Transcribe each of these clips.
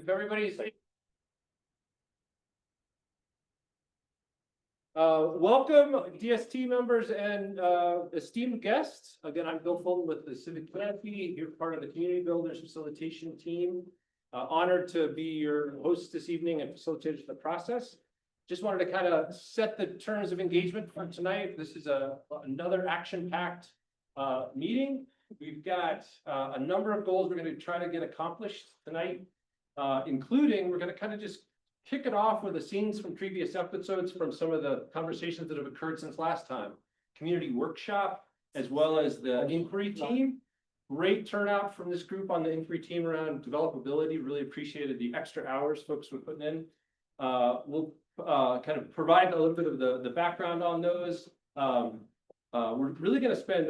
If everybody's welcome DST members and esteemed guests. Again, I'm Bill Fulton with the Civic Philanthropy. You're part of the Community Builders Facilitation Team. Honored to be your host this evening and facilitate the process. Just wanted to kind of set the terms of engagement for tonight. This is another action-packed meeting. We've got a number of goals we're going to try to get accomplished tonight, including we're going to kind of just kick it off with the scenes from previous episodes from some of the conversations that have occurred since last time. Community workshop, as well as the inquiry team. Great turnout from this group on the inquiry team around developability. Really appreciated the extra hours folks were putting in. We'll kind of provide a little bit of the background on those. We're really going to spend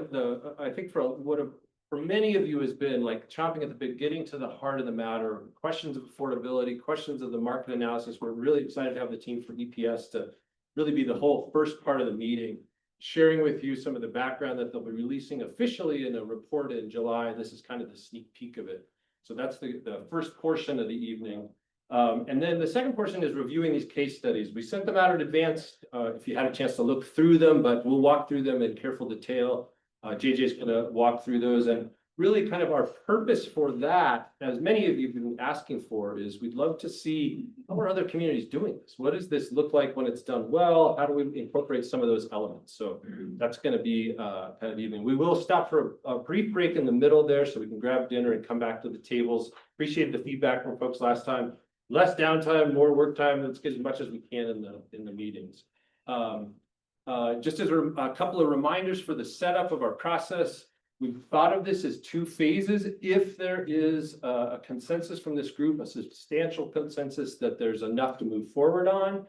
I think for many of you has been like chomping at the bit, getting to the heart of the matter, questions of affordability, questions of the market analysis. We're really excited to have the team for EPS to really be the whole first part of the meeting, sharing with you some of the background that they'll be releasing officially in a report in July. This is kind of the sneak peek of it. So that's the first portion of the evening. And then the second portion is reviewing these case studies. We sent them out in advance if you had a chance to look through them, but we'll walk through them in careful detail. JJ's going to walk through those, and really kind of our purpose for that, as many of you have been asking for, is we'd love to see how are other communities doing this? What does this look like when it's done well? How do we incorporate some of those elements? So that's going to be kind of the evening. We will stop for a brief break in the middle there so we can grab dinner and come back to the tables. Appreciate the feedback from folks last time. Less downtime, more work time. Let's get as much as we can in the meetings. Just as a couple of reminders for the setup of our process, we've thought of this as two phases. If there is a consensus from this group, a substantial consensus that there's enough to move forward on,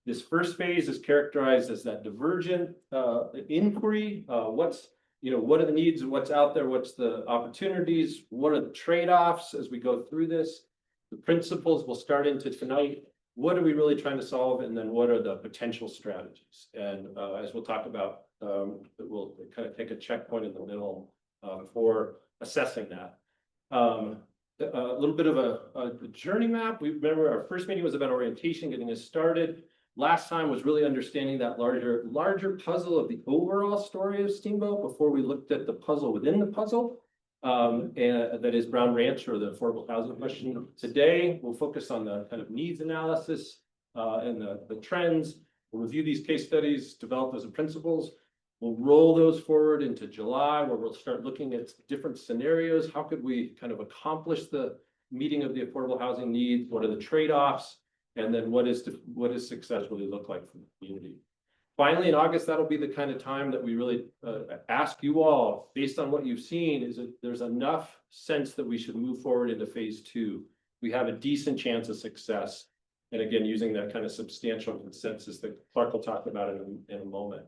this first phase is characterized as that divergent inquiry. What are the needs and what's out there? What's the opportunities? What are the trade-offs as we go through this? The principles will start into tonight. What are we really trying to solve? And then what are the potential strategies? And as we'll talk about, we'll kind of take a checkpoint in the middle for assessing that. A little bit of a journey map. We remember our first meeting was about orientation, getting us started. Last time was really understanding that larger puzzle of the overall story of Steamboat before we looked at the puzzle within the puzzle. And that is Brown Ranch, or the affordable housing question. Today, we'll focus on the kind of needs analysis and the trends. We'll review these case studies, develop those principles. We'll roll those forward into July, where we'll start looking at different scenarios. How could we kind of accomplish the meeting of the affordable housing needs? What are the trade-offs? And then what does success really look like for the community? Finally, in August, that'll be the kind of time that we really ask you all, based on what you've seen, is that there's enough sense that we should move forward into phase 2. We have a decent chance of success. And again, using that kind of substantial consensus that Clark will talk about in a moment.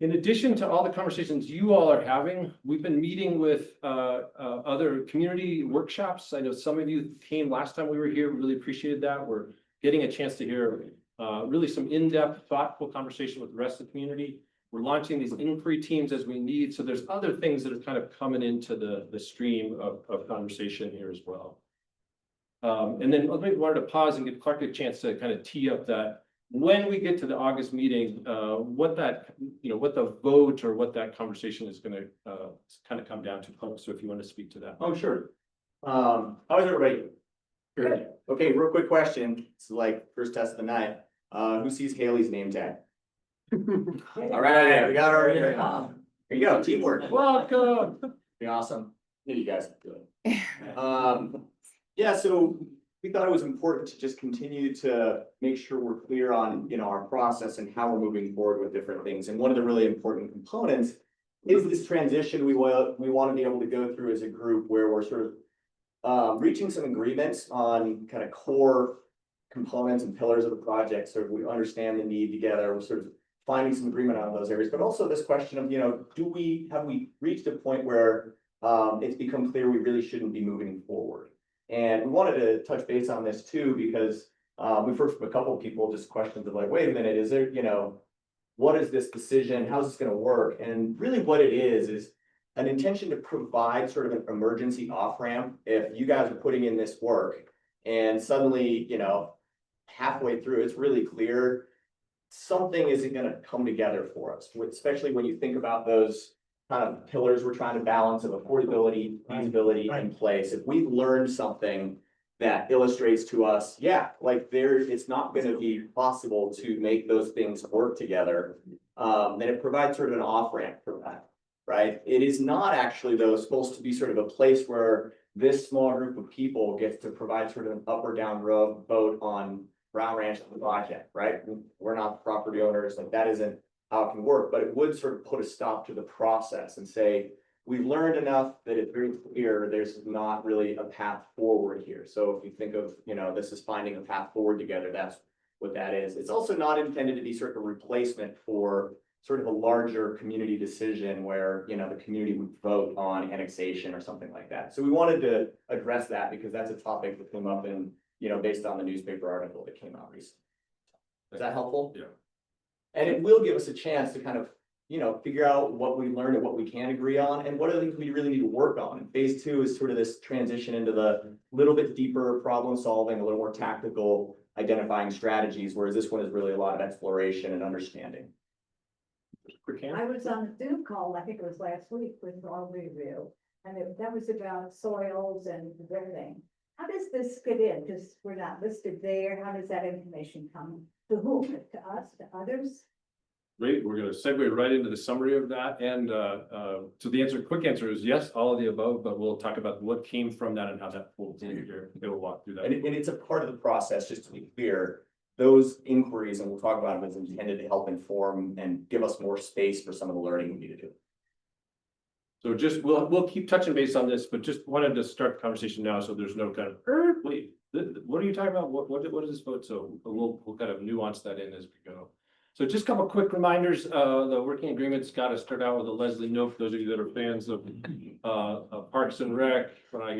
In addition to all the conversations you all are having, we've been meeting with other community workshops. I know some of you came last time we were here. We really appreciated that. We're getting a chance to hear really some in-depth, thoughtful conversation with the rest of the community. We're launching these inquiry teams as we need. So there's other things that are kind of coming into the stream of conversation here as well. And then I wanted to pause and give Clark a chance to kind of tee up that when we get to the August meeting, what the vote or what that conversation is going to kind of come down to. So if you want to speak to that. Oh, sure. How is everybody? Good. Okay, real quick question. It's like first test of the night. Who sees Haley's name tag? All right, we got our. There you go, teamwork. Welcome. Be awesome. You guys do it. Yeah, so we thought it was important to just continue to make sure we're clear on our process and how we're moving forward with different things. And one of the really important components is this transition we want to be able to go through as a group, where we're sort of reaching some agreements on kind of core components and pillars of the project, so we understand the need together. We're sort of finding some agreement on those areas, but also this question of have we reached a point where it's become clear we really shouldn't be moving forward? And we wanted to touch base on this too, because we've heard from a couple of people just questions of like, wait a minute, is there what is this decision? How's this going to work? And really what it is an intention to provide sort of an emergency off-ramp if you guys are putting in this work and suddenly, you know, halfway through, it's really clear something isn't going to come together for us, especially when you think about those kind of pillars we're trying to balance of affordability, feasibility in place. If we learn something that illustrates to us, yeah, like it's not going to be possible to make those things work together, then it provides sort of an off-ramp for that, right? It is not actually, though, supposed to be sort of a place where this small group of people gets to provide sort of an up or down road vote on Brown Ranch project, right? We're not the property owners, like that isn't how it can work, but it would sort of put a stop to the process and say, we've learned enough that it's very clear there's not really a path forward here. So if you think of, you know, this is finding a path forward together, that's what that is. It's also not intended to be sort of a replacement for sort of a larger community decision where, you know, the community would vote on annexation or something like that. So we wanted to address that because that's a topic that came up in, you know, based on the newspaper article that came out recently. Is that helpful? Yeah. And it will give us a chance to kind of, you know, figure out what we learned and what we can agree on and what are the things we really need to work on. And phase 2 is sort of this transition into the little bit deeper problem solving, a little more tactical identifying strategies, whereas this one is really a lot of exploration and understanding. I was on a Zoom call, I think it was last week with all review, and that was about soils and everything. How does this fit in? Because we're not listed there. How does that information come? To whom? To us, to others? Great, we're gonna segue right into the summary of that, and so the quick answer is yes, all of the above, but we'll talk about what came from that and how that folds in here. We'll walk through that. And it's a part of the process, just to be clear, those inquiries, and we'll talk about them, is intended to help inform and give us more space for some of the learning we need to do. So just, we'll keep touching base on this, but just wanted to start the conversation now, so there's no kind of, wait, what are you talking about? What is this vote? So we'll kind of nuance that in as we go. So just a couple of quick reminders, the working agreement's got to start out with a Leslie note for those of you that are fans of Parks and Rec. What I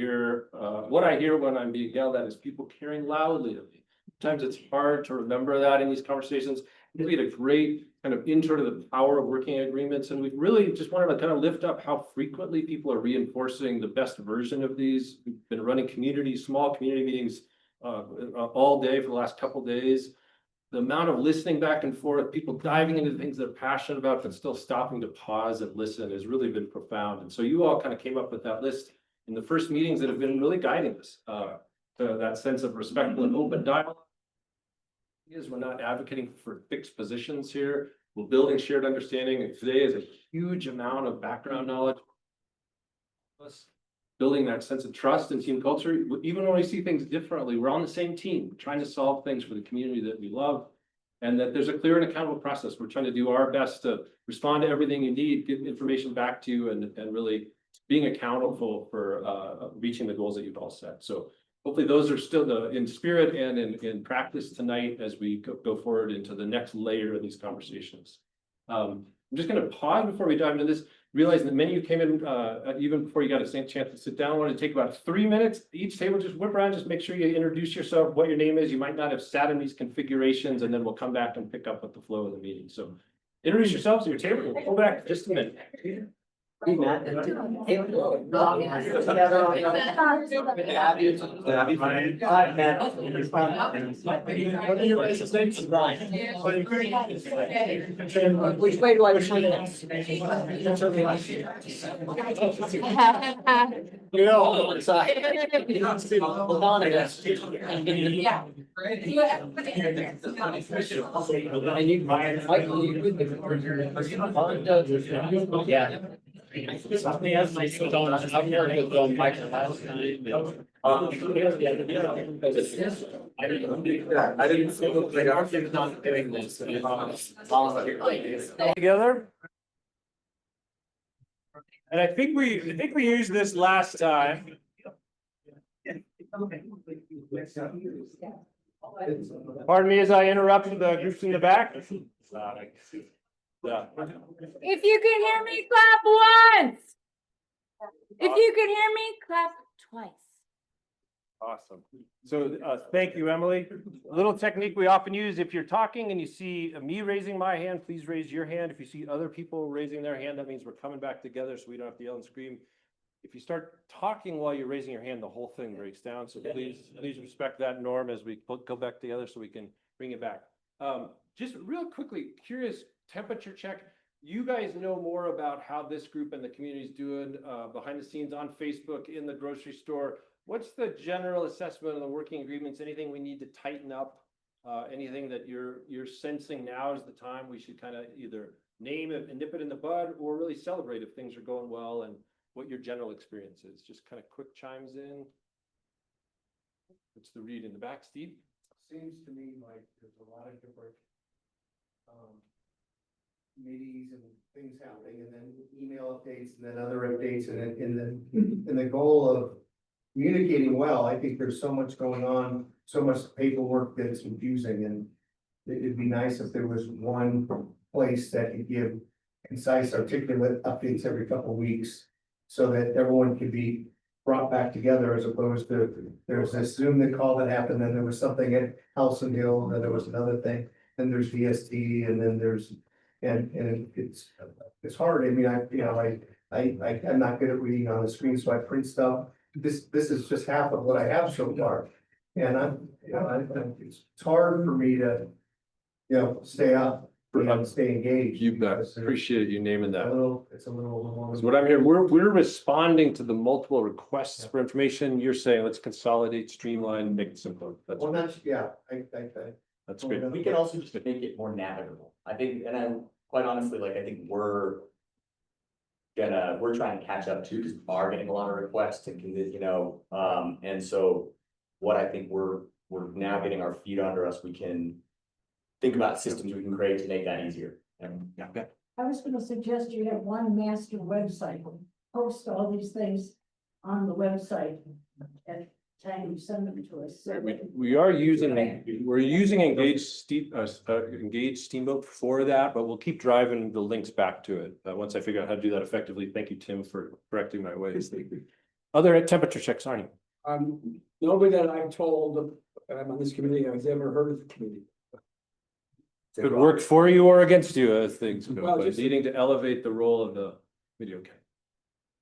hear when I'm being yelled at is people caring loudly at me. Sometimes it's hard to remember that in these conversations. We had a great kind of intro to the power of working agreements, and we really just wanted to kind of lift up how frequently people are reinforcing the best version of these. We've been running small community meetings all day for the last couple of days. The amount of listening back and forth, people diving into things they're passionate about, but still stopping to pause and listen has really been profound. And so you all kind of came up with that list in the first meetings that have been really guiding us to that sense of respectful and open dialogue. We're not advocating for fixed positions here. We're building shared understanding. And today is a huge amount of background knowledge. Building that sense of trust and team culture. Even when we see things differently, we're on the same team, trying to solve things for the community that we love. And that there's a clear and accountable process. We're trying to do our best to respond to everything you need, get information back to you, and really being accountable for reaching the goals that you've all set. So hopefully those are still in spirit and in practice tonight as we go forward into the next layer of these conversations. I'm just going to pause before we dive into this. Realizing that many of you came in even before you got a chance to sit down. I want to take about 3 minutes each table. Just whip around, just make sure you introduce yourself, what your name is. You might not have sat in these configurations, and then we'll come back and pick up with the flow of the meeting. So introduce yourselves to your table. We'll go back just a minute. Hey, Matt. Which way do I turn this? You know, it's yeah. Something else I still don't. I've never done Michael last time. I didn't feel like our thing's not doing this. Together. And I think we used this last time. Pardon me as I interrupt the groups in the back. Yeah. If you can hear me, clap once. If you can hear me, clap twice. Awesome. So, thank you, Emily. A little technique we often use, if you're talking and you see me raising my hand, please raise your hand. If you see other people raising their hand, that means we're coming back together so we don't have to yell and scream. If you start talking while you're raising your hand, the whole thing breaks down. So please respect that norm as we go back together so we can bring it back. Just real quickly, curious temperature check. You guys know more about how this group and the community is doing behind the scenes on Facebook, in the grocery store. What's the general assessment of the working agreements? Anything we need to tighten up? Anything that you're sensing now is the time we should kind of either name it and nip it in the bud, or really celebrate if things are going well, and what your general experience is? Just kind of quick chimes in. What's the read in the back, Steve? Seems to me like there's a lot of different committees and things happening, and then email updates, and then other updates, and then in the goal of communicating well. I think there's so much going on, so much paperwork that it's confusing, and it'd be nice if there was one place that could give concise, articulate updates every couple of weeks, so that everyone could be brought back together, as opposed to, there's this Zoom call that happened, then there was something at Halson Hill, and then there was another thing, then there's DST, and then there's, and it's hard. I mean, I'm not good at reading on the screen, so I print stuff. This is just half of what I have so far, and it's hard for me to, stay up and stay engaged. You bet. Appreciate you naming that. It's a little overwhelming. So what I'm hearing, we're responding to the multiple requests for information. You're saying, let's consolidate, streamline, make it simpler. That's Well, that's, yeah, that's great. We can also just make it more navigable. I think, and I'm quite honestly, like, I think we're trying to catch up too, because we are getting a lot of requests and and so what I think we're now getting our feet under us, we can think about systems we can create to make that easier. I was gonna suggest you have one master website, post all these things on the website and time you send them to us. We're using Engage Steamboat for that, but we'll keep driving the links back to it. Once I figure out how to do that effectively. Thank you, Tim, for correcting my ways. Other temperature checks, Arnie? Nobody that I've told that I'm on this committee has ever heard of the committee. Could work for you or against you as things go, Well, but just- needing to elevate the role of the video. Okay.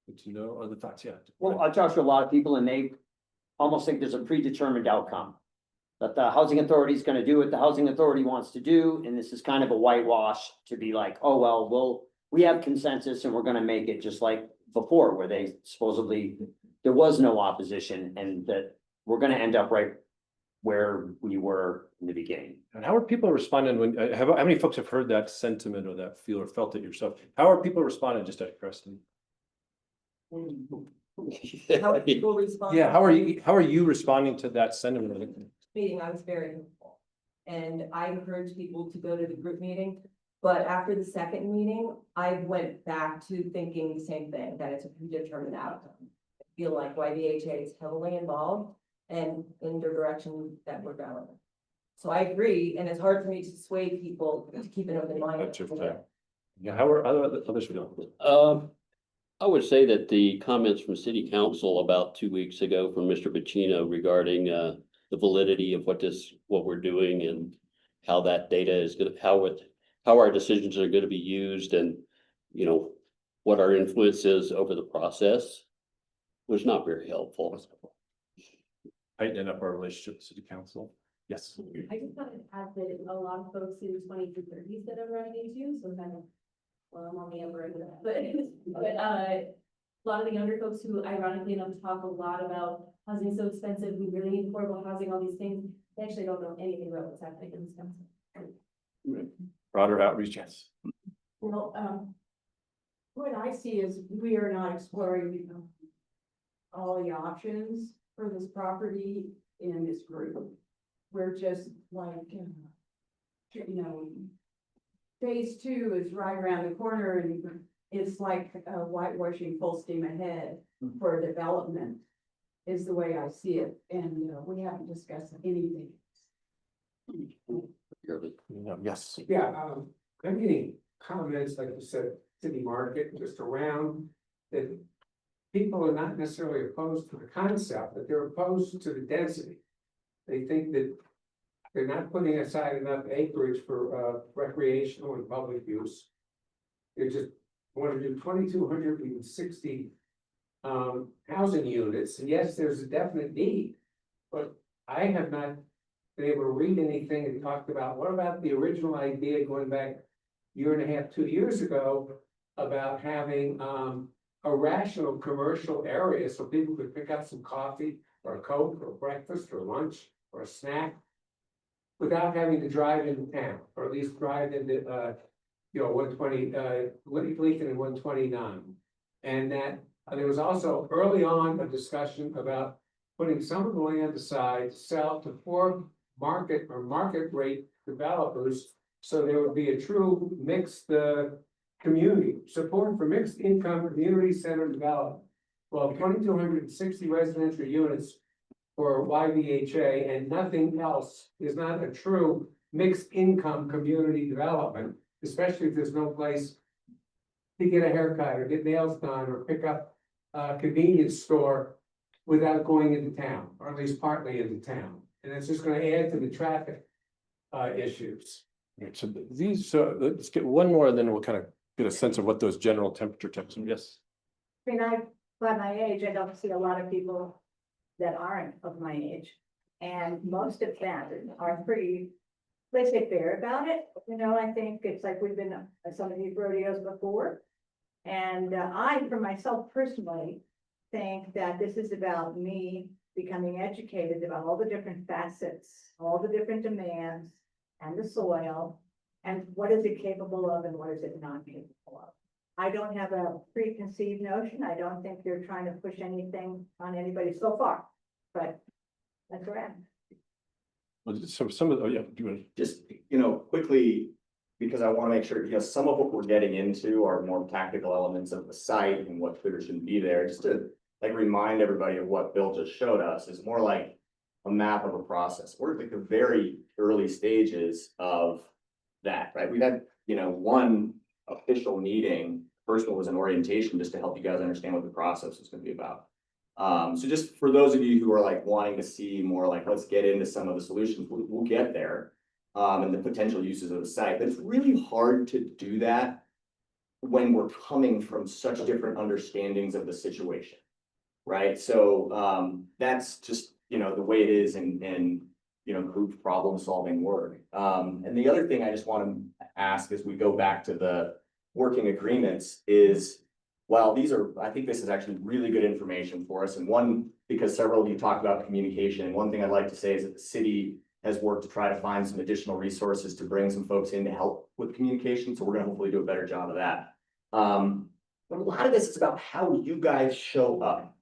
Good to know. Other thoughts? Yeah. Well, I talked to a lot of people and they almost think there's a predetermined outcome. That the housing authority is gonna do what the housing authority wants to do, and this is kind of a whitewash to be like, oh, well, we have consensus and we're gonna make it just like before, where they supposedly, there was no opposition, and that we're gonna end up right where we were in the beginning. And how are people responding when, how many folks have heard that sentiment or that feel or felt it yourself? How are people responding just out of curiosity? How are people responding? Yeah, how are you responding to that sentiment? Meeting, I was very hopeful. And I encouraged people to go to the group meeting, but after the second meeting, I went back to thinking the same thing, that it's a predetermined outcome. I feel like YBHA is heavily involved and in the direction that we're going. So I agree, and it's hard for me to sway people to keep an open mind. That's your thing. Yeah, how are others feeling? I would say that the comments from city council about 2 weeks ago from Mr. Pacino regarding the validity of what we're doing and how that data is gonna, how our decisions are gonna be used, and what our influence is over the process was not very helpful. Tightening up our relationship with city council. Yes. I just wanted to add that a lot of folks in 20s that I'm running into, so kind of, well, I'm on the upper end of that, but a lot of the younger folks who ironically enough talk a lot about housing so expensive, we really need affordable housing, all these things, they actually don't know anything about what's happening in Wisconsin. Broader outreach, yes. Well, what I see is we are not exploring all the options for this property in this group. We're just like, phase 2 is right around the corner, and it's like whitewashing full steam ahead for development is the way I see it. And we haven't discussed anything. Yes. Yeah, I'm getting comments, like you said, city market, just around that people are not necessarily opposed to the concept, but they're opposed to the density. They think that they're not putting aside enough acreage for recreational and public use. They just want to do 2,260 housing units, and yes, there's a definite need. But I have not been able to read anything that talked about, what about the original idea going back year and a half, 2 years ago, about having a rational commercial area so people could pick up some coffee or a Coke or breakfast or lunch or a snack without having to drive into town, or at least drive into 120 Lincoln and 129. And that there was also early on a discussion about putting some of the land aside to sell to poor market or market rate developers. So there would be a true mixed community support for mixed income community centered development. Well, 2,260 residential units for YVHA and nothing else is not a true mixed income community development, especially if there's no place to get a haircut or get nails done or pick up a convenience store without going into town, or at least partly into town. And it's just gonna add to the traffic issues. Right, so these, so let's get one more, and then we'll kind of get a sense of what those general temperature checks are. Yes. I mean, by my age, I don't see a lot of people that aren't of my age. And most of them are pretty, they say fair about it. I think it's like we've been at some of these rodeos before. And I, for myself personally, think that this is about me becoming educated about all the different facets, all the different demands and the soil, and what is it capable of and what is it not capable of. I don't have a preconceived notion. I don't think they're trying to push anything on anybody so far, but that's where I am. Well, so some of, oh yeah, do you want to? Just, quickly, because I want to make sure, some of what we're getting into are more tactical elements of the site and what should or shouldn't be there, just to remind everybody of what Bill just showed us is more like a map of a process. We're at like the very early stages of that, right? We've had, one official meeting. First one was an orientation just to help you guys understand what the process is going to be about. So just for those of you who are like wanting to see more, like, let's get into some of the solutions, we'll get there. And the potential uses of the site, but it's really hard to do that when we're coming from such different understandings of the situation, right? So that's just, the way it is in group problem solving work. And the other thing I just want to ask as we go back to the working agreements is, well, I think this is actually really good information for us. And one, because several of you talked about communication, one thing I'd like to say is that the city has worked to try to find some additional resources to bring some folks in to help with communication. So we're gonna hopefully do a better job of that. But a lot of this is about how you guys show up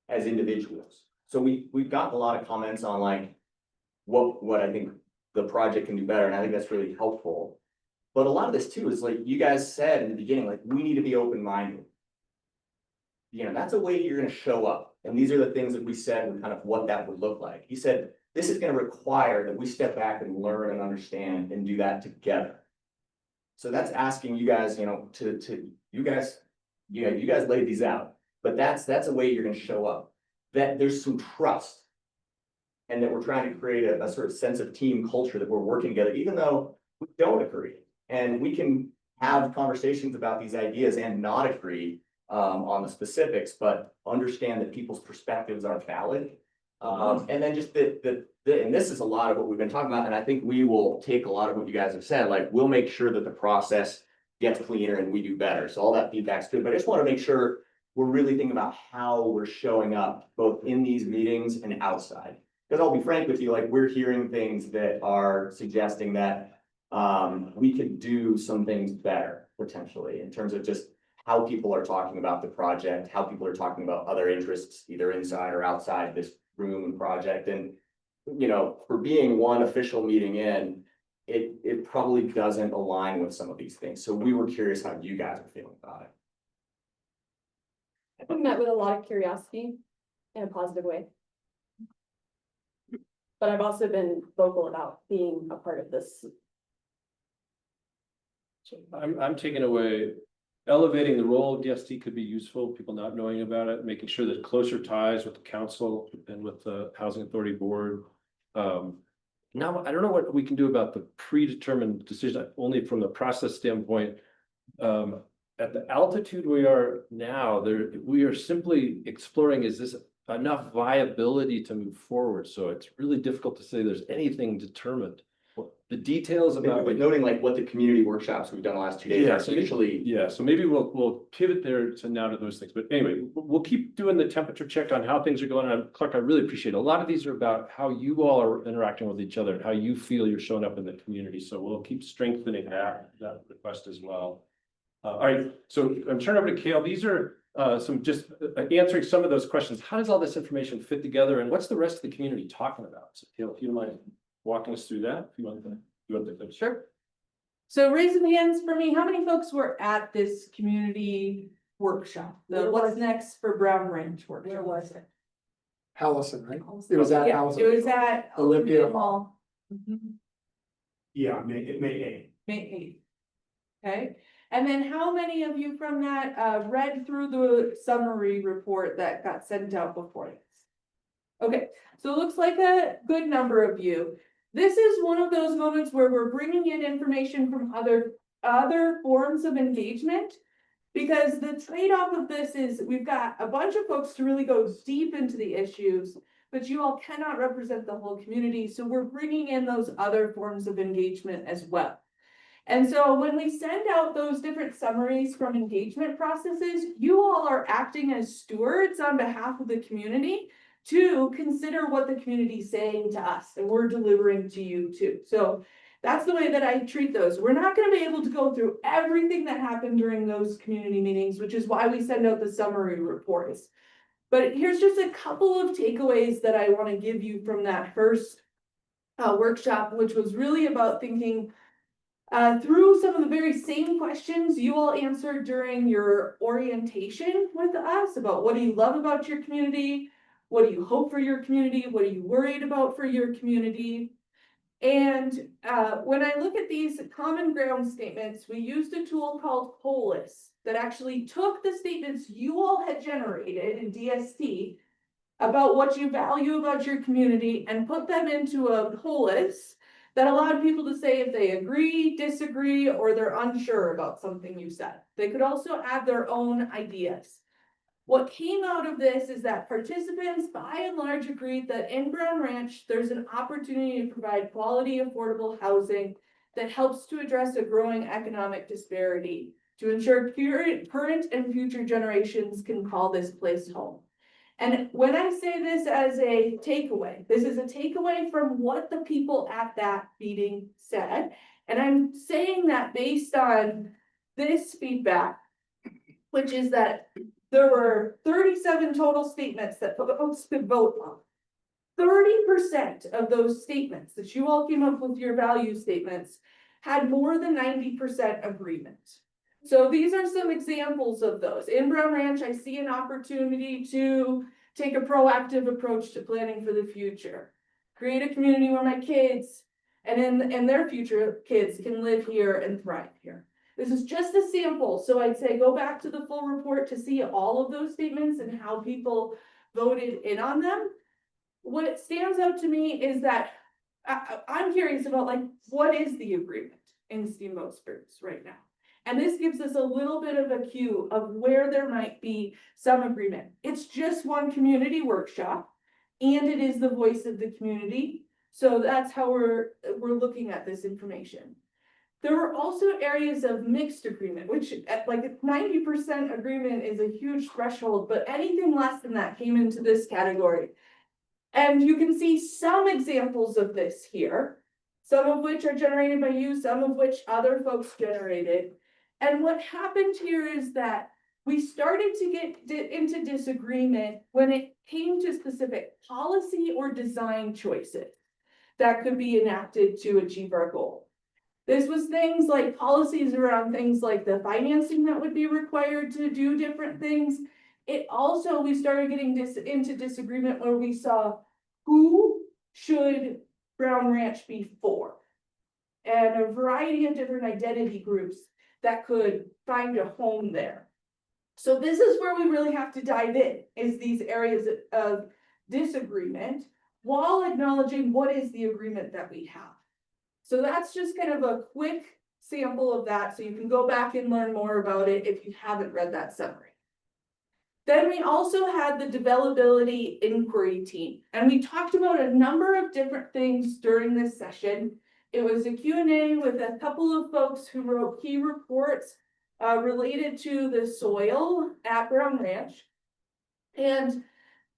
as individuals. So we've gotten a lot of comments on like what I think the project can do better. And I think that's really helpful. But a lot of this too is like you guys said in the beginning, like we need to be open-minded. That's a way you're gonna show up. And these are the things that we said and kind of what that would look like. He said, this is gonna require that we step back and learn and understand and do that together. So that's asking you guys, you guys laid these out, but that's a way you're gonna show up. That there's some trust. And that we're trying to create a sort of sense of team culture that we're working together, even though we don't agree. And we can have conversations about these ideas and not agree on the specifics, but understand that people's perspectives are valid. And then just and this is a lot of what we've been talking about, and I think we will take a lot of what you guys have said, like we'll make sure that the process gets cleaner and we do better. So all that feedback's good, but I just want to make sure we're really thinking about how we're showing up both in these meetings and outside. Because I'll be frank with you, like we're hearing things that are suggesting that we could do some things better potentially in terms of just how people are talking about the project, how people are talking about other interests, either inside or outside this room and project. And, for being one official meeting in, it probably doesn't align with some of these things. So we were curious how you guys are feeling about it. I've met with a lot of curiosity in a positive way. But I've also been vocal about being a part of this. I'm taking away elevating the role of DST could be useful, people not knowing about it, making sure that closer ties with the council and with the Housing Authority Board. Now, I don't know what we can do about the predetermined decision, only from the process standpoint. At the altitude we are now, we are simply exploring, is this enough viability to move forward? So it's really difficult to say there's anything determined. The details about. But noting like what the community workshops we've done the last 2 days Yeah, are initially. Yeah, so maybe we'll pivot there to now to those things, but anyway, we'll keep doing the temperature check on how things are going on. Clark, I really appreciate it. A lot of these are about how you all are interacting with each other and how you feel you're showing up in the community, so we'll keep strengthening that request as well. All right, so I'm turning over to Kale. These are some just answering some of those questions. How does all this information fit together, and what's the rest of the community talking about? So Kale, if you don't mind walking us through that, if you want to. Sure. So raising hands for me, how many folks were at this community workshop? The What's Next for Brown Ranch workshop? Where was it? Allison, right? It was at Yeah, Allison. it was at Olympia Olympia Hall. Mhm. Yeah, May 8th. May 8th. Okay, and then how many of you from that read through the summary report that got sent out before this? Okay, so it looks like a good number of you. This is one of those moments where we're bringing in information from other forms of engagement. Because the trade-off of this is we've got a bunch of folks to really go deep into the issues, but you all cannot represent the whole community. So we're bringing in those other forms of engagement as well. And so when we send out those different summaries from engagement processes, you all are acting as stewards on behalf of the community to consider what the community is saying to us, and we're delivering to you too. So that's the way that I treat those. We're not going to be able to go through everything that happened during those community meetings, which is why we send out the summary reports. But here's just a couple of takeaways that I want to give you from that first workshop, which was really about thinking through some of the very same questions you all answered during your orientation with us about what do you love about your community, what do you hope for your community, what are you worried about for your community. And when I look at these common ground statements, we used a tool called Polis that actually took the statements you all had generated in DST about what you value about your community and put them into a Polis that allowed people to say if they agree, disagree, or they're unsure about something you said. They could also add their own ideas. What came out of this is that participants by and large agreed that in Brown Ranch, there's an opportunity to provide quality, affordable housing that helps to address a growing economic disparity to ensure current and future generations can call this place home. And when I say this as a takeaway, this is a takeaway from what the people at that meeting said. And I'm saying that based on this feedback, which is that there were 37 total statements that folks could vote on. 30% of those statements that you all came up with your value statements had more than 90% agreement. So these are some examples of those. In Brown Ranch, I see an opportunity to take a proactive approach to planning for the future. Create a community where my kids and their future kids can live here and thrive here. This is just a sample, so I'd say go back to the full report to see all of those statements and how people voted in on them. What stands out to me is that I'm curious about like, what is the agreement in Steamboat Spirits right now? And this gives us a little bit of a cue of where there might be some agreement. It's just one community workshop, and it is the voice of the community. So that's how we're looking at this information. There were also areas of mixed agreement, which at like 90% agreement is a huge threshold, but anything less than that came into this category. And you can see some examples of this here, some of which are generated by you, some of which other folks generated. And what happened here is that we started to get into disagreement when it came to specific policy or design choices that could be enacted to achieve our goal. This was things like policies around things like the financing that would be required to do different things. It also, we started getting into disagreement where we saw who should Brown Ranch be for, and a variety of different identity groups that could find a home there. So this is where we really have to dive in, is these areas of disagreement, while acknowledging what is the agreement that we have. So that's just kind of a quick sample of that, so you can go back and learn more about it if you haven't read that summary. Then we also had the Developability Inquiry Team, and we talked about a number of different things during this session. It was a Q&A with a couple of folks who wrote key reports related to the soil at Brown Ranch. And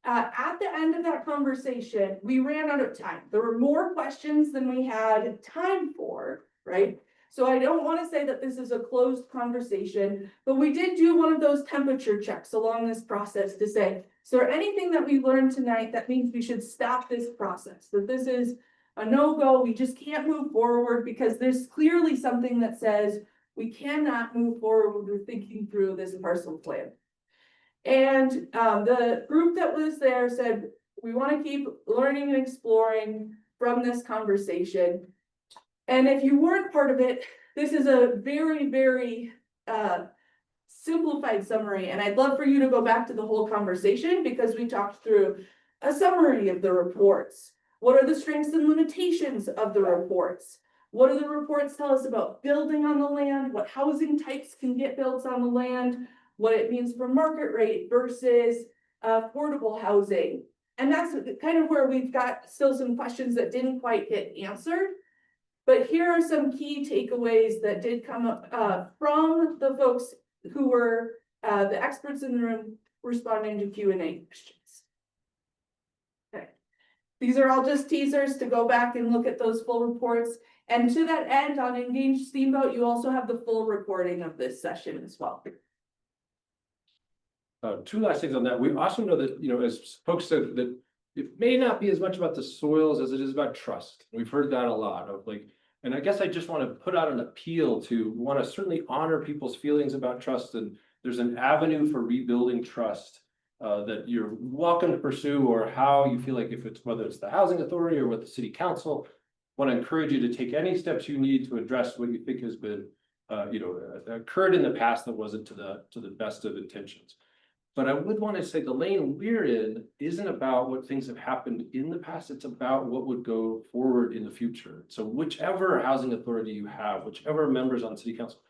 at the end of that conversation, we ran out of time. There were more questions than we had time for, right? So I don't want to say that this is a closed conversation, but we did do one of those temperature checks along this process to say, is there anything that we learned tonight that means we should stop this process? That this is a no-go, we just can't move forward because there's clearly something that says we cannot move forward with thinking through this parcel plan. And the group that was there said, we want to keep learning and exploring from this conversation. And if you weren't part of it, this is a very, very simplified summary. And I'd love for you to go back to the whole conversation because we talked through a summary of the reports. What are the strengths and limitations of the reports? What do the reports tell us about building on the land? What housing types can get built on the land? What it means for market rate versus affordable housing. And that's kind of where we've got still some questions that didn't quite get answered. But here are some key takeaways that did come up from the folks who were the experts in the room responding to Q&A questions. Okay. These are all just teasers to go back and look at those full reports. And to that end, on Engaged Steamboat, you also have the full recording of this session as well. Two last things on that. We also know that, you know, as folks said, that it may not be as much about the soils as it is about trust. We've heard that a lot of like, and I guess I just want to put out an appeal to want to certainly honor people's feelings about trust. And there's an avenue for rebuilding trust that you're welcome to pursue, or how you feel like, if it's whether it's the housing authority or with the city council. Want to encourage you to take any steps you need to address what you think has been occurred in the past that wasn't to the best of intentions. But I would want to say the lane we're in isn't about what things have happened in the past. It's about what would go forward in the future. So whichever housing authority you have, whichever members on city council,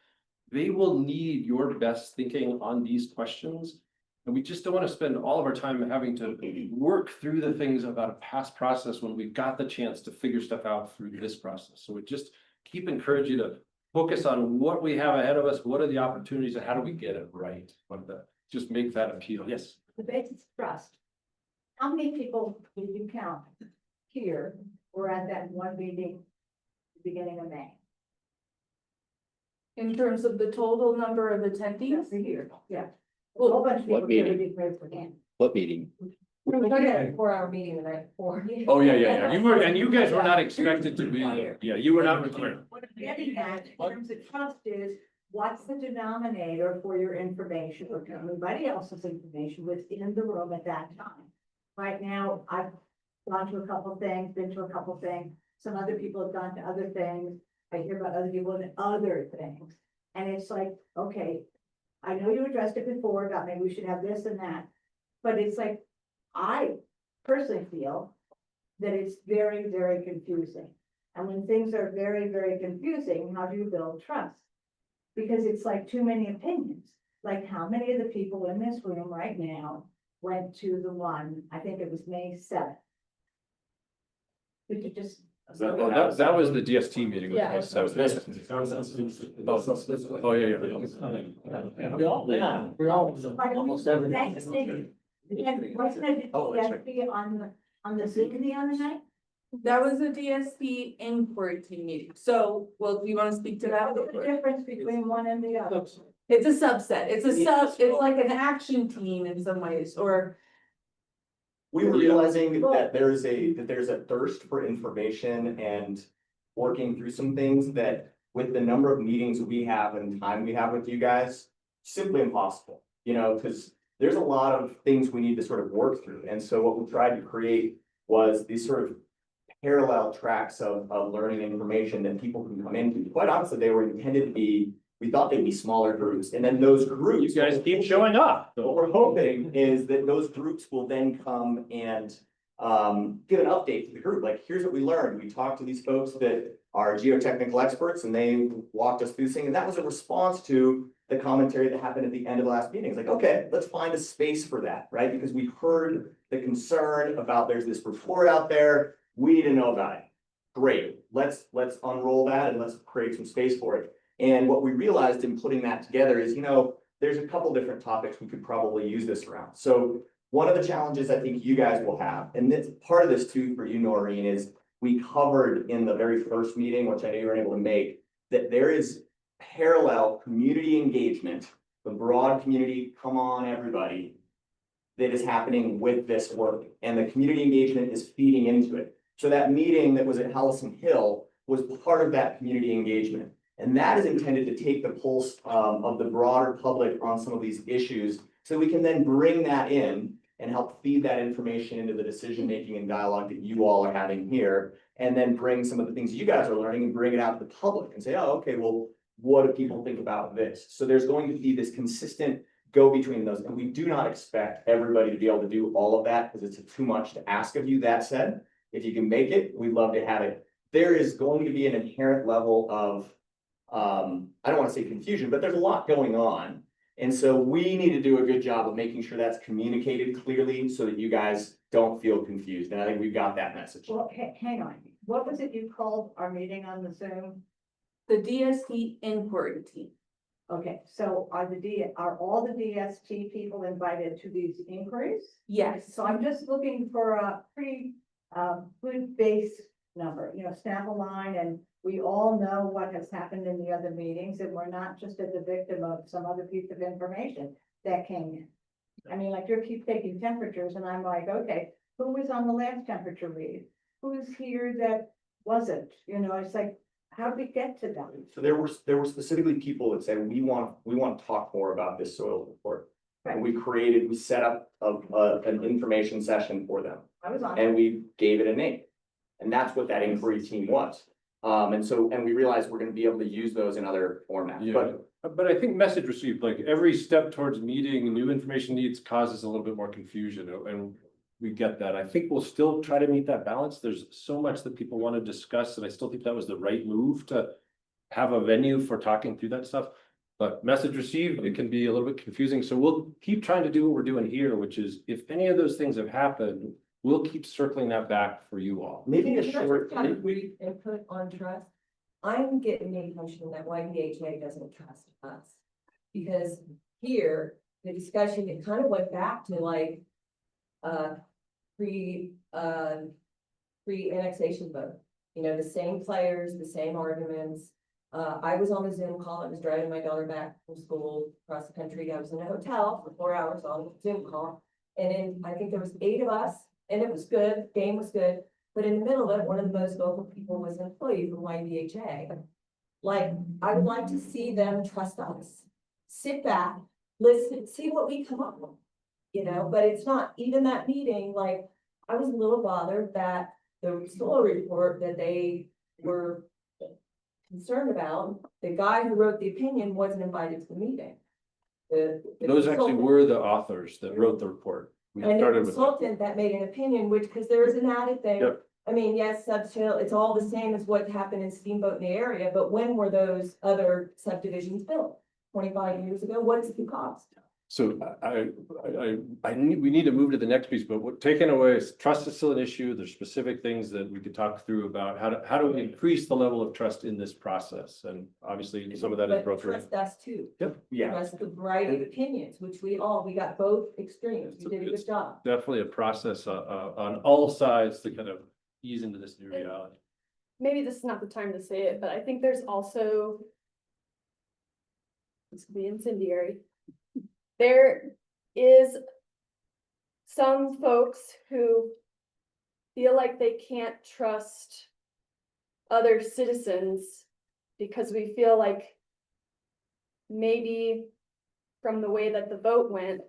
they will need your best thinking on these questions. And we just don't want to spend all of our time having to work through the things about a past process when we've got the chance to figure stuff out through this process. So we just keep encouraging you to focus on what we have ahead of us. What are the opportunities and how do we get it right? Just make that appeal. Yes. The basis of trust. How many people did you count here were at that one meeting at the beginning of May? In terms of the total number of attendees? That's here, yeah. Well, A whole bunch of what people meeting? didn't raise their hand. What meeting? We had a 4-hour meeting the night before. Oh, yeah. You were, and you guys were not expected to be there. Yeah, you were not required. What I'm getting at in terms of trust is, what's the denominator for your information or everybody else's information within the room at that time? Right now, I've gone to a couple things, been to a couple things. Some other people have gone to other things. I hear about other people and other things. And it's like, okay, I know you addressed it before about maybe we should have this and that. But it's like, I personally feel that it's very, very confusing. And when things are very, very confusing, how do you build trust? Because it's like too many opinions. Like, how many of the people in this room right now went to the one, I think it was May 7th? Could you just? That was the DST meeting. Yeah. Oh, yeah. We're all almost every. Wasn't it DST on the Zoom the other night? that was a DST Inquiry Team meeting. So, well, do you want to speak to that? What's the difference between one and the other? It's a subset. It's like an action team in some ways, or We were realizing that there's a thirst for information and working through some things that with the number of meetings we have and time we have with you guys, simply impossible, you know, because there's a lot of things we need to sort of work through. And so what we tried to create was these sort of parallel tracks of learning information that people can come into. Quite honestly, they were intended to be We thought they'd be smaller groups, and then those groups. You guys keep showing up. What we're hoping is that those groups will then come and give an update to the group, like, here's what we learned. We talked to these folks that are geotechnical experts and they walked us through this thing, and that was a response to the commentary that happened at the end of the last meeting. It's like, okay, let's find a space for that, right? Because we heard the concern about there's this report out there, we need to know about it. Great, let's unroll that and let's create some space for it. And what we realized in putting that together is, there's a couple different topics we could probably use this around. So one of the challenges I think you guys will have, and this part of this too for you, Noreen, is we covered in the very first meeting, which I know you were able to make, that there is parallel community engagement, the broad community, come on, everybody, that is happening with this work. And the community engagement is feeding into it. So that meeting that was at Hallison Hill was part of that community engagement. And that is intended to take the pulse of the broader public on some of these issues, so we can then bring that in and help feed that information into the decision-making and dialogue that you all are having here, and then bring some of the things you guys are learning and bring it out to the public and say, oh, okay, well, what do people think about this? So there's going to be this consistent go between those, and we do not expect everybody to be able to do all of that because it's too much to ask of you. That said, if you can make it, we'd love to have it. There is going to be an inherent level of I don't want to say confusion, but there's a lot going on. And so we need to do a good job of making sure that's communicated clearly so that you guys don't feel confused. And I think we've got that message. Well, hang on, what was it you called our meeting on the Zoom? The DST Inquiry Team. Okay, so are all the DST people invited to these inquiries? Yes. So I'm just looking for a pretty good base number, snap a line, and we all know what has happened in the other meetings, and we're not just the victim of some other piece of information that came in. I mean, like, you keep taking temperatures, and I'm like, okay, who was on the last temperature read? Who's here that wasn't? It's like, how did we get to them? So there were specifically people that said, we want to talk more about this soil report. And we set up an information session for them. I was on. And we gave it a name. And that's what that inquiry team was. And we realized we're going to be able to use those in other formats. Yeah. But I think message received, like every step towards meeting new information needs causes a little bit more confusion, and we get that. I think we'll still try to meet that balance. There's so much that people want to discuss, and I still think that was the right move to have a venue for talking through that stuff. But message received, it can be a little bit confusing. So we'll keep trying to do what we're doing here, which is if any of those things have happened, we'll keep circling that back for you all. Maybe a Can I short. just have a brief input on trust? I'm getting the impression that YBHA doesn't trust us. Because here, the discussion, it kind of went back to like, pre-annexation vote. The same players, the same arguments. I was on the Zoom call. I was driving my daughter back from school across the country. I was in a hotel for 4 hours on the Zoom call. And then I think there was 8 of us, and it was good, game was good. But in the middle of it, one of the most vocal people was an employee from YBHA. Like, I would like to see them trust us. Sit back, listen, see what we come up with. But it's not even that meeting. Like, I was a little bothered that the soil report that they were concerned about, the guy who wrote the opinion wasn't invited to the meeting. Those actually were the authors that wrote the report. We And the started with that. consultant that made an opinion, which, because there is an added thing. Yep. I mean, yes, subsoil, it's all the same as what happened in Steamboat in the area, but when were those other subdivisions built? 25 years ago, what is the cost? So we need to move to the next piece, but what taken away is trust is still an issue. There's specific things that we could talk through about how do we increase the level of trust in this process? And obviously some of that is But broken. trust us too. Yeah. Trust the variety of opinions, which we got both extremes. You did a good job. Definitely a process on all sides to kind of ease into this new reality. Maybe this is not the time to say it, but I think there's also, this could be incendiary. There is some folks who feel like they can't trust other citizens because we feel like maybe from the way that the vote went,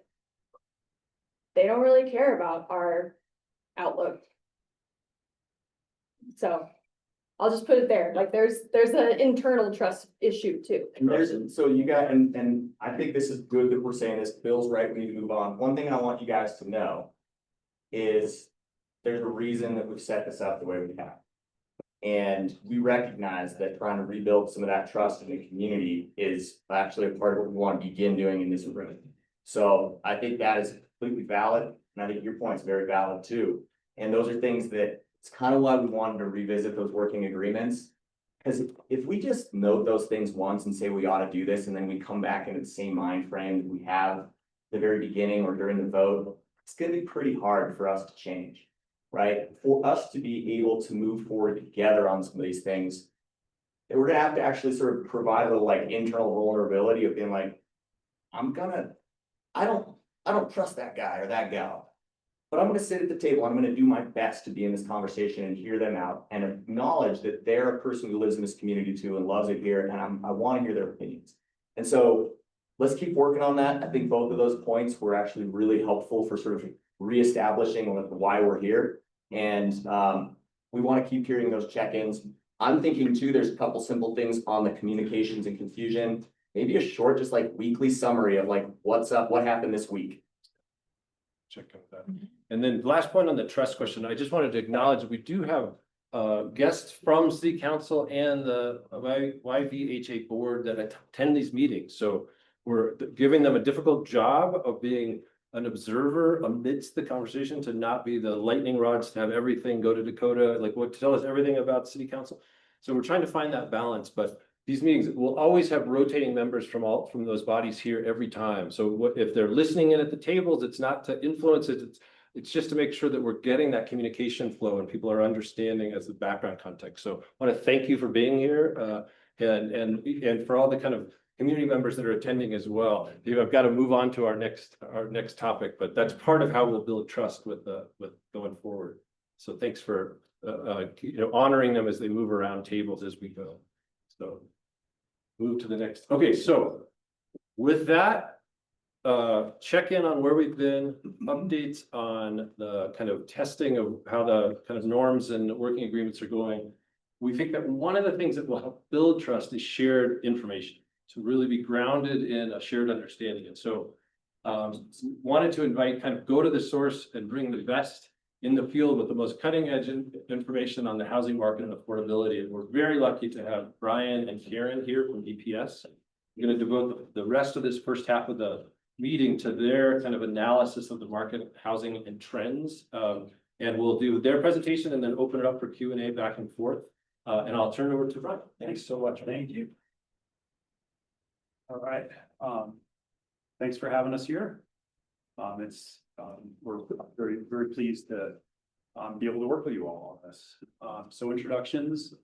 they don't really care about our outlook. So I'll just put it there, like, there's an internal trust issue too. And there's, so you got, and I think this is good that we're saying this, Bill's right, we need to move on. One thing I want you guys to know is there's a reason that we've set this up the way we have. And we recognize that trying to rebuild some of that trust in the community is actually a part of what we want to begin doing in this room. So I think that is completely valid, and I think your point's very valid too. And those are things that, it's kind of why we wanted to revisit those working agreements. Because if we just note those things once and say we ought to do this, and then we come back into the same mind frame that we have at the very beginning or during the vote, it's gonna be pretty hard for us to change, right? For us to be able to move forward together on some of these things, we're gonna have to actually sort of provide a little like internal vulnerability of being like, I don't trust that guy or that gal. But I'm gonna sit at the table, I'm gonna do my best to be in this conversation and hear them out and acknowledge that they're a person who lives in this community too and loves it here, and I wanna hear their opinions. And so let's keep working on that. I think both of those points were actually really helpful for sort of reestablishing why we're here. And we wanna keep hearing those check-ins. I'm thinking too, there's a couple simple things on the communications and confusion. Maybe a short, just like weekly summary of like, what's up, what happened this week. Check out that. And then last point on the trust question, I just wanted to acknowledge that we do have guests from city council and the YVHA board that attend these meetings. So we're giving them a difficult job of being an observer amidst the conversation, to not be the lightning rods, to have everything go to Dakota, like what to tell us everything about city council. So we're trying to find that balance, but these meetings will always have rotating members from those bodies here every time. So if they're listening in at the tables, it's not to influence it. It's just to make sure that we're getting that communication flow and people are understanding as the background context. So I want to thank you for being here and for all the kind of community members that are attending as well. I've got to move on to our next topic, but that's part of how we'll build trust with going forward. So thanks for honoring them as they move around tables as we go. So move to the next. Okay, so with that, check in on where we've been, updates on the kind of testing of how the kind of norms and working agreements are going. We think that one of the things that will help build trust is shared information, to really be grounded in a shared understanding. And so wanted to invite, kind of go to the source and bring the best in the field with the most cutting edge information on the housing market and affordability. And we're very lucky to have Brian and Karen here from DPS. I'm going to devote the rest of this first half of the meeting to their kind of analysis of the market, housing and trends. And we'll do their presentation and then open it up for Q&A back and forth. And I'll turn it over to Brian. Thanks so much. Thank you. All right. Thanks for having us here. We're very, very pleased to be able to work with you all on this. So introductions.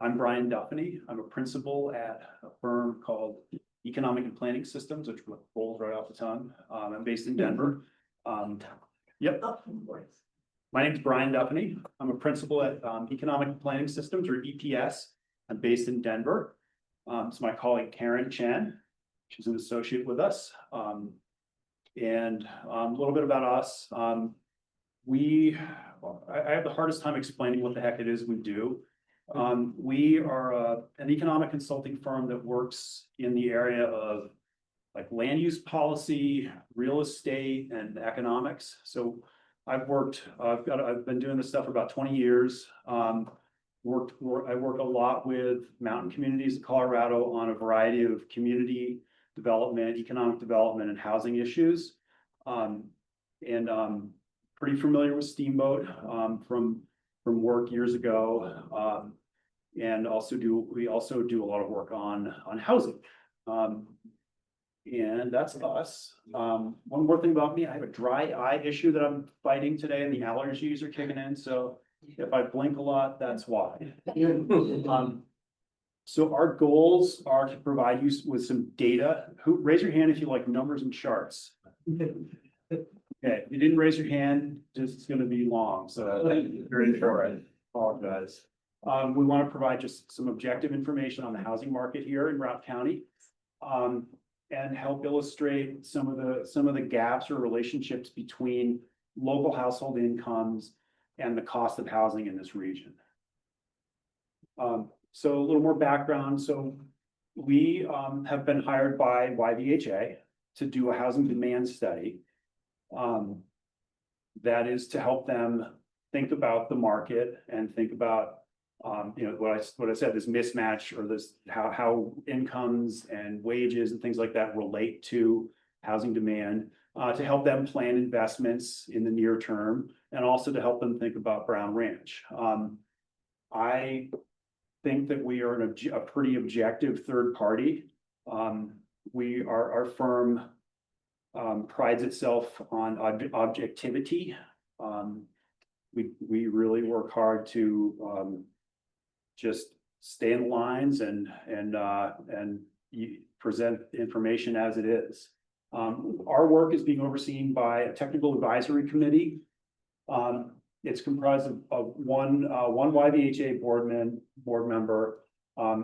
I'm Brian Duffany. I'm a principal at a firm called Economic and Planning Systems, which rolls right off the tongue. I'm based in Denver. Yep. My name is Brian Duffany. I'm a principal at Economic and Planning Systems, or EPS. I'm based in Denver. It's my colleague Karen Chen. She's an associate with us. And a little bit about us. I have the hardest time explaining what the heck it is we do. We are an economic consulting firm that works in the area of like land use policy, real estate, and economics. So I've been doing this stuff for about 20 years. I work a lot with mountain communities in Colorado on a variety of community development, economic development, and housing issues. Pretty familiar with Steamboat from work years ago. And we also do a lot of work on housing. And that's us. One more thing about me, I have a dry eye issue that I'm fighting today, and the allergies are kicking in. So if I blink a lot, that's why. So our goals are to provide you with some data. Raise your hand if you like numbers and charts. Okay, if you didn't raise your hand, it's going to be long. So very short. I apologize. We want to provide just some objective information on the housing market here in Routt County, and help illustrate some of the gaps or relationships between local household incomes and the cost of housing in this region. So a little more background. So we have been hired by YVHA to do a housing demand study. That is to help them think about the market and think about what I said, this mismatch or this how incomes and wages and things like that relate to housing demand, to help them plan investments in the near term and also to help them think about Brown Ranch. I think that we are a pretty objective third party. Our firm prides itself on objectivity. We really work hard to just stay in lines and present information as it is. Our work is being overseen by a technical advisory committee. It's comprised of one YVHA board member,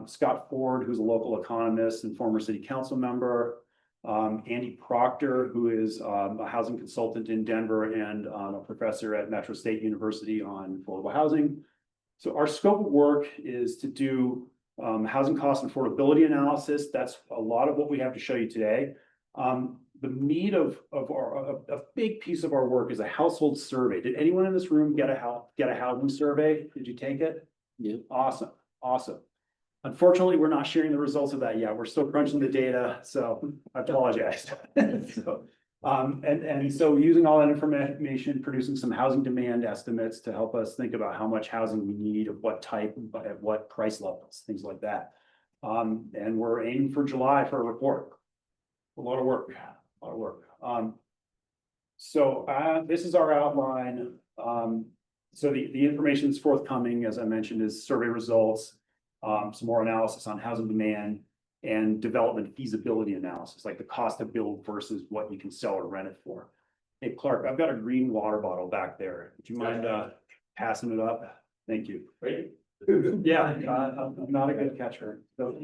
Scott Ford, who's a local economist and former city council member, Andy Proctor, who is a housing consultant in Denver and a professor at Metro State University on affordable housing. So our scope of work is to do housing cost and affordability analysis. That's a lot of what we have to show you today. The meat of a big piece of our work is a household survey. Did anyone in this room get a housing survey? Did you take it? Yeah. Awesome. Unfortunately, we're not sharing the results of that yet. We're still crunching the data, so I apologize. So using all that information, producing some housing demand estimates to help us think about how much housing we need, of what type, at what price levels, things like that. And we're aiming for July for a report. A lot of work. This is our outline. So the information that's forthcoming, as I mentioned, is survey results, some more analysis on housing demand and development feasibility analysis, like the cost to build versus what you can sell or rent it for. Hey, Clark, I've got a green water bottle back there. Do you mind passing it up? Thank you. Great. Yeah, I'm not a good catcher. So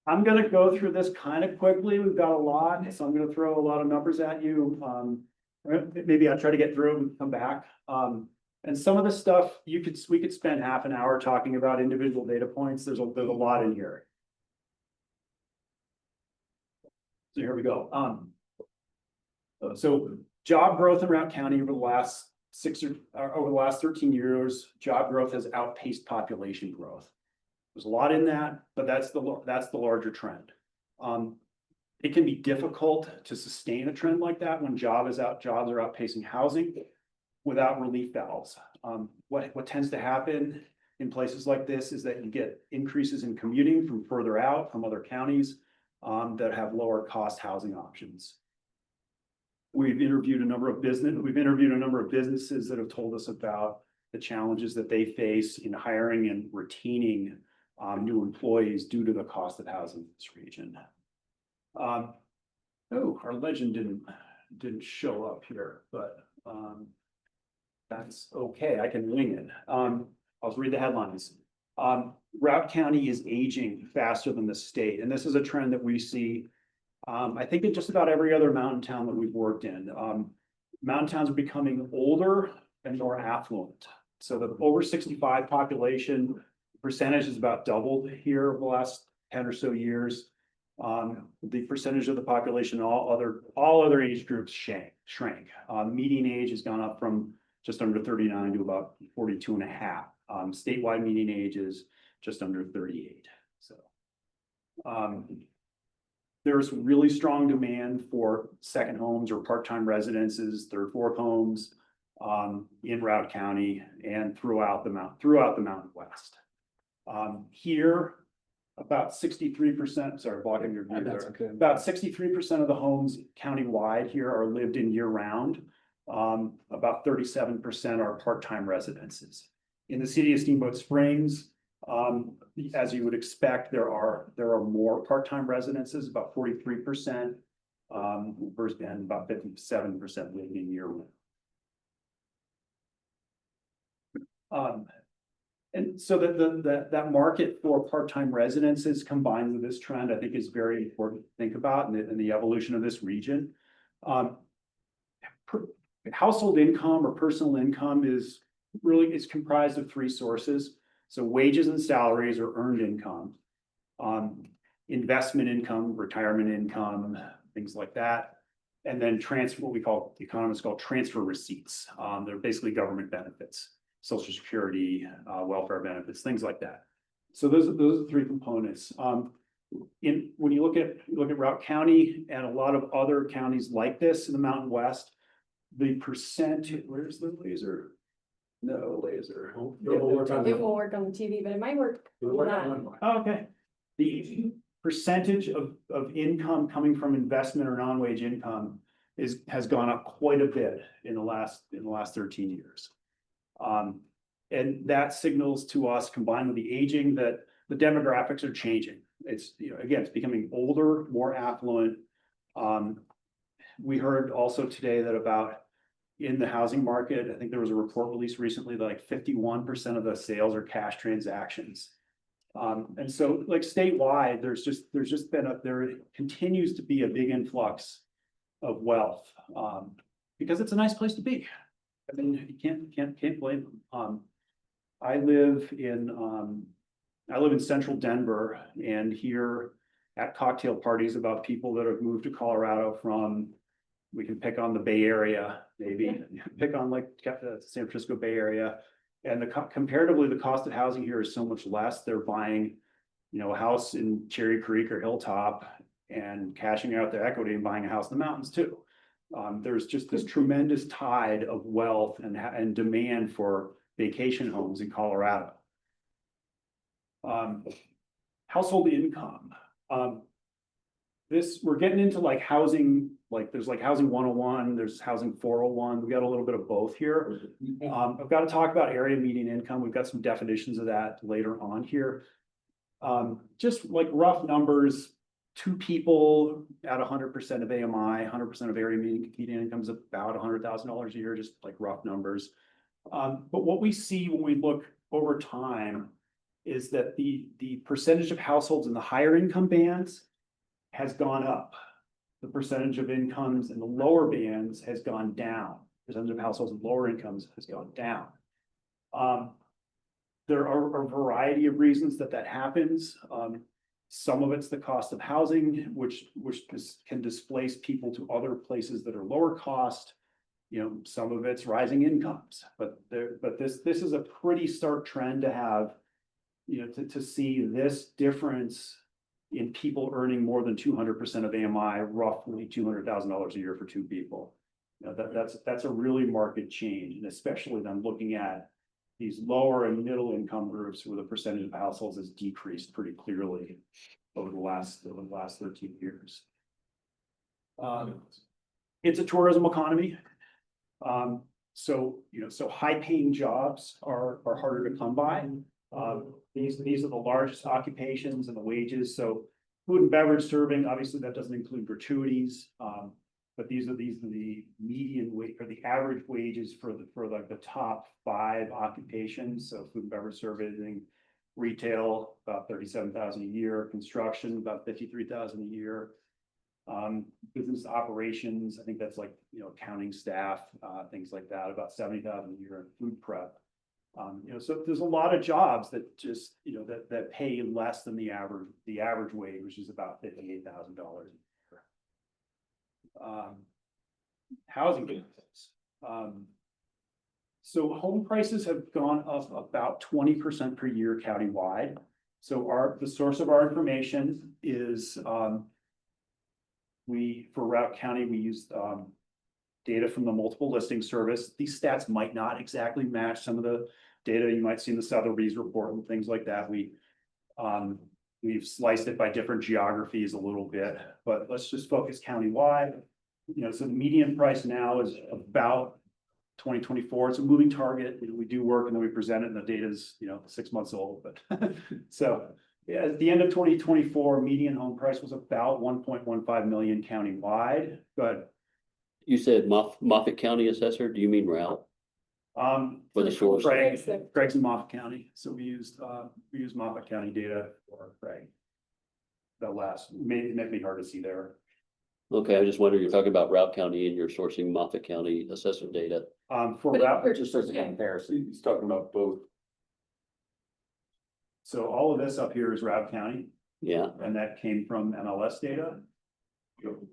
I'm gonna go through this kind of quickly. We've got a lot, so I'm gonna throw a lot of numbers at you. Maybe I'll try to get through and come back. And some of the stuff we could spend half an hour talking about individual data points. There's a lot in here. So here we go. So job growth in Routt County over the last 13 years, job growth has outpaced population growth. There's a lot in that, but that's the larger trend. It can be difficult to sustain a trend like that when jobs are outpacing housing without relief valves. What tends to happen in places like this is that you get increases in commuting from further out from other counties that have lower cost housing options. We've interviewed a number of businesses that have told us about the challenges that they face in hiring and retaining new employees due to the cost of housing in this region. Our legend didn't show up here, but that's okay. I can wing it. I'll read the headlines. Routt County is aging faster than the state, and this is a trend that we see. I think in just about every other mountain town that we've worked in. Mountain towns are becoming older and more affluent. So the over 65 population percentage is about doubled here over the last 10 or so years. The percentage of the population, all other age groups shrank. Median age has gone up from just under 39 to about 42 and a half. Statewide median age is just under 38. So there's really strong demand for second homes or part-time residences, third, fourth homes in Routt County and throughout the Mountain West. Here, about 63%, sorry, blocking your view there. Okay. About 63% of the homes countywide here are lived in year round. About 37% are part-time residences. In the city of Steamboat Springs, as you would expect, there are more part-time residences, about 43%, and about 57% living in year round. And so that market for part-time residences combined with this trend, I think, is very important to think about in the evolution of this region. Household income or personal income is really is comprised of three sources. So wages and salaries or earned income. Investment income, retirement income, things like that. And then transfer, what we call, the economists call transfer receipts. They're basically government benefits, social security, welfare benefits, things like that. So those are the three components. When you look at Routt County and a lot of other counties like this in the Mountain West, the percent, where's the laser? No laser. It won't work on the TV, but it might work. Okay. The percentage of income coming from investment or non-wage income has gone up quite a bit in the last 13 years. And that signals to us, combined with the aging, that the demographics are changing. It's, again, it's becoming older, more affluent. We heard also today that about in the housing market, I think there was a report released recently that like 51% of the sales are cash transactions. And so like statewide, there continues to be a big influx of wealth, because it's a nice place to be. I mean, you can't blame them. I live in central Denver and hear at cocktail parties about people that have moved to Colorado from, we can pick on the Bay Area, maybe pick on like the San Francisco Bay Area. And comparatively, the cost of housing here is so much less. They're buying, a house in Cherry Creek or Hilltop and cashing out their equity and buying a house in the mountains too. There's just this tremendous tide of wealth and demand for vacation homes in Colorado. Household income. We're getting into like housing, like there's like housing 101, there's housing 401. We got a little bit of both here. I've got to talk about area median income. We've got some definitions of that later on here. Just like rough numbers, 2 people at 100% of AMI, 100% of area median income is about $100,000 a year, just like rough numbers. But what we see when we look over time is that the percentage of households in the higher income bands has gone up. The percentage of incomes in the lower bands has gone down. Percentage of households with lower incomes has gone down. There are a variety of reasons that happens. Some of it's the cost of housing, which can displace people to other places that are lower cost. Some of it's rising incomes, but this is a pretty stark trend to have, to see this difference in people earning more than 200% of AMI, roughly $200,000 a year for 2 people. That's a really marked change, and especially then looking at these lower and middle income groups where the percentage of households has decreased pretty clearly over the last 13 years. It's a tourism economy. So high-paying jobs are harder to come by. These are the largest occupations and the wages. So food and beverage serving, obviously that doesn't include gratuities. But these are the median wage or the average wages for like the top 5 occupations. So food and beverage serving, retail, about $37,000 a year, construction, about $53,000 a year. Business operations, I think that's like, accounting staff, things like that, about $70,000 a year, and food prep. So there's a lot of jobs that just, that pay less than the average wage, which is about $58,000 a year. Housing benefits. So home prices have gone up about 20% per year countywide. So the source of our information is, for Routt County, we used data from the multiple listing service. These stats might not exactly match some of the data you might see in the Sotheby's report and things like that. We've sliced it by different geographies a little bit, but let's just focus countywide. So the median price now is about 2024. It's a moving target. We do work and then we present it, and the data is 6 months old. But so yeah, at the end of 2024, median home price was about 1.15 million countywide. But You said Moffett County assessor, do you mean Routt? For the source? Craig's in Moffett County. So we used Moffett County data for Craig. That last, made me hard to see there. Okay, I just wondered, you're talking about Route County and you're sourcing Moffett County assessor data. For But route, Just as a comparison. he's talking about both. So all of this up here is Route County, Yeah, and that came from MLS data.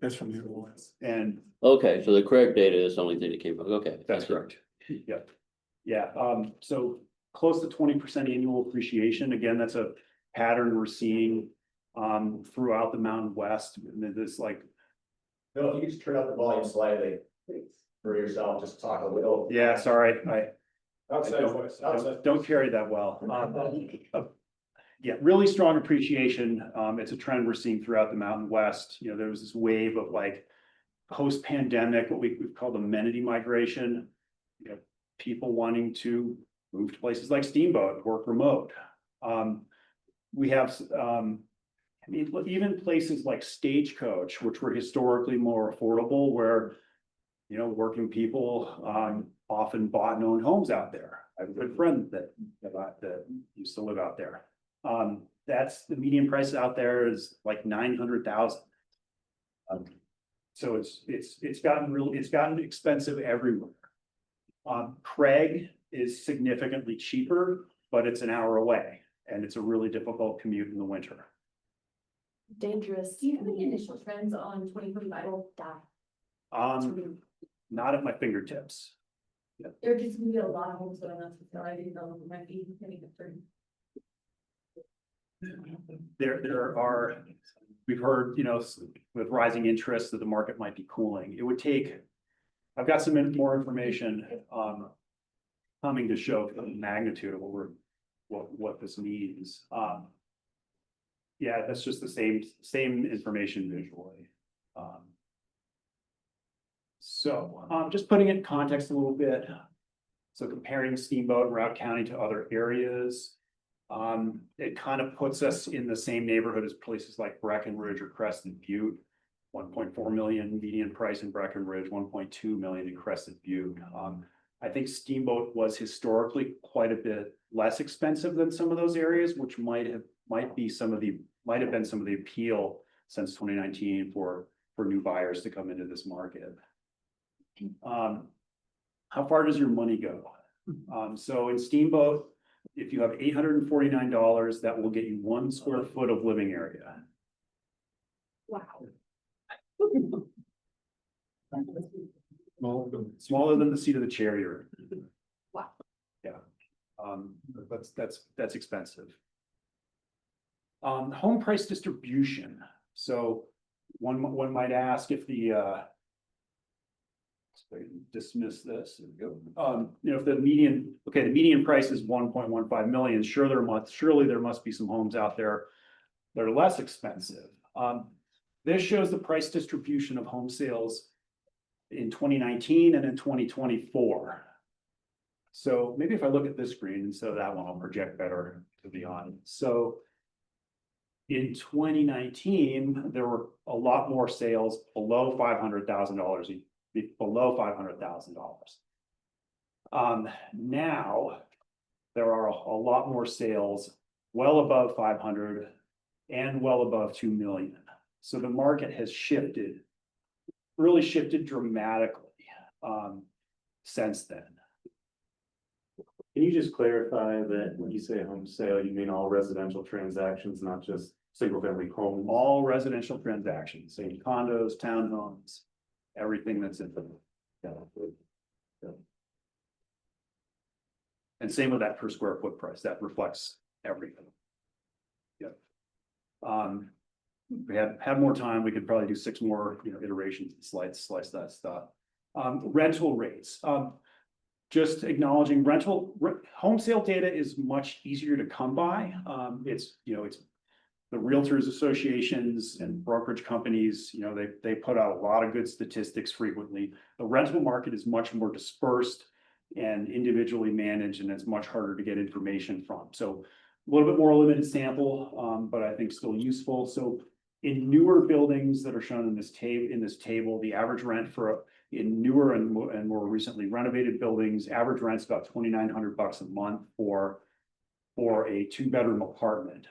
That's from the ones. And okay, so the correct data is the only thing that came from, okay. that's correct. Yep. Yeah, so close to 20% annual appreciation. Again, that's a pattern we're seeing throughout the Mountain West. And then this like, Bill, if you could just turn up the volume slightly for yourself, just talk a little. yeah, sorry, I Outside voice, outside. don't carry that well. Yeah, really strong appreciation. It's a trend we're seeing throughout the Mountain West. You know, there was this wave of like post-pandemic, what we've called amenity migration. You know, people wanting to move to places like Steamboat, work remote. We have, I mean, even places like Stagecoach, which were historically more affordable, where, you know, working people often bought and owned homes out there. I have a good friend that used to live out there. That's the median price out there is like 900,000. So it's gotten expensive everywhere. Craig is significantly cheaper, but it's an hour away and it's a really difficult commute in the winter. Dangerous. Do you have any initial trends on 2025? Not at my fingertips. There are just gonna be a lot of homes going on, so I didn't know if it might be any different. There are, we've heard, you know, with rising interest that the market might be cooling. It would take, I've got some more information coming to show the magnitude of what this means. Yeah, that's just the same information visually. So just putting it in context a little bit. So comparing Steamboat and Route County to other areas, it kind of puts us in the same neighborhood as places like Breckenridge or Crescent Butte. 1.4 million median price in Breckenridge, 1.2 million in Crescent Butte. I think Steamboat was historically quite a bit less expensive than some of those areas, which might have been some of the appeal since 2019 for new buyers to come into this market. How far does your money go? So in Steamboat, if you have $849, that will get you 1 square foot of living area. Wow. Smaller than the seat of the chair you're in. Wow. Yeah, that's expensive. Home price distribution. So one might ask if the dismiss this. There we go. You know, if the median price is 1.15 million, surely there must be some homes out there that are less expensive. This shows the price distribution of home sales in 2019 and in 2024. So maybe if I look at this screen instead of that one, I'll project better to the audience. So in 2019, there were a lot more sales below $500,000, below $500,000. Now there are a lot more sales well above 500 and well above 2 million. So the market has shifted, really shifted dramatically since then. Can you just clarify that when you say home sale, you mean all residential transactions, not just single family homes? All residential transactions, say condos, townhomes, everything that's in them. And same with that per square foot price, that reflects everything. Yep. We had more time, we could probably do 6 more, iterations and slice that stuff. Rental rates. Just acknowledging home sale data is much easier to come by. It's the realtors associations and brokerage companies, they put out a lot of good statistics frequently. The rental market is much more dispersed and individually managed, and it's much harder to get information from. So a little bit more limited sample, but I think still useful. So in newer buildings that are shown in this table, the average rent in newer and more recently renovated buildings, average rent's about $2,900 a month for a 2-bedroom apartment.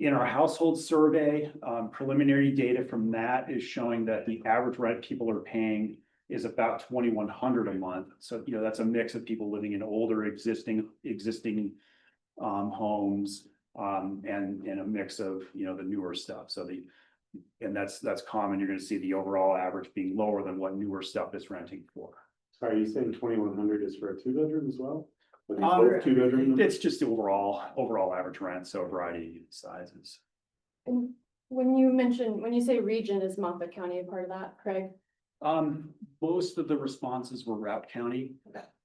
In our household survey, preliminary data from that is showing that the average rent people are paying is about $2,100 a month. So, that's a mix of people living in older existing homes, and a mix of, the newer stuff. So and that's common. You're gonna see the overall average being lower than what newer stuff is renting for. Sorry, are you saying 2,100 is for a 2-bedroom as well? Like Um, both 2-bedroom? It's just the overall average rent, so a variety of sizes. And when you say region, is Moffett County a part of that, Craig? Most of the responses were Routt County.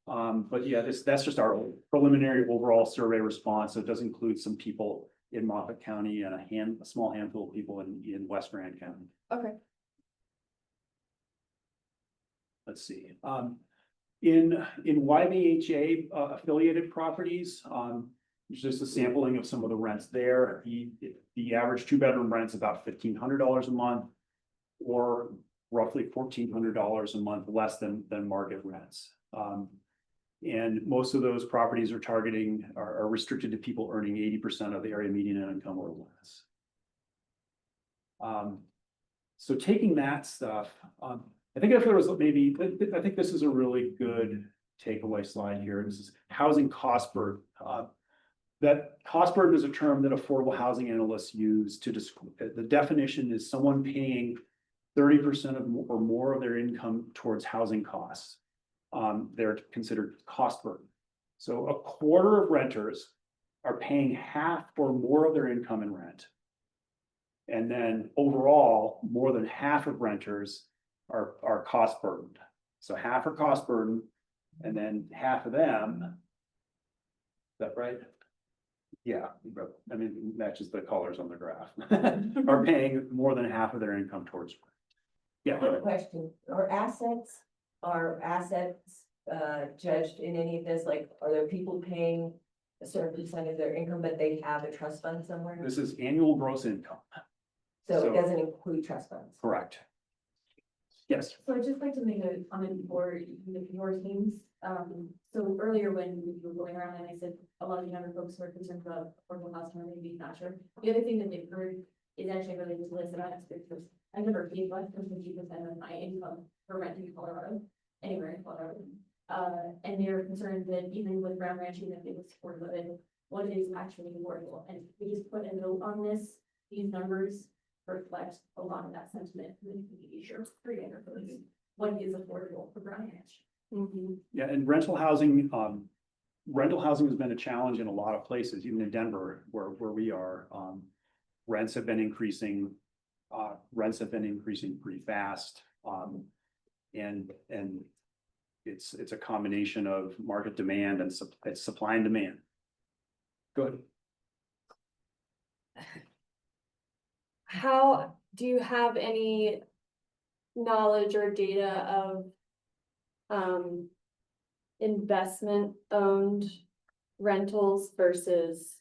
But yeah, that's just our preliminary overall survey response. So it does include some people in Moffett County and a small handful of people in West Grand County. Okay. Let's see, in YBHA affiliated properties, there's just a sampling of some of the rents there. The average 2-bedroom rent's about $1,500 a month, or roughly $1,400 a month less than market rents. And most of those properties are restricted to people earning 80% of the area median income or less. So taking that stuff, I think if there was I think this is a really good takeaway slide here. This is housing cost burden. That cost burden is a term that affordable housing analysts use to describe. The definition is someone paying 30% or more of their income towards housing costs. They're considered cost burden. So a quarter of renters are paying half or more of their income in rent. And then overall, more than half of renters are cost burdened. So half are cost burdened, and then half of them, is that right? Yeah, I mean, it matches the colors on the graph, are paying more than half of their income towards rent. Yeah. Quick question, are assets judged in any of this? Like, are there people paying a certain percent of their income, but they have a trust fund somewhere? This is annual gross income. So so- it doesn't include trust funds? Correct. Yes. So I'd just like to make a comment for your teams. So earlier when you were going around and I said a lot of younger folks were concerned about affordable housing or maybe not sure. The other thing that they've heard is actually related to this, and I because I've never paid less than 50% of my income for rent in Colorado, anywhere in Colorado. And they're concerned that even with ground ranching, that they would support living, what is actually affordable. And we just put a note on this, these numbers reflect a lot of that sentiment in the community. Sure, pretty neighborhoods. What is affordable for ground ranch? Mm-hmm. Yeah, and rental housing has been a challenge in a lot of places, even in Denver, where we are. Rents have been increasing pretty fast. And it's a combination of market demand and it's supply and demand. Good. How do you have any knowledge or data of investment owned rentals versus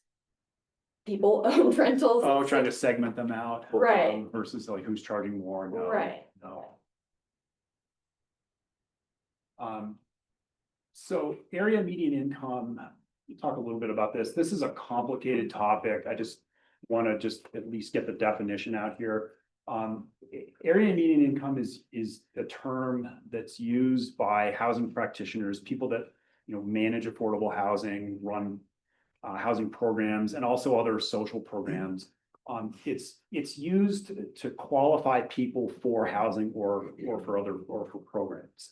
people owned rentals? Oh, trying to segment them out. Right. Versus like who's charging more. No, Right. No. So area median income, we talk a little bit about this. This is a complicated topic. I just want to at least get the definition out here. Area median income is a term that's used by housing practitioners, people that manage affordable housing, run housing programs, and also other social programs. It's used to qualify people for housing or for programs.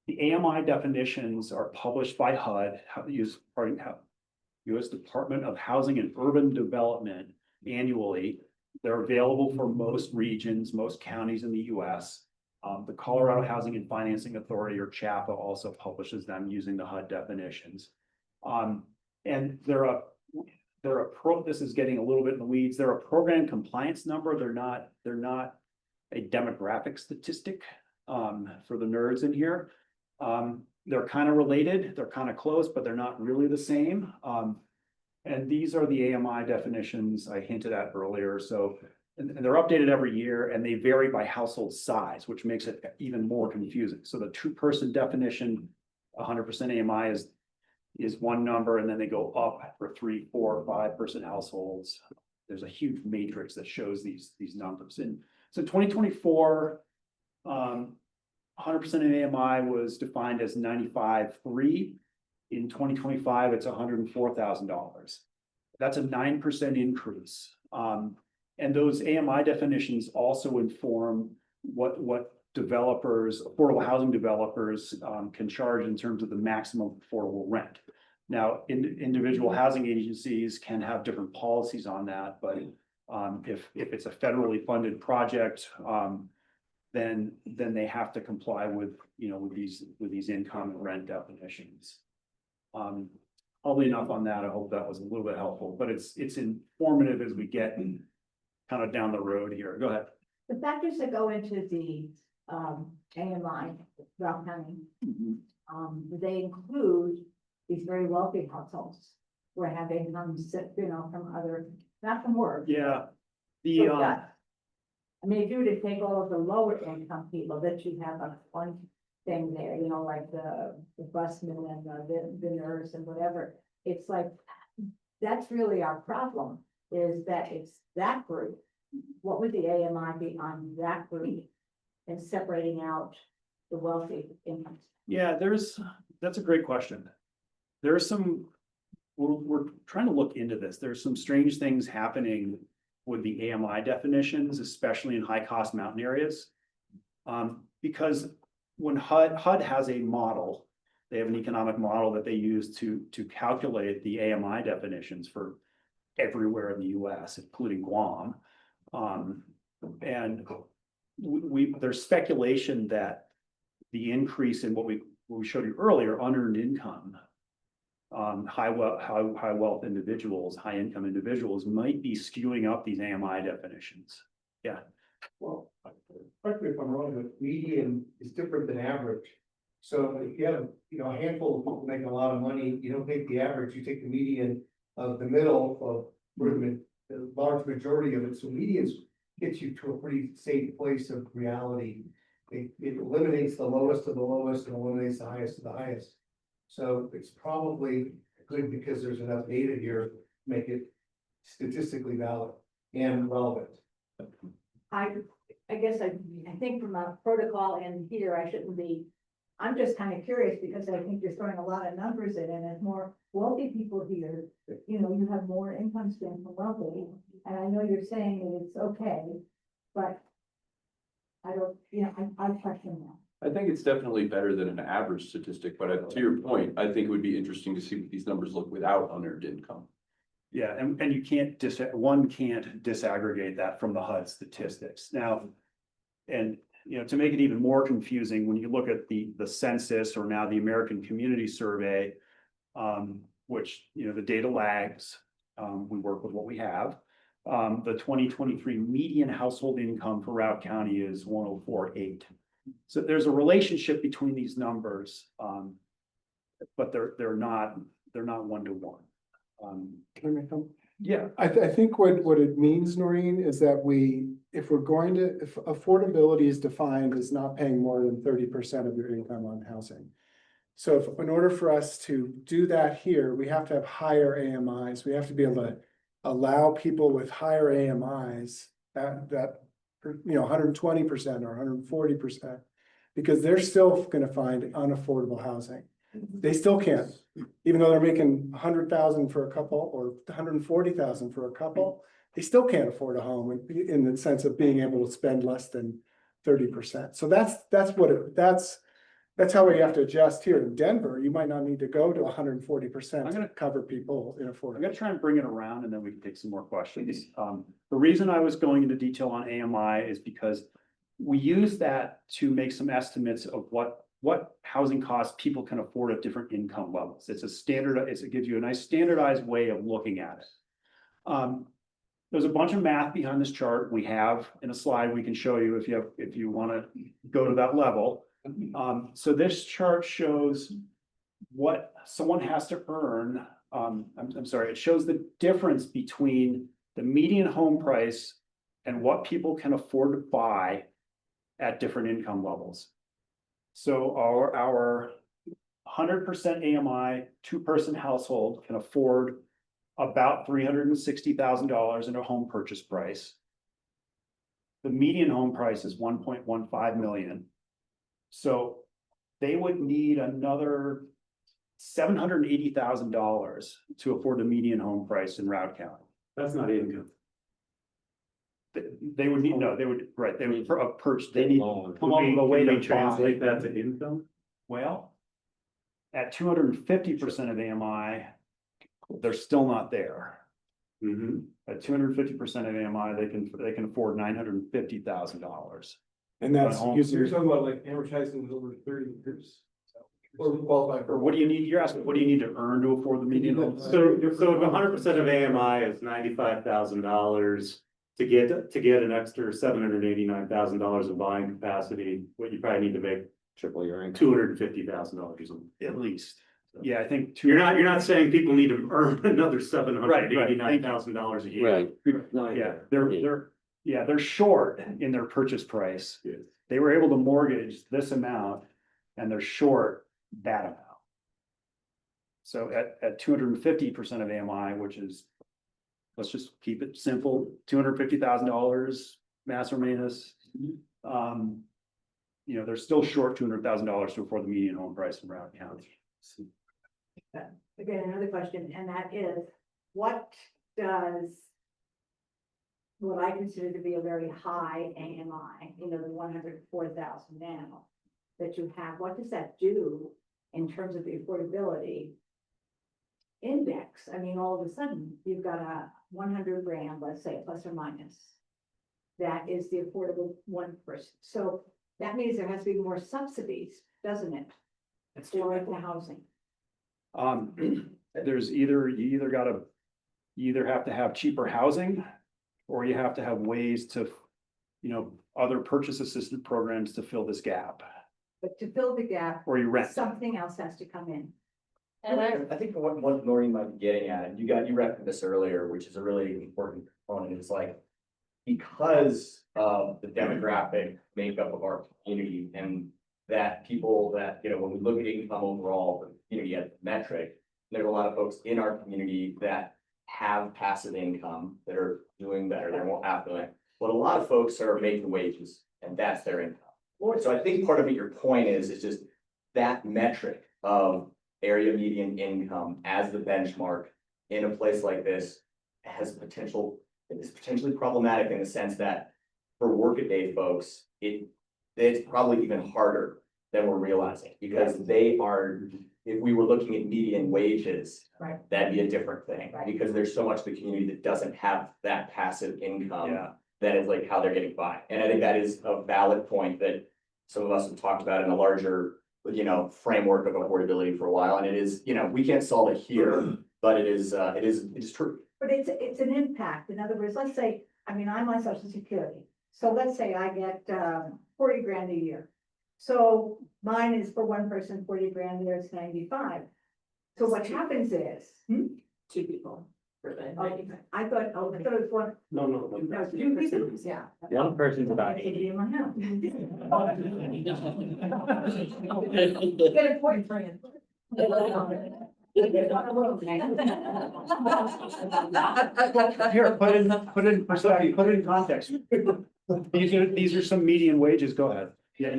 The AMI definitions are published by HUD, U.S. Department of Housing and Urban Development, annually. They're available for most regions, most counties in the U.S. The Colorado Housing and Financing Authority, or CHAPA, also publishes them using the HUD definitions. And this is getting a little bit in the weeds. They're a program compliance number. They're not a demographic statistic for the nerds in here. They're kind of related, they're kind of close, but they're not really the same. And these are the AMI definitions I hinted at earlier. So, and they're updated every year, and they vary by household size, which makes it even more confusing. So the 2-person definition, 100% AMI is one number, and then they go up for 3, 4, 5-person households. there's a huge matrix that shows these numbers. And so 2024, 100% of AMI was defined as 95.3. In 2025, it's $104,000. That's a 9% increase. And those AMI definitions also inform what developers, affordable housing developers, can charge in terms of the maximum affordable rent. Now, individual housing agencies can have different policies on that, but if it's a federally funded project, then they have to comply with, with these income and rent definitions. Probably enough on that. I hope that was a little bit helpful, but it's informative as we get kind of down the road here. Go ahead. The factors that go into the AMI, Ralph County, they include these very wealthy households who have incomes, from other, not from work. Yeah. I mean, if you were to take all of the lower income people that you have on one thing there, like the busmen and the nurse and whatever, it's like, that's really our problem, is that it's that group. What would the AMI be on that group and separating out the wealthy incomes? Yeah, that's a great question. There's we're trying to look into this. There's some strange things happening with the AMI definitions, especially in high cost mountain areas. Because when HUD has a model, they have an economic model that they use to calculate the AMI definitions for everywhere in the US, including Guam. And there's speculation that the increase in what we showed you earlier, unearned income, high wealth individuals, high income individuals might be skewing up these AMI definitions. Yeah. Well, correct me if I'm wrong, but median is different than average. So if you have, a handful of people making a lot of money, you don't take the average, you take the median of the middle of where the large majority of it. So medians gets you to a pretty safe place of reality. It eliminates the lowest of the lowest and eliminates the highest of the highest. So it's probably good because there's enough data here to make it statistically valid and relevant. I guess I think from a protocol in here, I shouldn't be, I'm just kind of curious because I think you're throwing a lot of numbers in, and as more wealthy people here, you have more income stream from wealthy. And I know you're saying that it's okay, but I don't, I question that. I think it's definitely better than an average statistic, but to your point, I think it would be interesting to see what these numbers look without unearned income. Yeah, and you can't one can't disaggregate that from the HUD statistics. Now, and to make it even more confusing, when you look at the census or now the American Community Survey, which the data lags, we work with what we have. The 2023 median household income for Routt County is 104.8. So there's a relationship between these numbers, but they're not one-to-one. Can I make them? Yeah. I think what it means, Noreen, is that if affordability is defined as not paying more than 30% of your income on housing. So if in order for us to do that here, we have to have higher AMIs. We have to be able to allow people with higher AMIs that 120% or 140%, because they're still going to find unaffordable housing. They still can't, even though they're making 100,000 for a couple or 140,000 for a couple, they still can't afford a home in the sense of being able to spend less than 30%. So that's how we have to adjust here in Denver. You might not need to go to 140% to cover people in affordable. I'm gonna try and bring it around and then we can take some more questions. The reason I was going into detail on AMI is because we use that to make some estimates of what housing costs people can afford at different income levels. It's a standard, it gives you a nice standardized way of looking at it. There's a bunch of math behind this chart. We have in a slide we can show you if you want to go to that level. So this chart shows what someone has to earn. I'm sorry, it shows the difference between the median home price and what people can afford to buy at different income levels. So our 100% AMI 2-person household can afford about $360,000 in a home purchase price. The median home price is 1.15 million. So they would need another $780,000 to afford the median home price in Routt County. That's not income. They would need, no, they would, right, they would purchase, they need come up with a way Can to we translate buy. that to income? Well, at 250% of AMI, they're still not there. Mm-hmm. At 250% of AMI, they can afford $950,000. And that's Home- using, You're talking about like amortizing over 30 years. Or qualify Or what do you need, you're asking, what do you need to earn to afford the median home? So if 100% of AMI is $95,000, to get an extra $789,000 of buying capacity, what you probably need to make Triple your income. $250,000. At least. Yeah, I think. You're not saying people need to earn another $789,000 a year. Right. Yeah, they're short in their purchase price. Yes. They were able to mortgage this amount and they're short that amount. So at 250% of AMI, which is, let's just keep it simple, $250,000 mass or minus. They're still short $200,000 to afford the median home price in Routt County. Again, another question, and that is, what does what I consider to be a very high AMI, the 104,000 now that you have, what does that do in terms of the affordability index? I mean, all of a sudden, you've got a 100 grand, let's say, plus or minus. That is the affordable one person. So that means there has to be more subsidies, doesn't it? For the housing. There's you either have to have cheaper housing, or you have to have ways to, other purchase assistance programs to fill this gap. But to fill the gap, Or you rent. something else has to come in. And I think what Noreen might be getting at, and you referenced this earlier, which is a really important component, is like, because of the demographic makeup of our community and that people that, when we look at income overall, the community as a metric, there's a lot of folks in our community that have passive income that are doing better, they're more affluent. But a lot of folks are making wages and that's their income. So I think part of your point is just that metric of area median income as the benchmark in a place like this has potential, it is potentially problematic in the sense that for workaday folks, it's probably even harder than we're realizing, because they are, if we were looking at median wages, Right. that'd be a different thing, Right. because there's so much of the community that doesn't have that passive income. Yeah. That is like how they're getting by. And I think that is a valid point that some of us have talked about in a larger, framework of affordability for a while. And it is, we can't solve it here, but it is true. But it's an impact. In other words, let's say, I'm on Social Security. So let's say I get 40 grand a year. So mine is for one person, 40 grand, there's 95. So what happens is, two people for the. I thought it was one. No. No, two people, yeah. One person's about It'd be in my house. Get a point for you. Here, put in perspective, put it in context. These are some median wages, go ahead. Yeah.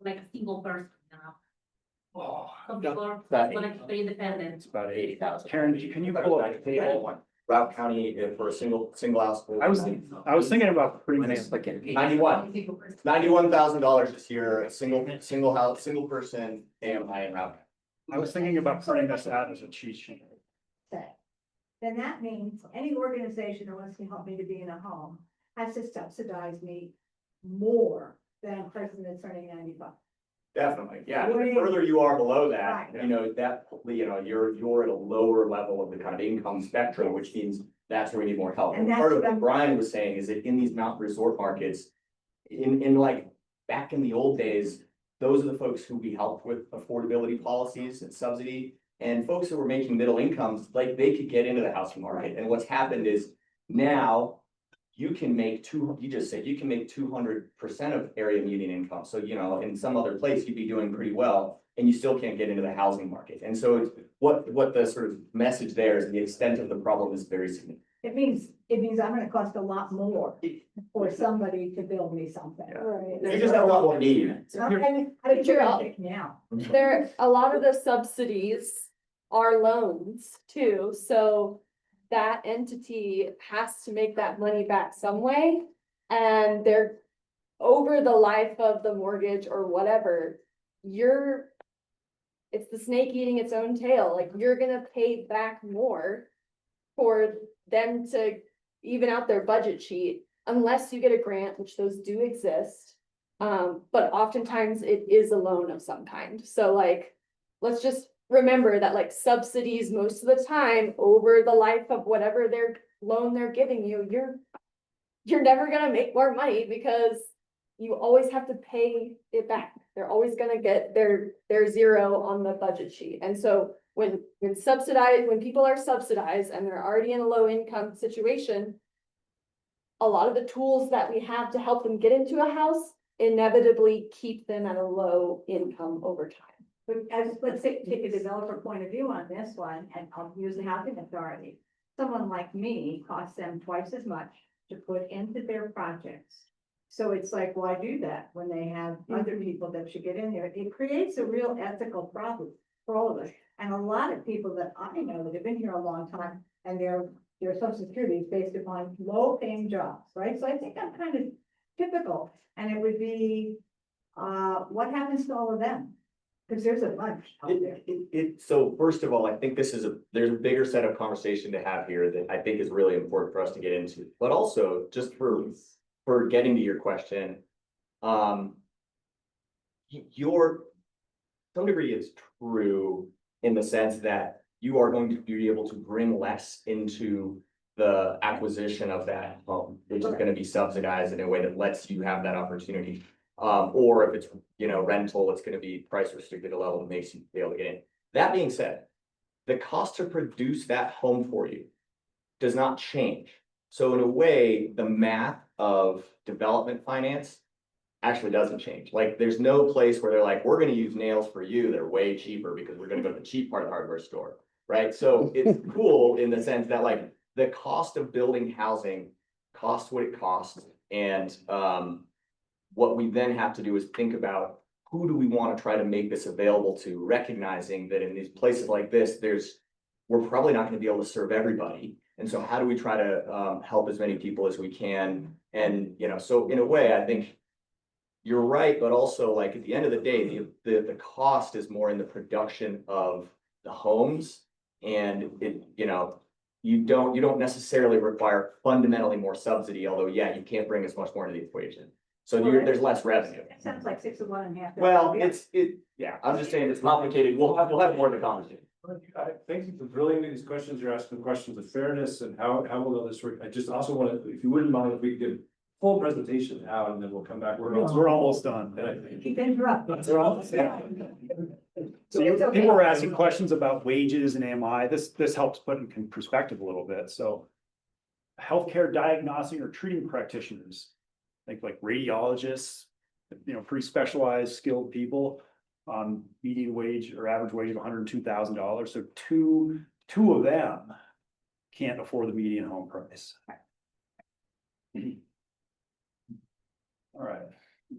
Like a single person now. Oh, Some people are That- like very independent. It's about 80,000. Karen, can you pull up the table? Routt County for a single house. I was thinking about putting this like in. $91,000 this year, a single house, single person AMI in Routt. I was thinking about putting this out as a cheat sheet. Then that means any organization that wants to help me to be in a home has to subsidize me more than a person that's earning 95. Definitely, yeah. The further you are below that, you're at a lower level of the kind of income spectrum, which means that's where we need more help. And And that's part of what what I'm- Brian was saying is that in these mountain resort markets, in like, back in the old days, those are the folks who we helped with affordability policies and subsidy. And folks who were making middle incomes, like they could get into the housing market. And what's happened is now you can make you just said you can make 200% of area median income. So, in some other place, you'd be doing pretty well. and you still can't get into the housing market. And so what the sort of message there is the extent of the problem is very significant. It means I'm gonna cost a lot more for somebody to build me something. Right. You just have a lot more need. Now. There, a lot of the subsidies are loans too, so that entity has to make that money back some way. And they're, over the life of the mortgage or whatever, it's the snake eating its own tail, like you're gonna pay back more for them to even out their budget sheet, unless you get a grant, which those do exist. But oftentimes it is a loan of some kind, so like, let's just remember that like subsidies most of the time over the life of whatever their loan they're giving you, you're never gonna make more money because you always have to pay it back. They're always gonna get their zero on the budget sheet. And so when people are subsidized and they're already in a low income situation, a lot of the tools that we have to help them get into a house inevitably keep them at a low income over time. But let's take a developer point of view on this one, and I'll use the housing authority. Someone like me costs them twice as much to put into their projects. So it's like, why do that when they have other people that should get in there? It creates a real ethical problem for all of us. And a lot of people that I know that have been here a long time, and their social security is based upon low paying jobs, right? So I think I'm kind of typical, and it would be, what happens to all of them? Because there's a bunch out there. So first of all, I think there's a bigger set of conversation to have here that I think is really important for us to get into, but also just for getting to your question, some degree it's true in the sense that you are going to be able to bring less into the acquisition of that home, which is going to be subsidized in a way that lets you have that opportunity. Or if it's, rental, it's going to be price restricted at a level that makes you be able to get in. That being said, the cost to produce that home for you does not change. So in a way, the math of development finance actually doesn't change. Like there's no place where they're like, we're going to use nails for you. They're way cheaper because we're going to go to the cheap part of the hardware store, right? So it's cool in the sense that like the cost of building housing costs what it costs. And what we then have to do is think about who do we want to try to make this available to, recognizing that in these places like this, we're probably not going to be able to serve everybody. And so how do we try to help as many people as we can? And, so in a way, I think you're right, but also like at the end of the day, the cost is more in the production of the homes. And you don't necessarily require fundamentally more subsidy, although yeah, you can't bring as much more to the equation. So there's less revenue. It sounds like 6 of 1 and half. Well, yeah, I'm just saying it's complicated. We'll have more of the conversation. Thank you for drilling into these questions. You're asking questions of fairness and how will all this work. I just also want to, if you wouldn't mind, if we could give full presentation out and then we'll come back. We're almost done. Keep interrupting. We're almost done. So people were asking questions about wages and AMI. This helps put in perspective a little bit. So healthcare diagnosing or treating practitioners, think like radiologists, pretty specialized, skilled people on median wage or average wage of $102,000. So two of them can't afford the median home price. All right,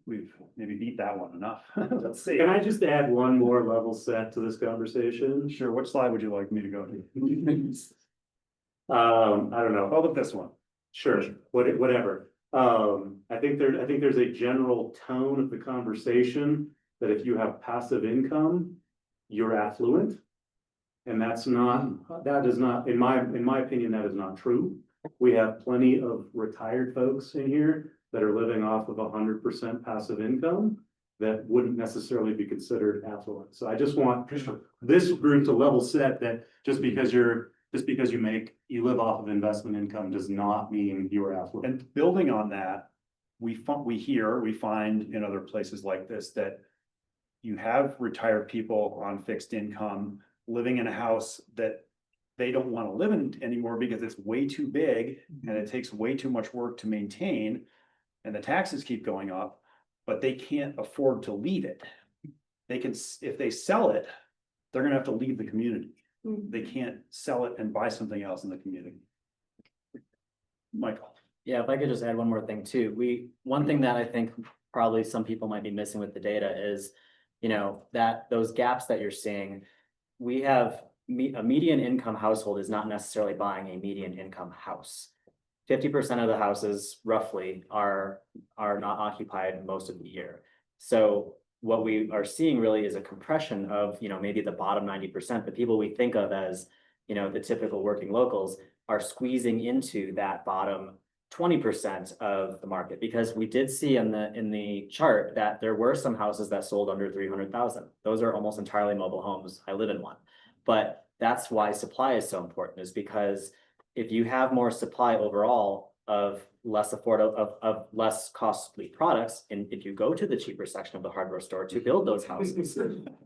we've maybe beat that one enough. Let's see. Can I just add one more level set to this conversation? Sure. Which slide would you like me to go to? I don't know. How about this one? Sure, whatever. I think there's a general tone of the conversation that if you have passive income, you're affluent. And that is not, in my opinion, that is not true. We have plenty of retired folks in here that are living off of 100% passive income that wouldn't necessarily be considered affluent. So I just want this group to level set that just because you live off of investment income does not mean you are affluent. And building on that, we find in other places like this that you have retired people on fixed income living in a house that they don't want to live in anymore because it's way too big and it takes way too much work to maintain and the taxes keep going up, but they can't afford to leave it. they can, if they sell it, they're gonna have to leave the community. Mm. They can't sell it and buy something else in the community. Michael. Yeah, if I could just add one more thing too. One thing that I think probably some people might be missing with the data is, that those gaps that you're seeing, we have a median income household is not necessarily buying a median income house. 50% of the houses roughly are not occupied most of the year. So what we are seeing really is a compression of, maybe the bottom 90%, the people we think of as, the typical working locals are squeezing into that bottom 20% of the market, because we did see in the chart that there were some houses that sold under 300,000. Those are almost entirely mobile homes. I live in one, but that's why supply is so important, is because if you have more supply overall of less affordable, of less costly products, and if you go to the cheaper section of the hardware store to build those houses,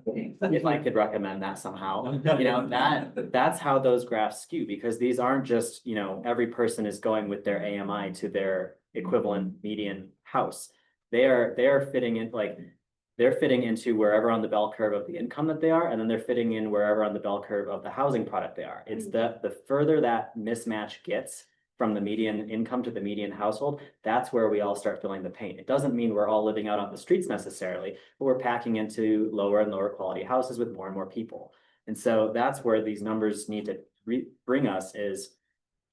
if I could recommend that somehow, that's how those graphs skew, because these aren't just, every person is going with their AMI to their equivalent median house. They are fitting in, they're fitting into wherever on the bell curve of the income that they are, and then they're fitting in wherever on the bell curve of the housing product they are. It's the further that mismatch gets from the median income to the median household, that's where we all start feeling the pain. It doesn't mean we're all living out on the streets necessarily, but we're packing into lower and lower quality houses with more and more people. And so that's where these numbers need to bring us, is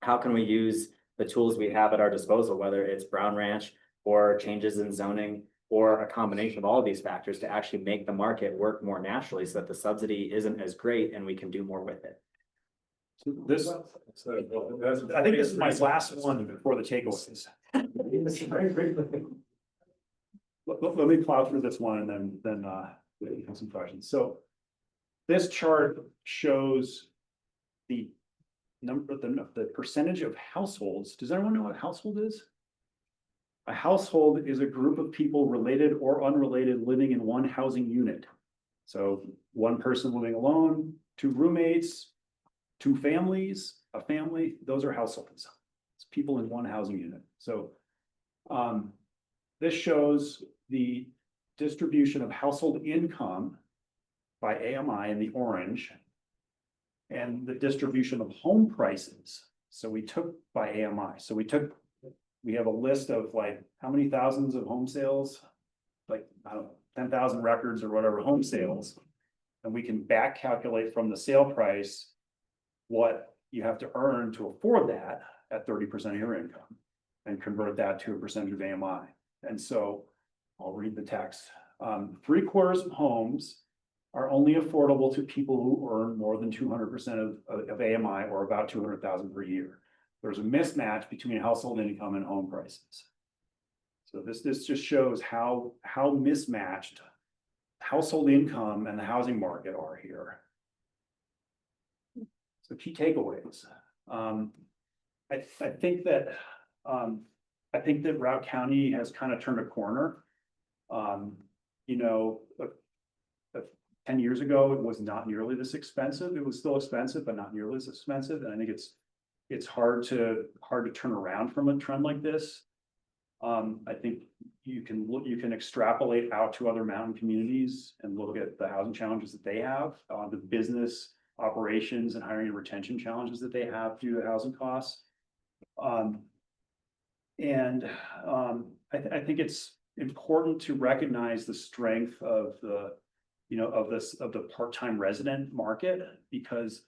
how can we use the tools we have at our disposal, whether it's Brown Ranch or changes in zoning, or a combination of all of these factors, to actually make the market work more naturally so that the subsidy isn't as great and we can do more with it. I think this is my last one before the takeaways. Let me plow through this one and then we have some questions. So this chart shows the number, the percentage of households. Does everyone know what a household is? A household is a group of people, related or unrelated, living in one housing unit. So one person living alone, two roommates, two families, a family, those are households. It's people in one housing unit. So this shows the distribution of household income by AMI in the orange, and the distribution of home prices. So we took by AMI. So we have a list of how many thousands of home sales, I don't know, 10,000 records or whatever home sales. And we can back calculate from the sale price what you have to earn to afford that at 30% of your income, and convert that to a percentage of AMI. And so I'll read the text. 3/4 of homes are only affordable to people who earn more than 200% of AMI, or about 200,000 per year. There's a mismatch between household income and home prices. So this just shows how mismatched household income and the housing market are here. So key takeaways. I think that Routt County has kind of turned a corner. 10 years ago, it was not nearly this expensive. It was still expensive, but not nearly as expensive. And I think it's hard to turn around from a trend like this. I think you can extrapolate out to other mountain communities and look at the housing challenges that they have, the business operations and hiring and retention challenges that they have due to housing costs. I think it's important to recognize the strength of the part-time resident market, because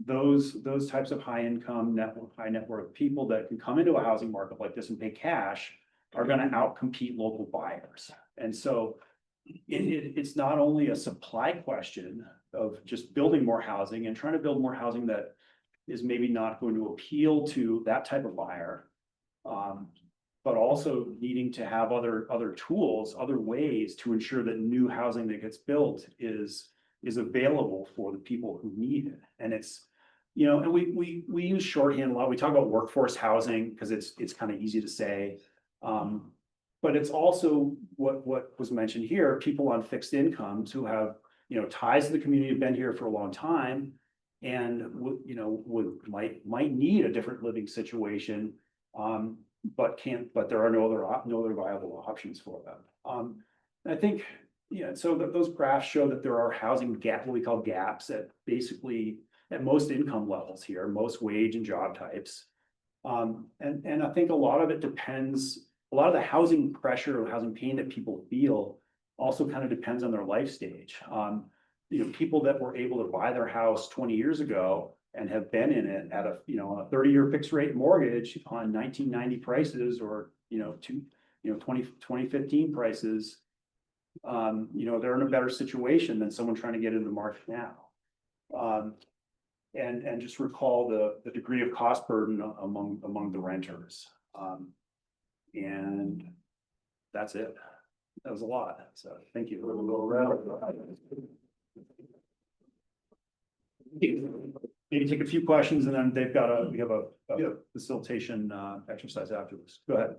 those types of high net worth people that can come into a housing market like this and pay cash are going to outcompete local buyers. And so it's not only a supply question of just building more housing and trying to build more housing that is maybe not going to appeal to that type of buyer, but also needing to have other tools, other ways to ensure that new housing that gets built is available for the people who need it. And it's, and we use shorthand a lot. We talk about workforce housing because it's kind of easy to say. But it's also what was mentioned here, people on fixed incomes who have, ties to the community, have been here for a long time, and might need a different living situation, but there are no other viable options for them. I think Yeah, so those graphs show that there are housing gap, what we call gaps at basically at most income levels here, most wage and job types. And I think a lot of it depends, a lot of the housing pressure or housing pain that people feel also kind of depends on their life stage. People that were able to buy their house 20 years ago and have been in it at a 30-year fixed rate mortgage on 1990 prices or 2015 prices. They're in a better situation than someone trying to get into the market now. And just recall the degree of cost burden among the renters. And that's it. That was a lot. So thank you. We'll go around. Maybe take a few questions and then we have a facilitation exercise afterwards. Go ahead.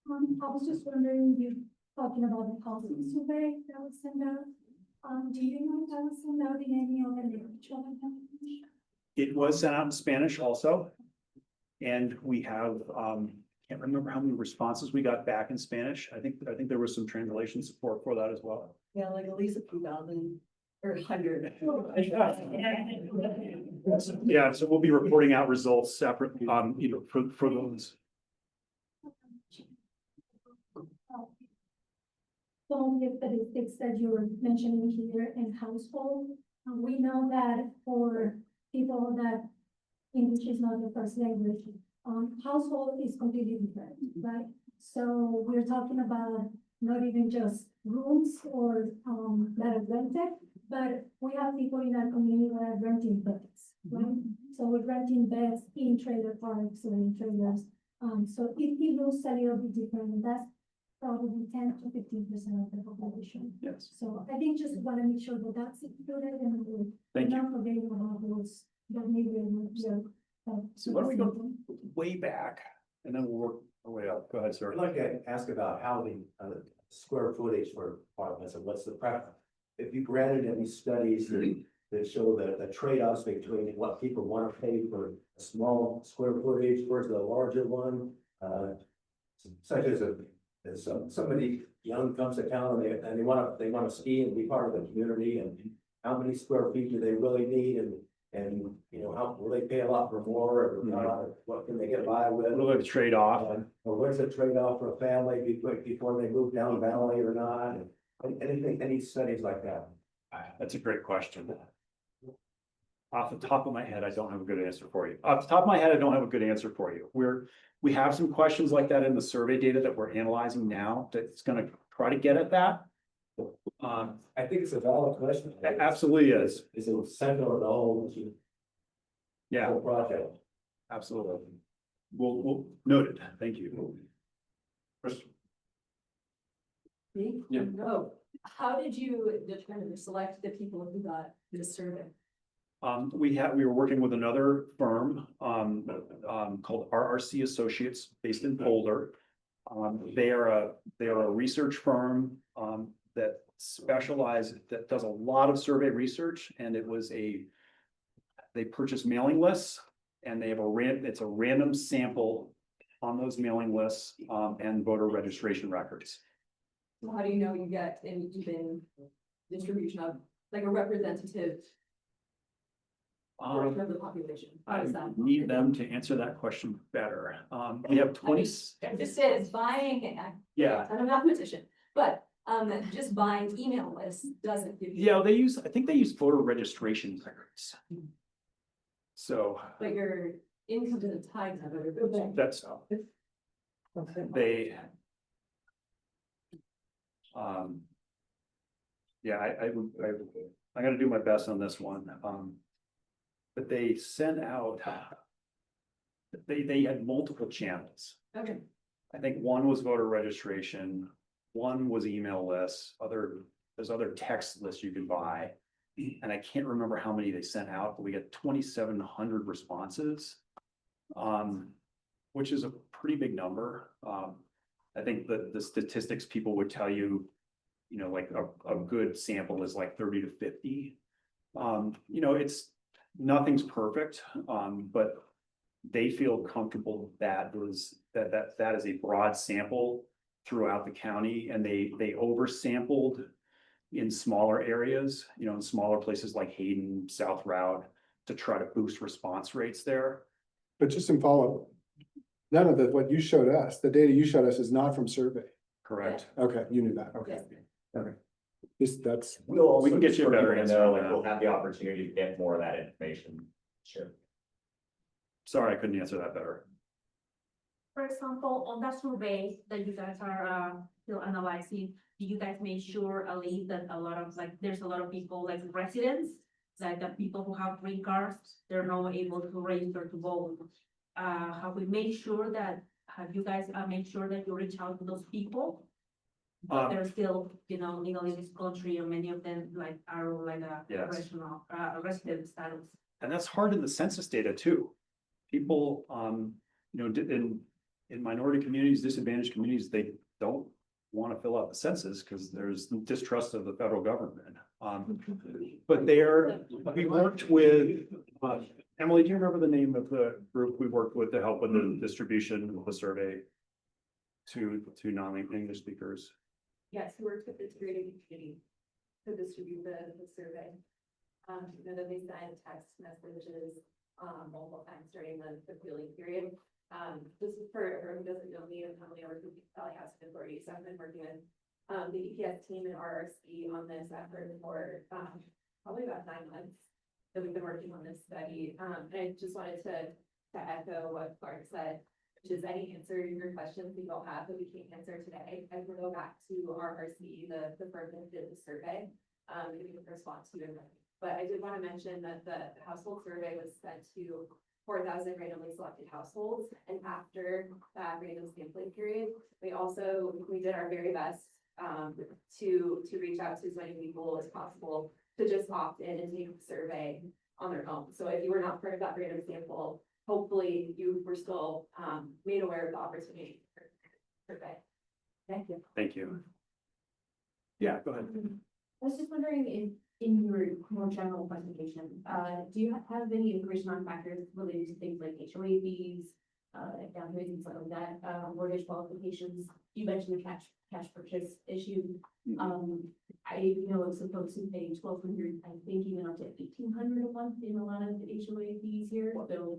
I was just wondering, you talking about the housing survey that was sent out. Do you know if that was sent out in any other language? It was sent out in Spanish also. And we have, can't remember how many responses we got back in Spanish. I think there was some translation support for that as well. Yeah, like at least a few thousand or 100. Yeah, so we'll be reporting out results separately, for those. Some of the statistics that you were mentioning here in household, we know that for people that English is not the first language, household is completely different, right? So we're talking about not even just rooms or that are rented, but we have people in our community that are renting beds, right? So we're renting beds in trailer parks or in trailers. So it looks a little bit different, and that's probably 10 to 15% of the population. Yes. So I think just want to make sure that that's included and we're Thank you. not forgetting about those that maybe So why don't we go way back and then we'll work our way up. Go ahead, sir. I'd like to ask about how the square footage for apartments and what's the preference? If you granted any studies that show the trade-offs between what people want to pay for a small square footage versus a larger one, such as somebody young comes to town and they want to ski and be part of the community, and how many square feet do they really need, and how will they pay a lot for more, or what can they get by with? A little bit of trade-off. Or what's the trade-off for a family before they move down valley or not? And any studies like that? That's a great question. Off the top of my head, I don't have a good answer for you. Off the top of my head, I don't have a good answer for you. We have some questions like that in the survey data that we're analyzing now that's gonna try to get at that. I think it's a valid question. It absolutely is. Is it central to the whole? Yeah. Whole project? Absolutely. We'll noted. Thank you. Chris? Me? Yeah. No. How did you determine to select the people who got this survey? We were working with another firm, called RRC Associates based in Boulder. They are a research firm, that that does a lot of survey research, and they purchase mailing lists, and they have it's a random sample on those mailing lists, and voter registration records. So how do you know you get an even distribution of, like, a representative portion of the population? How I is that? need them to answer that question better. We have 20. Just says buying, Yeah. I'm a mathematician, but just buying email lists doesn't give you. Yeah, I think they use voter registration records. So. But your income isn't tied to it. That's. They. Yeah, I gotta do my best on this one. But they sent out. They had multiple channels. Okay. I think one was voter registration, one was email lists, there's other text lists you can buy. And I can't remember how many they sent out, but we got 2,700 responses. Which is a pretty big number. I think the statistics people would tell you, like a good sample is like 30 to 50. Nothing's perfect, but they feel comfortable that is a broad sample throughout the county, and they oversampled in smaller areas, you know, in smaller places like Hayden, South Route, to try to boost response rates there. But just in follow-up, none of what you showed us, the data you showed us is not from survey. Correct. Okay, you knew that, okay. Okay. That's. We'll also, We can get just you a for better people to answer know, on like, that. we'll have the opportunity to get more of that information. Sure. Sorry, I couldn't answer that better. For example, on that survey that you guys are still analyzing, do you guys make sure at least that a lot of, like, there's a lot of people, like residents, like the people who have green cards, they're not able to register to vote? Have we made sure that, have you guys made sure that you reach out to those people? But they're still, you know, legal in this country, and many of them like are like a Yes. regional, resident status. And that's hard in the census data too. People, you know, in minority communities, disadvantaged communities, they don't want to fill out the census because there's distrust of the federal government. But we worked with, Emily, do you remember the name of the group we worked with to help with the distribution of the survey to non-English speakers? Yes, we worked with the integrated community to distribute the survey. You know, that they send text messages, multiple times during the billing period. Just for everyone who doesn't know me, I'm Emily, I work with Valley Housing Authority, so I've been working with the EPS team and RRC on this effort for probably about 9 months that we've been working on this study. And I just wanted to echo what Clark said, which is any answer to your questions we don't have that we can't answer today, I will go back to RRC, the firm that did the survey, and we can respond to it. But I did want to mention that the household survey was sent to 4,000 randomly selected households, and after that random sampling period, we did our very best to reach out to as many people as possible to just opt in and take the survey on their own. So if you were not part of that random sample, hopefully you were still made aware of the opportunity for survey. Thank you. Thank you. Yeah, go ahead. I was just wondering in your more general presentation, do you have any information on factors related to things like HOA fees, down payments, things like that, mortgage qualifications? You mentioned the cash purchase issue. I know of some folks who pay $1,200, I think even up to $1,800 a month in a lot of the HOA fees here. So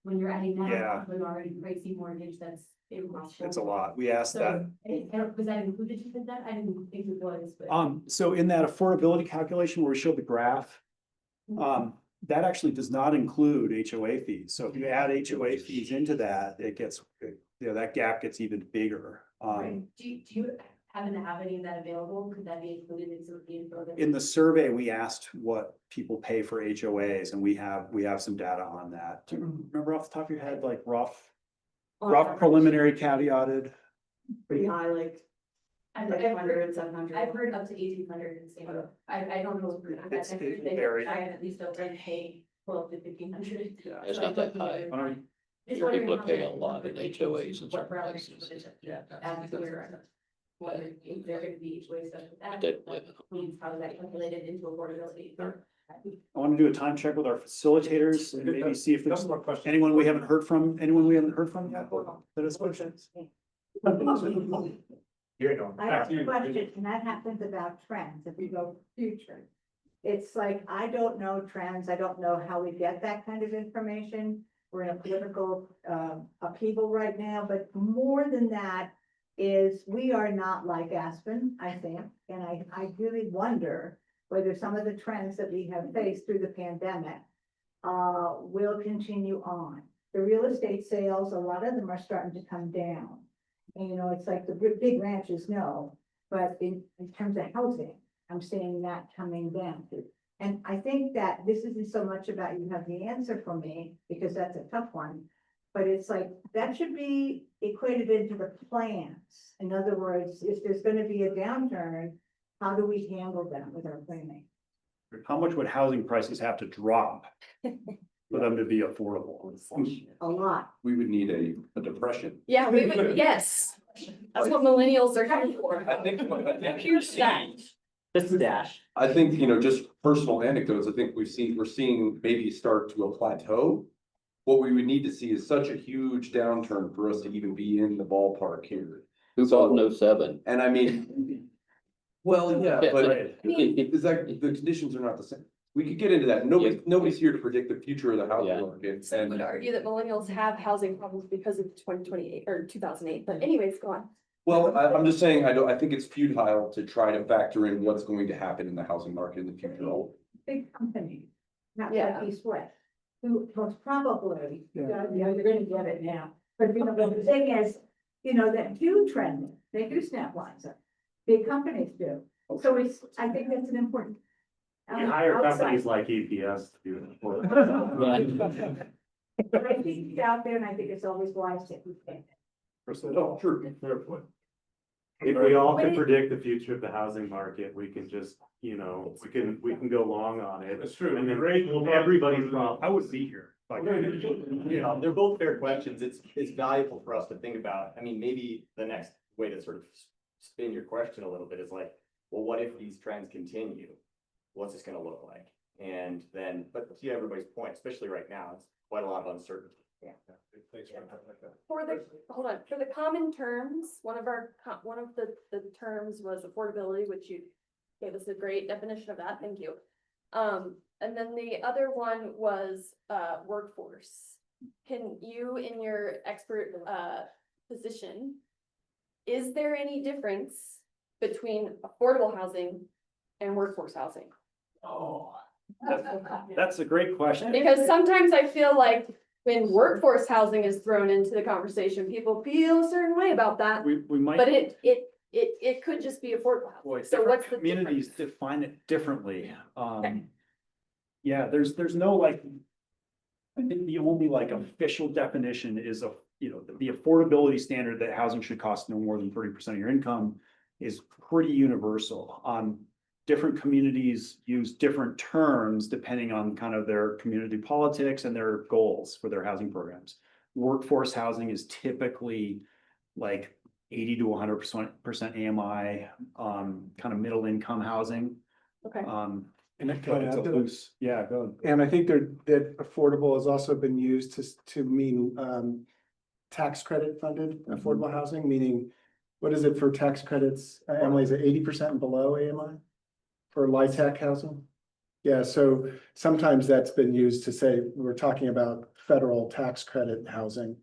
when you're adding that with already pricey mortgage, that's impossible. It's a lot. We asked that. Was that included in that? I didn't think it was, but. So in that affordability calculation where we showed the graph, that actually does not include HOA fees. So if you add HOA fees into that, it gets, you know, that gap gets even bigger. Right. Do you happen to have any of that available? Could that be included in some of the info? In the survey, we asked what people pay for HOAs, and we have some data on that. Do you remember off the top of your head, like rough preliminary caveated? Pretty high, like. I've heard 700. I've heard up to 1,800 in Steamboat. I don't know. It's I very. have at least over pay 1,200 to 1,500. Yeah, it's not that high. People are paying a lot in HOAs and certain places. Yeah. If they're gonna be HOA stuff with that, means how is that calculated into affordability? I want to do a time check with our facilitators and maybe see if there's anyone we haven't heard from yet. That is questions. Here you go. I have a question, and that happens about trends, if we go future. It's like, I don't know trends, I don't know how we get that kind of information. We're in a political upheaval right now, but more than that is we are not like Aspen, I think. And I really wonder whether some of the trends that we have faced through the pandemic will continue on. The real estate sales, a lot of them are starting to come down. And, you know, it's like the big ranches, no, but in terms of housing, I'm seeing that coming down. And I think that this isn't so much about you have the answer for me, because that's a tough one, but it's like, that should be equated into the plans. In other words, if there's gonna be a downturn, how do we handle that with our planning? How much would housing prices have to drop for them to be affordable? A lot. We would need a depression. Yeah, we would, yes. That's what millennials are coming for. I think. Here's that. This is Dash. I think, you know, just personal anecdotes, I think we're seeing maybe start to a plateau. What we would need to see is such a huge downturn for us to even be in the ballpark here. Who bought in 07? And I mean, well, yeah, but Right. is that, the conditions are not the same. We could get into that. Nobody's here to predict the future of the housing Yeah. market. I would And argue that millennials have housing problems because of 2028 or 2008, but anyways, go on. well, I'm just saying, I think it's futile to try to factor in what's going to happen in the housing market in the future. Big companies, not Yeah. like East West, who most probably, Yeah. you're gonna get it now. But the thing is, that do trend, they do snap lines up. Big companies do. So I think that's an important. You hire outside- companies like EPS to do it. But I think it's out there and I think it's always wise to. Oh, sure, fair point. If we all But can it- predict the future of the housing market, we can just, we can go long on it. That's true. And then Great. everybody's problem. I would be here. Like, They're both fair questions. It's valuable for us to think about. I mean, maybe the next way to sort of spin your question a little bit is like, well, what if these trends continue? What's this gonna look like? And then, but to everybody's point, especially right now, it's quite a lot of uncertainty. Thanks for that. Hold on, for the common terms, one of the terms was affordability, which you gave us a great definition of that, thank you. And then the other one was, workforce. Can you, in your expert, position, is there any difference between affordable housing and workforce housing? Oh, that's a great question. Because sometimes I feel like when workforce housing is thrown into the conversation, people feel a certain way about that. We might. But it could just be affordable Boy, housing. So different what's the communities difference? define it differently. Okay. Yeah, there's no like, I think the only like official definition is the affordability standard that housing should cost no more than 30% of your income is pretty universal. Different communities use different terms depending on kind of their community politics and their goals for their housing programs. Workforce housing is typically like 80 to 100% AMI, kind of middle income housing. Okay. And I But can it's add a to that. loose, yeah, go ahead. And I think that affordable has also been used to mean tax credit funded affordable housing, meaning what is it for tax credits? Emily, is it 80% and below AMI for LIHTC housing? Yeah, so sometimes that's been used to say, we're talking about federal tax credit housing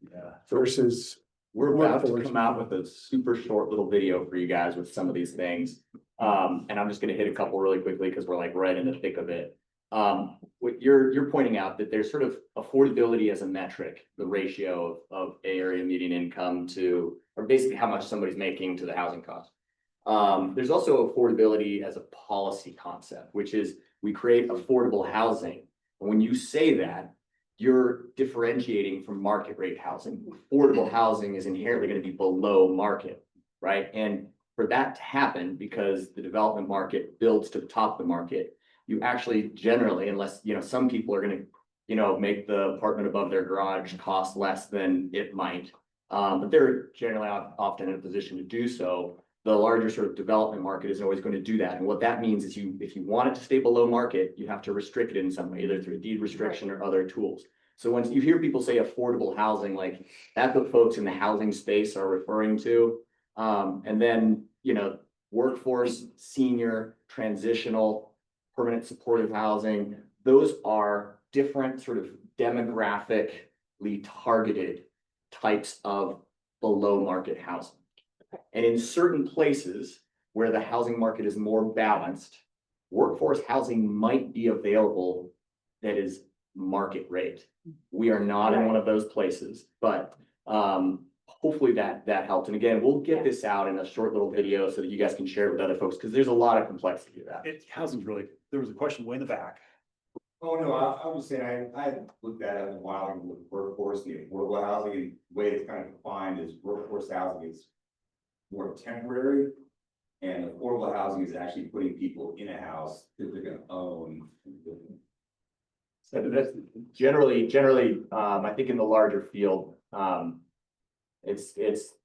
versus. We're about to workforce. come out with a super short little video for you guys with some of these things. And I'm just gonna hit a couple really quickly because we're like right in the thick of it. What you're pointing out that there's sort of affordability as a metric, the ratio of area median income to, or basically how much somebody's making to the housing cost. There's also affordability as a policy concept, which is we create affordable housing. And when you say that, you're differentiating from market rate housing. Affordable housing is inherently going to be below market, right? And for that to happen, because the development market builds to the top of the market, you actually generally, unless, some people are going to, make the apartment above their garage cost less than it might. But they're generally often in a position to do so. The larger sort of development market isn't always going to do that. And what that means is if you want it to stay below market, you have to restrict it in some way, either through a deed restriction or other tools. So when you hear people say affordable housing, like that's what folks in the housing space are referring to. And then, workforce, senior, transitional, permanent supportive housing, those are different sort of demographically targeted types of below market housing. And in certain places where the housing market is more balanced, workforce housing might be available that is market rate. We are not in one of those places, but hopefully that helped. And again, we'll get this out in a short little video so that you guys can share it with other folks, because there's a lot of complexity to that. Housing's really, there was a question way in the back. Oh, no, I was saying, I looked at it a while ago with workforce and the affordable housing, and the way it's kind of defined is workforce housing is more temporary. And affordable housing is actually putting people in a house that they're gonna own. So that's generally, I think in the larger field, it's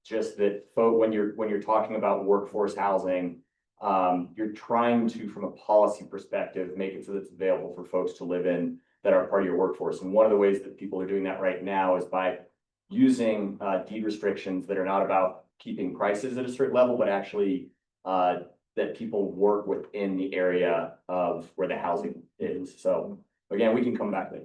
just that when you're talking about workforce housing, you're trying to, from a policy perspective, make it so that it's available for folks to live in that are part of your workforce. And one of the ways that people are doing that right now is by using deed restrictions that are not about keeping prices at a certain level, but actually, that people work within the area of where the housing is. So again, we can come back there.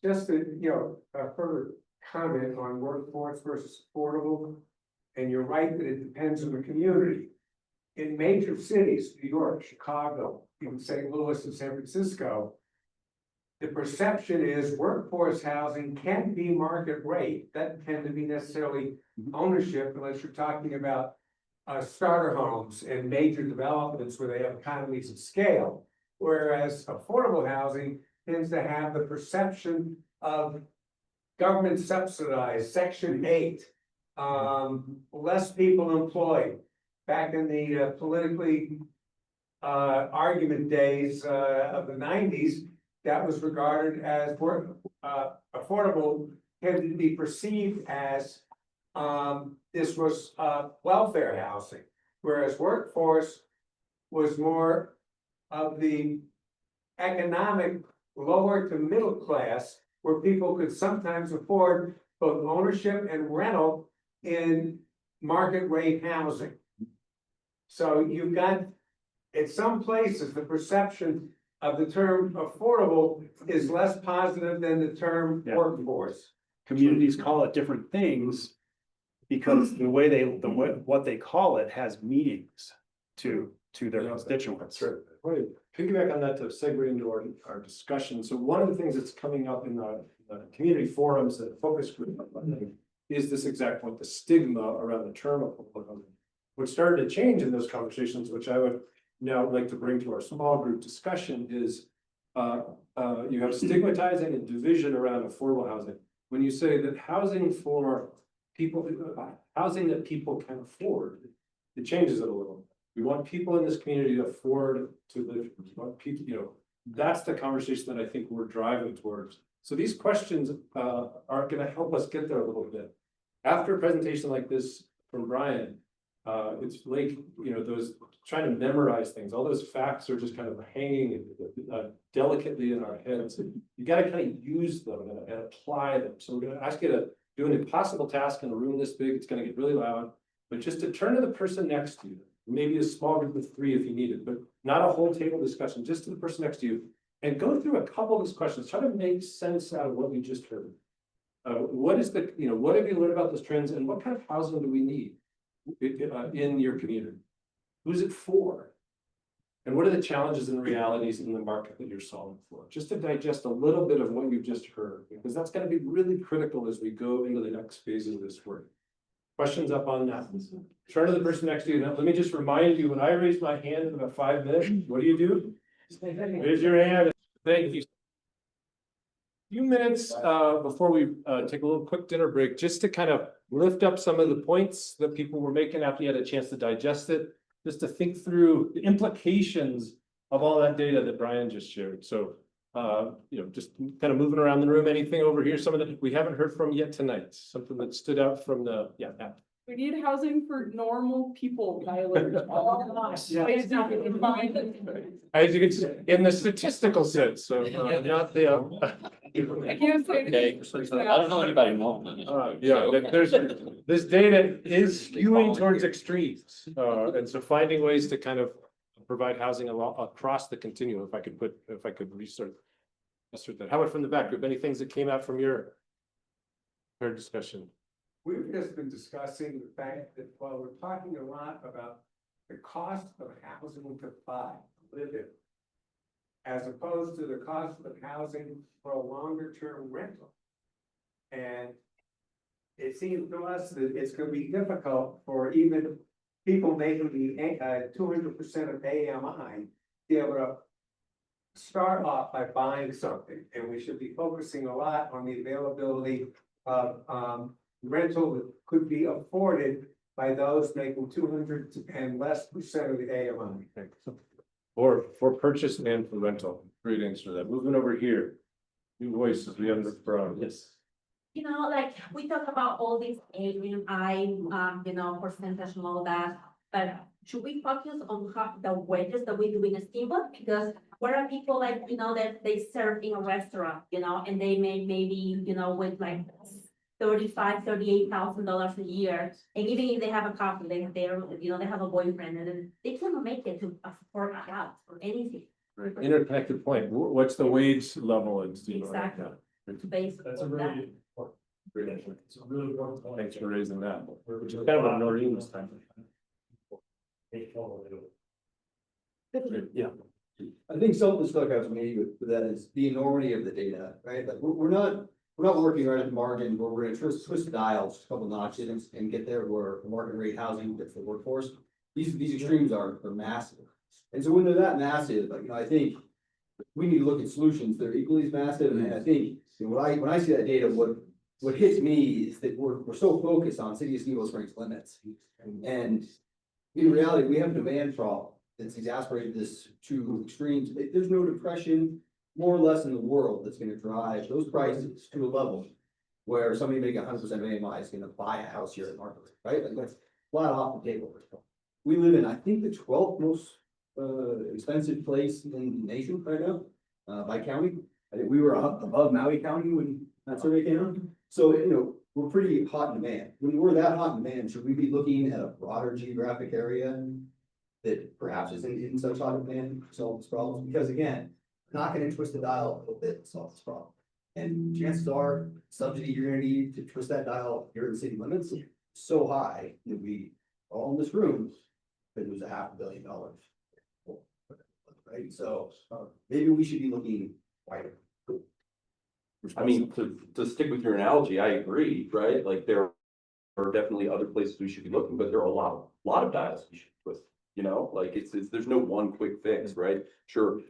Just a further comment on workforce versus affordable. And you're right that it depends on the community. In major cities, New York, Chicago, even St. Louis and San Francisco, the perception is workforce housing can be market rate. That tend to be necessarily ownership unless you're talking about starter homes and major developments where they have economies of scale. Whereas affordable housing tends to have the perception of government subsidized, Section 8, less people employed. Back in the politically argument days of the 90s, that was regarded as affordable, tended to be perceived as this was welfare housing, whereas workforce was more of the economic lower to middle class, where people could sometimes afford both ownership and rental in market rate housing. So you've got, at some places, the perception of the term affordable is less positive than the term workforce. Communities call it different things because the way what they call it has meanings to their constituents. Right, piggyback on that to segue into our discussion. So one of the things that's coming up in the community forums, the focus group, is this exact point, the stigma around the term affordable housing. What started to change in those conversations, which I would now like to bring to our small group discussion, is you have stigmatizing and division around affordable housing. When you say that housing for people, housing that people can afford, it changes it a little. We want people in this community to afford to live. We want people, that's the conversation that I think we're driving towards. So these questions are going to help us get there a little bit. After a presentation like this from Brian, it's like, those trying to memorize things, all those facts are just kind of hanging delicately in our heads. You got to kind of use them and apply them. So we're going to ask you to do an impossible task in a room this big. It's going to get really loud, but just to turn to the person next to you, maybe a small group of 3 if you need it, but not a whole table discussion, just to the person next to you, and go through a couple of these questions. Try to make sense out of what we just heard. What is the, what have you learned about those trends, and what kind of housing do we need in your community? Who's it for? And what are the challenges and realities in the market that you're solving for? Just to digest a little bit of what you've just heard, because that's going to be really critical as we go into the next phases of this work. Questions up on that? Turn to the person next to you. Now, let me just remind you, when I raise my hand in about 5 minutes, what do? Raise your hand. Thank you. Few minutes before we take a little quick dinner break, just to kind of lift up some of the points that people were making after you had a chance to digest it, just to think through the implications of all that data that Brian just shared. So, just kind of moving around the room, anything over here, some of that we haven't heard from yet tonight, something that stood out from the, We need housing for normal people, Tyler. Oh, gosh. Yeah. I as you can see, in the statistical sense, so not the. can't say. Okay, I don't know anybody more. There's, this data is skewing towards extremes, and so finding ways to kind of provide housing across the continuum, if I could insert that. How about from the back group? Any things that came out from your discussion? We've just been discussing the fact that while we're talking a lot about the cost of housing to buy, live in, as opposed to the cost of housing for a longer term rental. And it seems to us that it's going to be difficult for even people making the 200% of AMI to be able to start off by buying something. And we should be focusing a lot on the availability of rental that could be afforded by those making 200 and less percent of the AMI. Or for purchase and for rental. Great answer to that. Moving over here. New voices, we have the front. Yes. Like we talk about all this AMI, percentage and all that, but should we focus on the wages that we do in a Steamboat? Because where are people that they serve in a restaurant, and they may maybe, with like $38,000 a year. And even if they have a couple, they have a boyfriend, and then they cannot make it to afford a house or anything. Interconnected point, what's the wage level in Steamboat right Exactly. now? Based That's a on really that. important. It's a really important point. Thanks for raising that, which is kind of what Noreen was talking about. Yeah. I think something stuck out to me with that is the enormity of the data, right? Like, we're not working right at the margin where we're gonna twist dials a couple notches and get there where the market rate housing fits the workforce. These extremes are massive. And so when they're that massive, like, I think we need to look at solutions that are equally as massive. And I think, when I see that data, what hits me is that we're so focused on City of Steamboat Springs limits. And in reality, we have a demand problem that's exacerbated this to extremes. There's no depression, more or less, in the world that's gonna drive those prices to a level where somebody making 100% of AMI is gonna buy a house here at market rate, right? Like, that's flat off the table. We live in, I think, the 12th most expensive place in the nation right now, by county. I think we were up above Maui County when that survey came out. So, we're pretty hot in demand. When we're that hot in demand, should we be looking at a broader geographic area that perhaps isn't in such hot demand to solve this problem? Because again, not gonna twist the dial a little bit to solve this problem. And chances are, subsidy you're gonna need to twist that dial here in city limits so high that we all in this room could lose $500 million. Right, so maybe we should be looking wider. I mean, to stick with your analogy, I agree, right? Like, there are definitely other places we should be looking, but there are a lot of dials we should twist, like there's no one quick fix, right? Sure,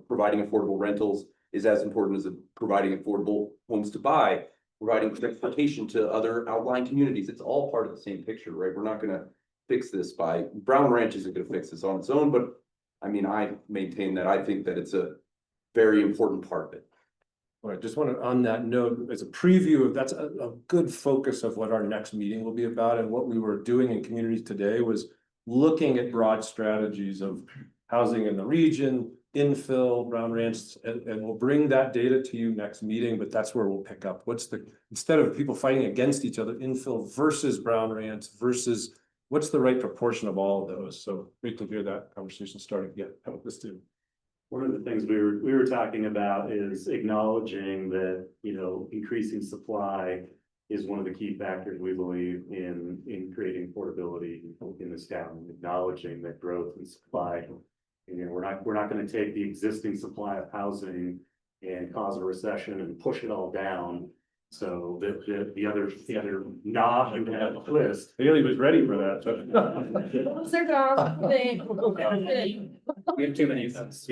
providing affordable rentals is as important as providing affordable homes to buy, providing transportation to other outlying communities. It's all part of the same picture, right? We're not gonna fix this Brown Ranch isn't gonna fix this on its own, but I mean, I maintain that I think that it's a very important part of it. All right, just wanted on that note, as a preview of that's a good focus of what our next meeting will be about. And what we were doing in communities today was looking at broad strategies of housing in the region, infill, Brown Ranch, and we'll bring that data to you next meeting, but that's where we'll pick up. Instead of people fighting against each other, infill versus Brown Ranch versus what's the right proportion of all of those? So great to hear that conversation starting again. Help us too. One of the things we were talking about is acknowledging that, increasing supply is one of the key factors we believe in creating affordability in this town, acknowledging that growth and supply. We're not going to take the existing supply of housing and cause a recession and push it all down. So the other knob you have a twist. Haley was ready for that. Those are gone. We have too many of those.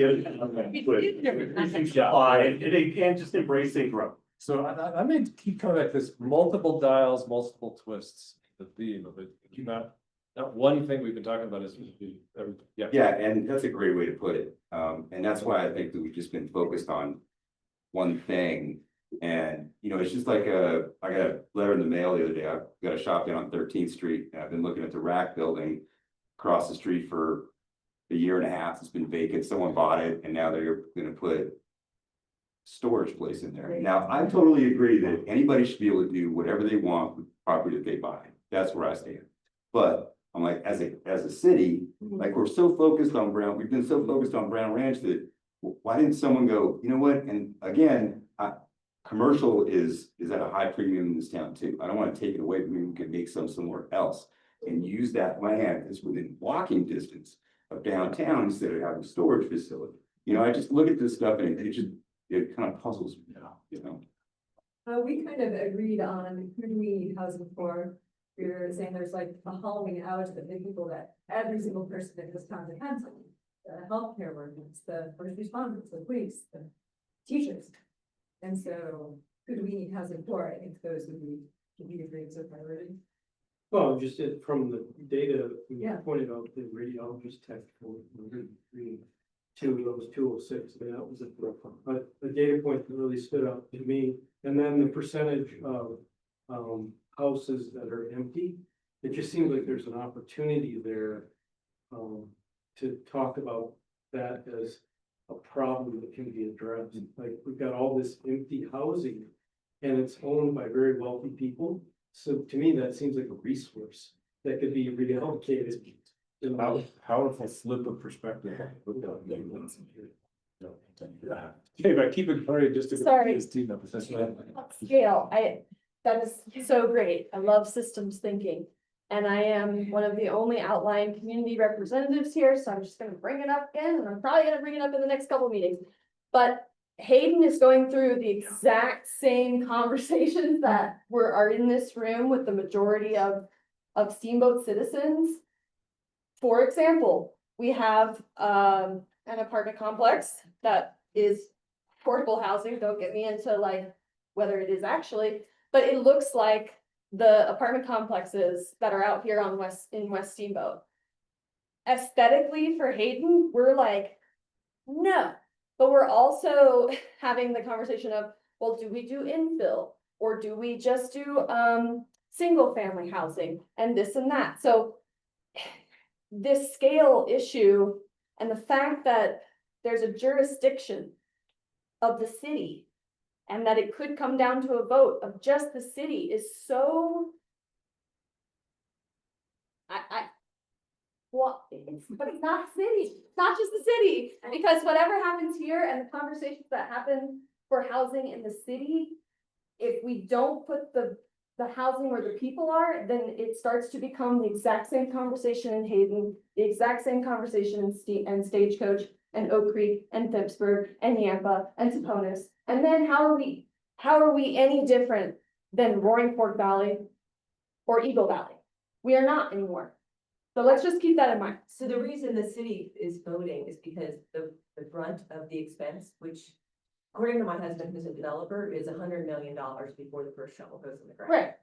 And just embracing growth. So I may keep coming back to this multiple dials, multiple twists, the theme of it. Not one thing we've been talking about is everything. Yeah, and that's a great way to put it. And that's why I think that we've just been focused on one thing. And, it's just like I got a letter in the mail the other day. I've got a shop down on 13th Street. And I've been looking at the rack building across the street for a year and a half. It's been vacant. Someone bought it and now they're gonna put storage place in there. Now, I totally agree that anybody should be able to do whatever they want with property that they buy. That's where I stand. But I'm like, as a city, like we've been so focused on Brown Ranch that why didn't someone go, you know what? And again, commercial is at a high premium in this town too. I don't want to take it away, but maybe we can make some somewhere else and use that land that's within walking distance of downtown instead of having a storage facility. I just look at this stuff and it kind of puzzles me now, We kind of agreed on who do we need housing for. We were saying there's like a hollowing out of the people that every single person in this town depends on. The healthcare workers, the first responders, the police, the teachers. And so who do we need housing for? I think those would be agreed as a priority. Well, just from the data, we Yeah. pointed out the radiologist tech for 2 of those 206, and that was a data point that really stood out to me. And then the percentage of houses that are empty, it just seems like there's an opportunity there to talk about that as a problem that can be addressed. Like we've got all this empty housing and it's owned by very wealthy people. So to me, that seems like a resource that could be reallocated. Powerful flip of perspective. Okay, but keep it clear, just to. Sorry. Sorry. Scale, that is so great. I love systems thinking. And I am one of the only outlying community representatives here, so I'm just gonna bring it up again, and I'm probably gonna bring it up in the next couple of meetings. But Hayden is going through the exact same conversations that are in this room with the majority of Steamboat citizens. For example, we have an apartment complex that is affordable housing. Don't get me into like whether it is actually, but it looks like the apartment complexes that are out here on West Steamboat. Aesthetically for Hayden, we're like, no, but we're also having the conversation of, well, do we do infill or do we just do single family housing and this and that? So this scale issue and the fact that there's a jurisdiction of the city and that it could come down to a vote of just the city is so. Well, but it's not the city, it's not just the city, because whatever happens here and the conversations that happen for housing in the city, if we don't put the housing where the people are, then it starts to become the exact same conversation in Hayden, the exact same conversation in Stagecoach and Oak Creek and Phippsburg and Yampa and Taponis. And then how are we any different than Roaring Fork Valley or Eagle Valley? We are not anymore. So let's just keep that in mind. So the reason the city is voting is because the brunt of the expense, which according to my husband, who's a developer, is $100 million before the first shovel goes in the ground. Right.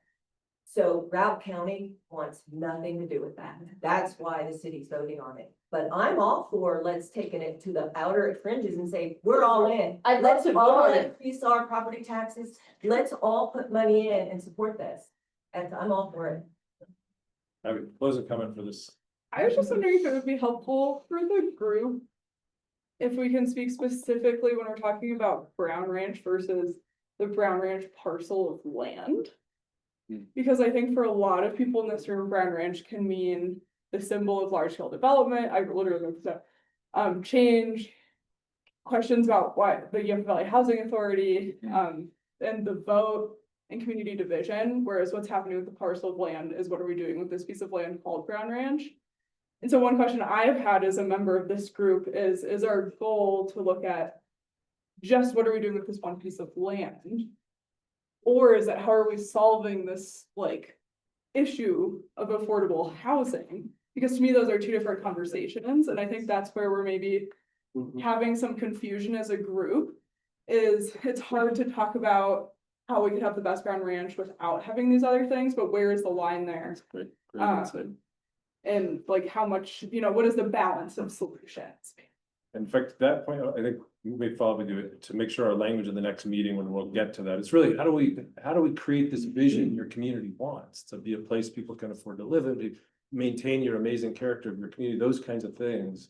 So Routt County wants nothing to do with that. That's why the city's voting on it. But I'm all for let's taking it to the outer fringes and say, we're all in. I'd love to Let's all vote on it. increase our property taxes. Let's all put money in and support this. And I'm all for it. I mean, closing comment for this. I was just wondering if it would be helpful for the group if we can speak specifically when we're talking about Brown Ranch versus the Brown Ranch parcel of land. Because I think for a lot of people in this room, Brown Ranch can mean the symbol of large scale development. I literally looked up change, questions about what the Yampa Valley Housing Authority, and the vote and community division, whereas what's happening with the parcel of land is what are we doing with this piece of land called Brown Ranch? And so one question I have had as a member of this group is our goal to look at just what are we doing with this one piece of land? Or is it how are we solving this like issue of affordable housing? Because to me, those are two different conversations. And I think that's where we're maybe having some confusion as a group is it's hard to talk about how we could have the best Brown Ranch without having these other things, but where is the line there? Great And like how much, what is the balance of solutions? In fact, to that point, I think we may probably do it to make sure our language in the next meeting when we'll get to that. It's really, how do we create this vision your community wants to be a place people can afford to live in, to maintain your amazing character of your community, those kinds of things.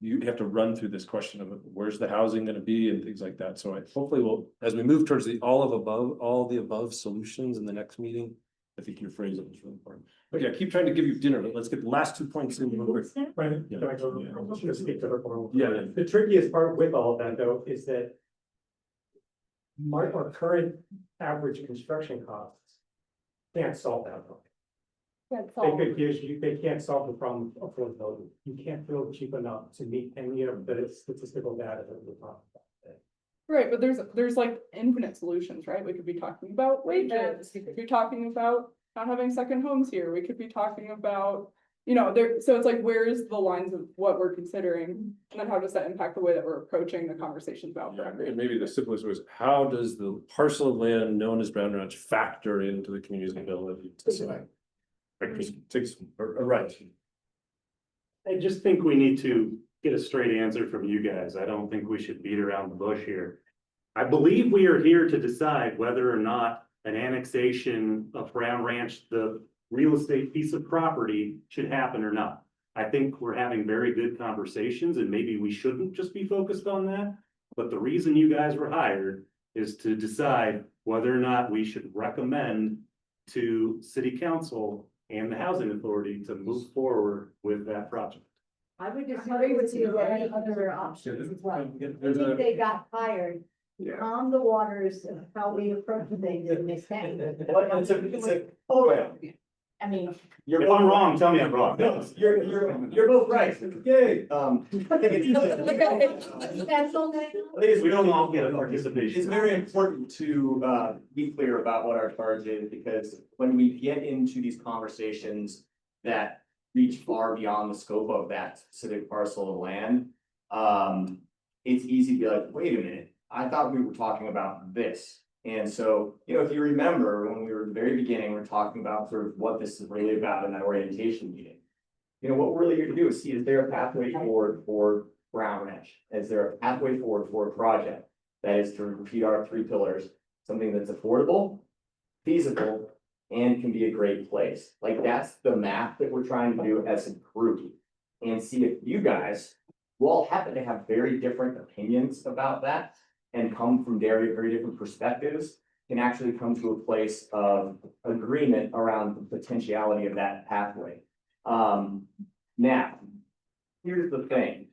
You have to run through this question of where's the housing going to be and things like that. So hopefully we'll, as we move towards the all the above solutions in the next meeting, I think your phrasing is really important. Okay, I keep trying to give you dinner, but let's get the last 2 points in real quick. Right. Yeah. I'm just gonna speak to her for a moment. Yeah. The trickiest part with all of that though, is that our current average construction costs can't solve that problem. They can't solve the problem of affordability. You can't build cheap enough to meet any of the statistical data that we're talking about. Right, but there's like infinite solutions, right? We could be talking about wages, we could be talking about not having second homes here, we could be talking about, so it's like, where's the lines of what we're considering? And then how does that impact the way that we're approaching the conversations about Brown Ranch? And maybe the simplest was, how does the parcel of land known as Brown Ranch factor into the community's ability to survive? Right. I just think we need to get a straight answer from you guys. I don't think we should beat around the bush here. I believe we are here to decide whether or not an annexation of Brown Ranch, the real estate piece of property, should happen or not. I think we're having very good conversations and maybe we shouldn't just be focused on that. But the reason you guys were hired is to decide whether or not we should recommend to city council and the housing authority to move forward with that project. I would disagree with you that any other options as well. I think they got tired on the waters of how we approach things in this town. I mean. If I'm wrong, tell me I'm wrong. No, you're both right. Yay. I think it's. That's all they I think we don't all get a participation. It's very important to be clear about what our charge is, because when we get into these conversations that reach far beyond the scope of that specific parcel of land, it's easy to be like, wait a minute, I thought we were talking about this. And so, if you remember, when we were at the very beginning, we we're talking about sort of what this is really about in that orientation meeting. What we're really here to do is see, is there a pathway forward for Brown Ranch? Is there a pathway forward for a project that is, to repeat our 3 pillars, something that's affordable, feasible, and can be a great place? Like, that's the math that we're trying to do as a group, and see if you guys who all happen to have very different opinions about that and come from very, very different perspectives can actually come to a place of agreement around the potentiality of that pathway. Now, here's the thing.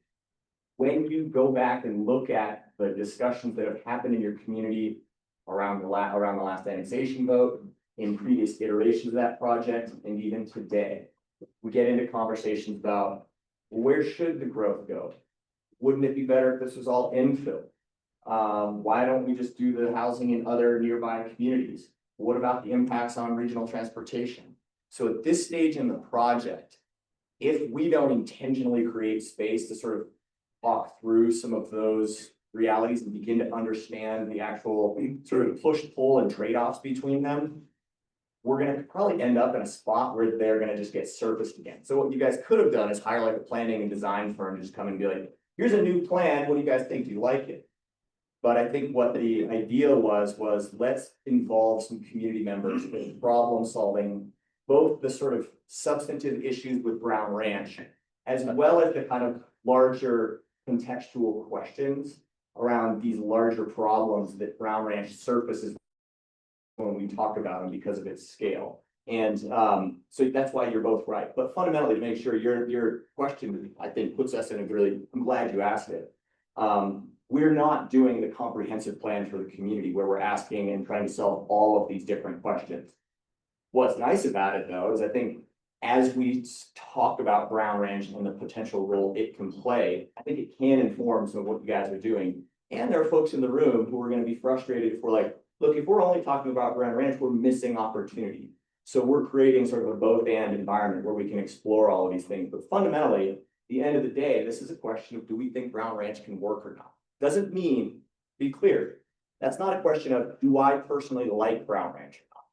When you go back and look at the discussions that have happened in your community around the last annexation vote, in previous iterations of that project, and even today, we get into conversations about, where should the growth go? Wouldn't it be better if this was all infill? Why don't we just do the housing in other nearby communities? What about the impacts on regional transportation? So at this stage in the project, if we don't intentionally create space to sort of talk through some of those realities and begin to understand the actual sort of push, pull, and trade-offs between them, we're gonna probably end up in a spot where they're gonna just get surfaced again. So what you guys could have done is hire like a planning and design firm to just come and be like, here's a new plan, what do you guys think, do you like it? But I think what the idea was let's involve some community members with problem solving, both the sort of substantive issues with Brown Ranch, as well as the kind of larger contextual questions around these larger problems that Brown Ranch surfaces when we talk about them because of its scale. And so that's why you're both right. But fundamentally, to make sure your question, I think, puts us in a really, I'm glad you asked it. We're not doing the comprehensive plan for the community where we're asking and trying to solve all of these different questions. What's nice about it, though, is I think as we talk about Brown Ranch and the potential role it can play, I think it can inform some of what you guys are doing. And there are folks in the room who are going to be frustrated if we're like, look, if we're only talking about Brown Ranch, we're missing opportunity. So we're creating sort of a both and environment where we can explore all of these things. But fundamentally, at the end of the day, this is a question of, do we think Brown Ranch can work or not? Doesn't mean, be clear, that's not a question of, do I personally like Brown Ranch or not?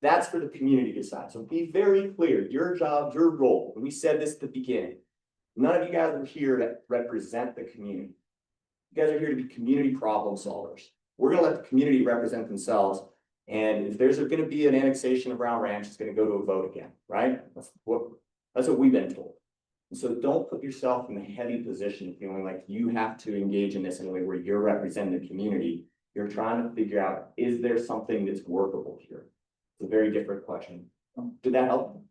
That's for the community to decide. So be very clear, your job, your role, and we said this at the beginning, none of you guys are here to represent the community. You guys are here to be community problem solvers. We're gonna let the community represent themselves. And if there's gonna be an annexation of Brown Ranch, it's gonna go to a vote again, right? That's what we've been told. And so don't put yourself in the heavy position of feeling like you have to engage in this in a way where you're representing the community. You're trying to figure out, is there something that's workable here? It's a very different question. Did that help?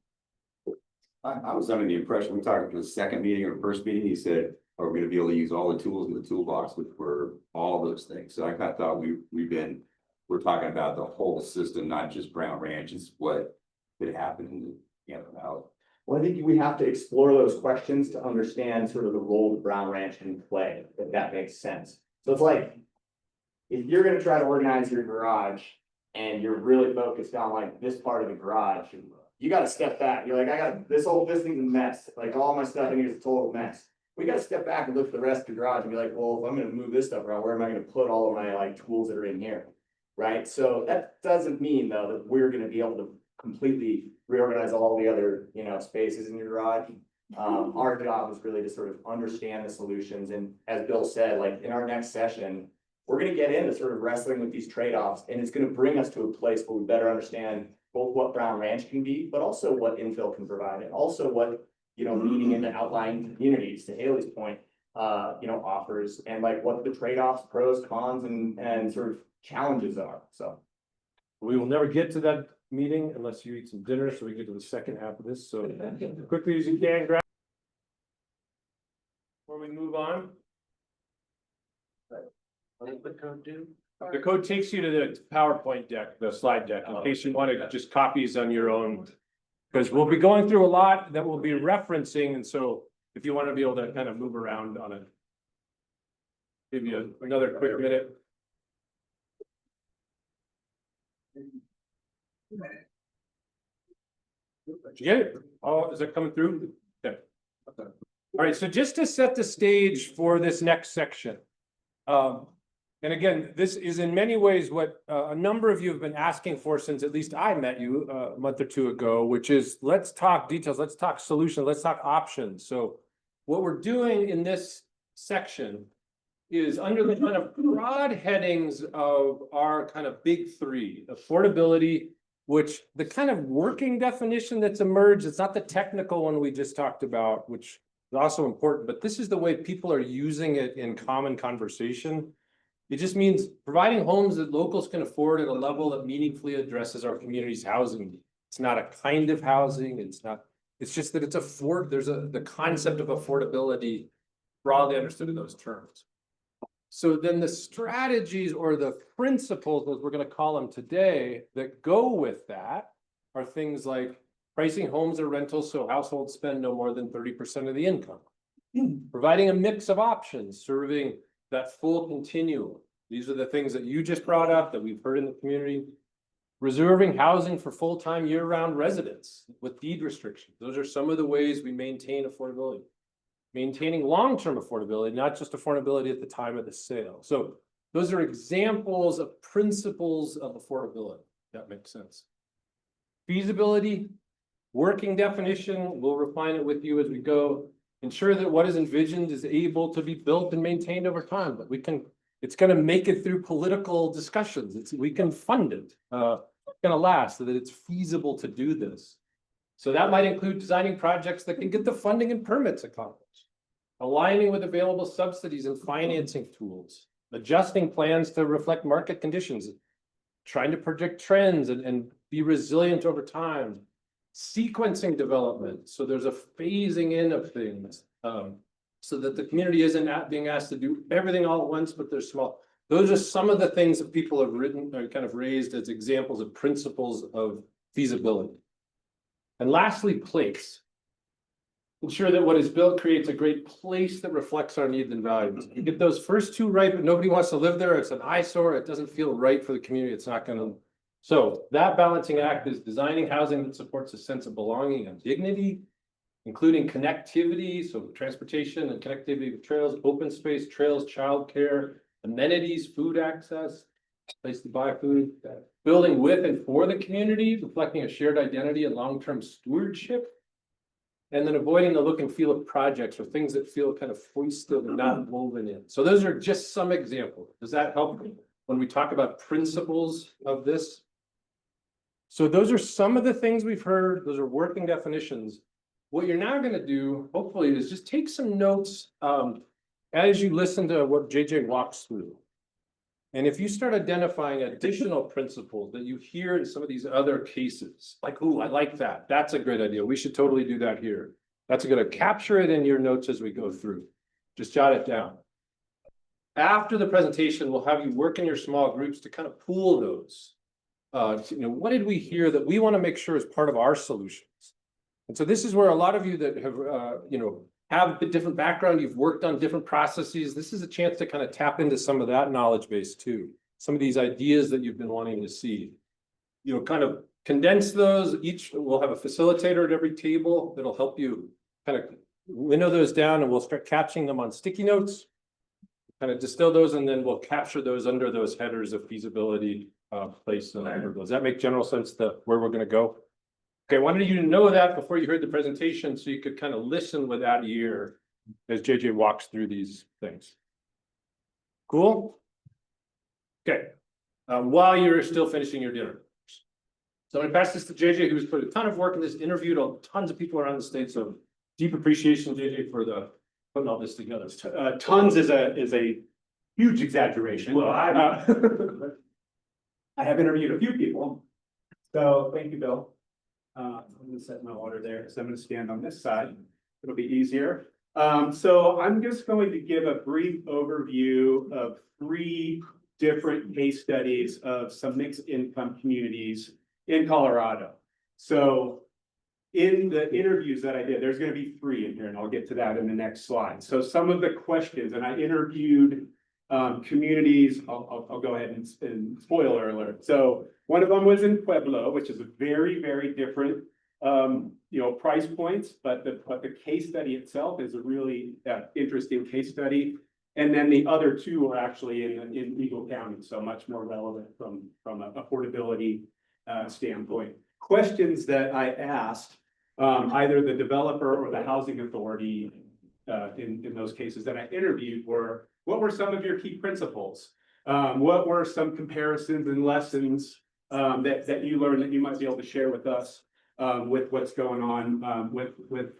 I was under the impression, we talked about the second meeting or first meeting, he said, are we gonna be able to use all the tools in the toolbox, which were all those things. So I kind of thought we're talking about the whole system, not just Brown Ranch, is what could happen in the Yampa Valley. Well, I think we have to explore those questions to understand sort of the role that Brown Ranch can play, if that makes sense. So it's like, if you're gonna try to organize your garage and you're really focused on like this part of the garage, you gotta step back. You're like, this thing's a mess. Like all my stuff in here is a total mess. We gotta step back and look at the rest of the garage and be like, well, if I'm gonna move this stuff around, where am I gonna put all of my like tools that are in here? Right? So that doesn't mean though that we're gonna be able to completely reorganize all the other, spaces in your garage. Our job is really to sort of understand the solutions. And as Bill said, like in our next session, we're going to get into sort of wrestling with these trade-offs, and it's going to bring us to a place where we better understand both what Brown Ranch can be, but also what infill can provide, and also what, leading into outlying communities, to Haley's point, offers and like what the trade-offs, pros, cons, and sort of challenges are, so. We will never get to that meeting unless you eat some dinner, so we get to the second half of this, so quickly as you can, grab. Before we move on. What does the code do? The code takes you to the PowerPoint deck, the slide deck, in case you want to just copies on your own. Because we'll be going through a lot that we'll be referencing, and so if you want to be able to kind of move around on it. Give you another quick minute. Did you get it? Oh, is it coming through? Okay. All right, so just to set the stage for this next section. And again, this is in many ways what a number of you have been asking for since at least I met you a month or two ago, which is let's talk details, let's talk solutions, let's talk options. So what we're doing in this section is under the kind of broad headings of our kind of big three: affordability, which the kind of working definition that's emerged, it's not the technical one we just talked about, which is also important, but this is the way people are using it in common conversation. It just means providing homes that locals can afford at a level that meaningfully addresses our community's housing. It's not a kind of housing, it's just that there's the concept of affordability broadly understood in those terms. So then the strategies or the principles, as we're going to call them today, that go with that are things like pricing homes or rentals so households spend no more than 30% of the income. Providing a mix of options, serving that full continuum. These are the things that you just brought up that we've heard in the community. Reserving housing for full-time year-round residents with deed restrictions. Those are some of the ways we maintain affordability. Maintaining long-term affordability, not just affordability at the time of the sale. So those are examples of principles of affordability. That makes sense. Feasibility, working definition, we'll refine it with you as we go. Ensure that what is envisioned is able to be built and maintained over time, but it's going to make it through political discussions. We can fund it. It's going to last, so that it's feasible to do this. So that might include designing projects that can get the funding and permits accomplished, aligning with available subsidies and financing tools, adjusting plans to reflect market conditions, trying to predict trends and be resilient over time, sequencing development. So there's a phasing in of things so that the community isn't being asked to do everything all at once, but they're small. Those are some of the things that people have written or kind of raised as examples of principles of feasibility. And lastly, place. Ensure that what is built creates a great place that reflects our needs and values. You get those first two right, but nobody wants to live there. It's an eyesore. It doesn't feel right for the community. It's not going to. So that balancing act is designing housing that supports a sense of belonging and dignity, including connectivity, so transportation and connectivity with trails, open space, trails, childcare, amenities, food access, place to buy food, building with and for the community, reflecting a shared identity and long-term stewardship, and then avoiding the look and feel of projects or things that feel kind of foisted and not woven in. So those are just some examples. Does that help when we talk about principles of this? So those are some of the things we've heard. Those are working definitions. What you're now going to do, hopefully, is just take some notes as you listen to what JJ walks through. And if you start identifying additional principles that you hear in some of these other cases, like, ooh, I like that. That's a great idea. We should totally do that here. That's going to capture it in your notes as we go through. Just jot it down. After the presentation, we'll have you work in your small groups to kind of pool those. What did we hear that we want to make sure is part of our solutions? And so this is where a lot of you that have, have a different background, you've worked on different processes. This is a chance to kind of tap into some of that knowledge base too. Some of these ideas that you've been wanting to see. Kind of condense those. Each will have a facilitator at every table that'll help you kind of winnow those down, and we'll start capturing them on sticky notes, kind of distill those, and then we'll capture those under those headers of feasibility, place, and whatever. Does that make general sense to where we're going to go? Okay, I wanted you to know that before you heard the presentation so you could kind of listen with that ear as JJ walks through these things. Cool? Okay, while you're still finishing your dinner. So I'm going to pass this to JJ, who's put a ton of work in this, interviewed tons of people around the state. So deep appreciation, JJ, for the putting all this together. Tons is a huge exaggeration. Well, I have interviewed a few people. So thank you, Bill. I'm gonna set my order there, so I'm gonna stand on this side. It'll be easier. So I'm just going to give a brief overview of 3 different case studies of some mixed income communities in Colorado. So in the interviews that I did, there's gonna be 3 in here, and I'll get to that in the next slide. So some of the questions, and I interviewed communities, I'll go ahead and spoiler alert. So one of them was in Pueblo, which is a very, very different, price points, but the case study itself is a really interesting case study. And then the other 2 are actually in Eagle County, so much more relevant from an affordability standpoint. Questions that I asked either the developer or the housing authority in those cases that I interviewed were, what were some of your key principles? What were some comparisons and lessons that you learned that you might be able to share with us with what's going on with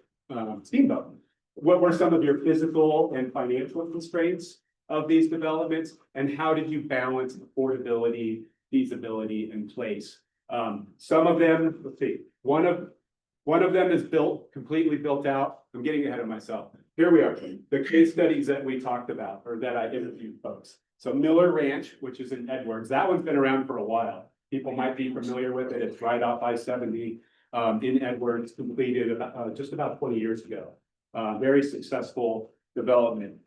Steamboat? What were some of your physical and financial constraints of these developments? And how did you balance affordability, feasibility, and place? Some of them, let's see, one of them is completely built out. I'm getting ahead of myself. Here we are, the case studies that we talked about, or that I interviewed folks. So Miller Ranch, which is in Edwards, that one's been around for a while. People might be familiar with it. It's right off I-70 in Edwards, completed just about 20 years ago. Very successful development.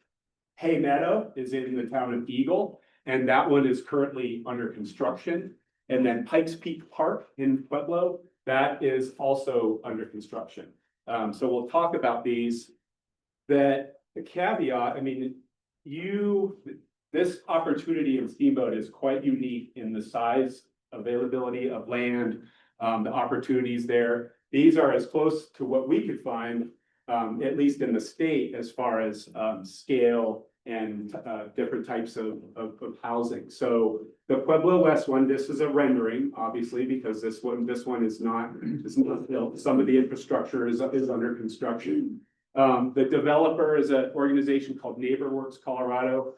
Hay Meadow is in the town of Eagle, and that one is currently under construction. And then Pikes Peak Park in Pueblo, that is also under construction. So we'll talk about these. That the caveat, I mean, this opportunity in Steamboat is quite unique in the size, availability of land, the opportunities there. These are as close to what we could find, at least in the state, as far as scale and different types of housing. So the Pueblo West one, this is a rendering, obviously, because this one is not built. Some of the infrastructure is under construction. The developer is an organization called NeighborWorks Colorado,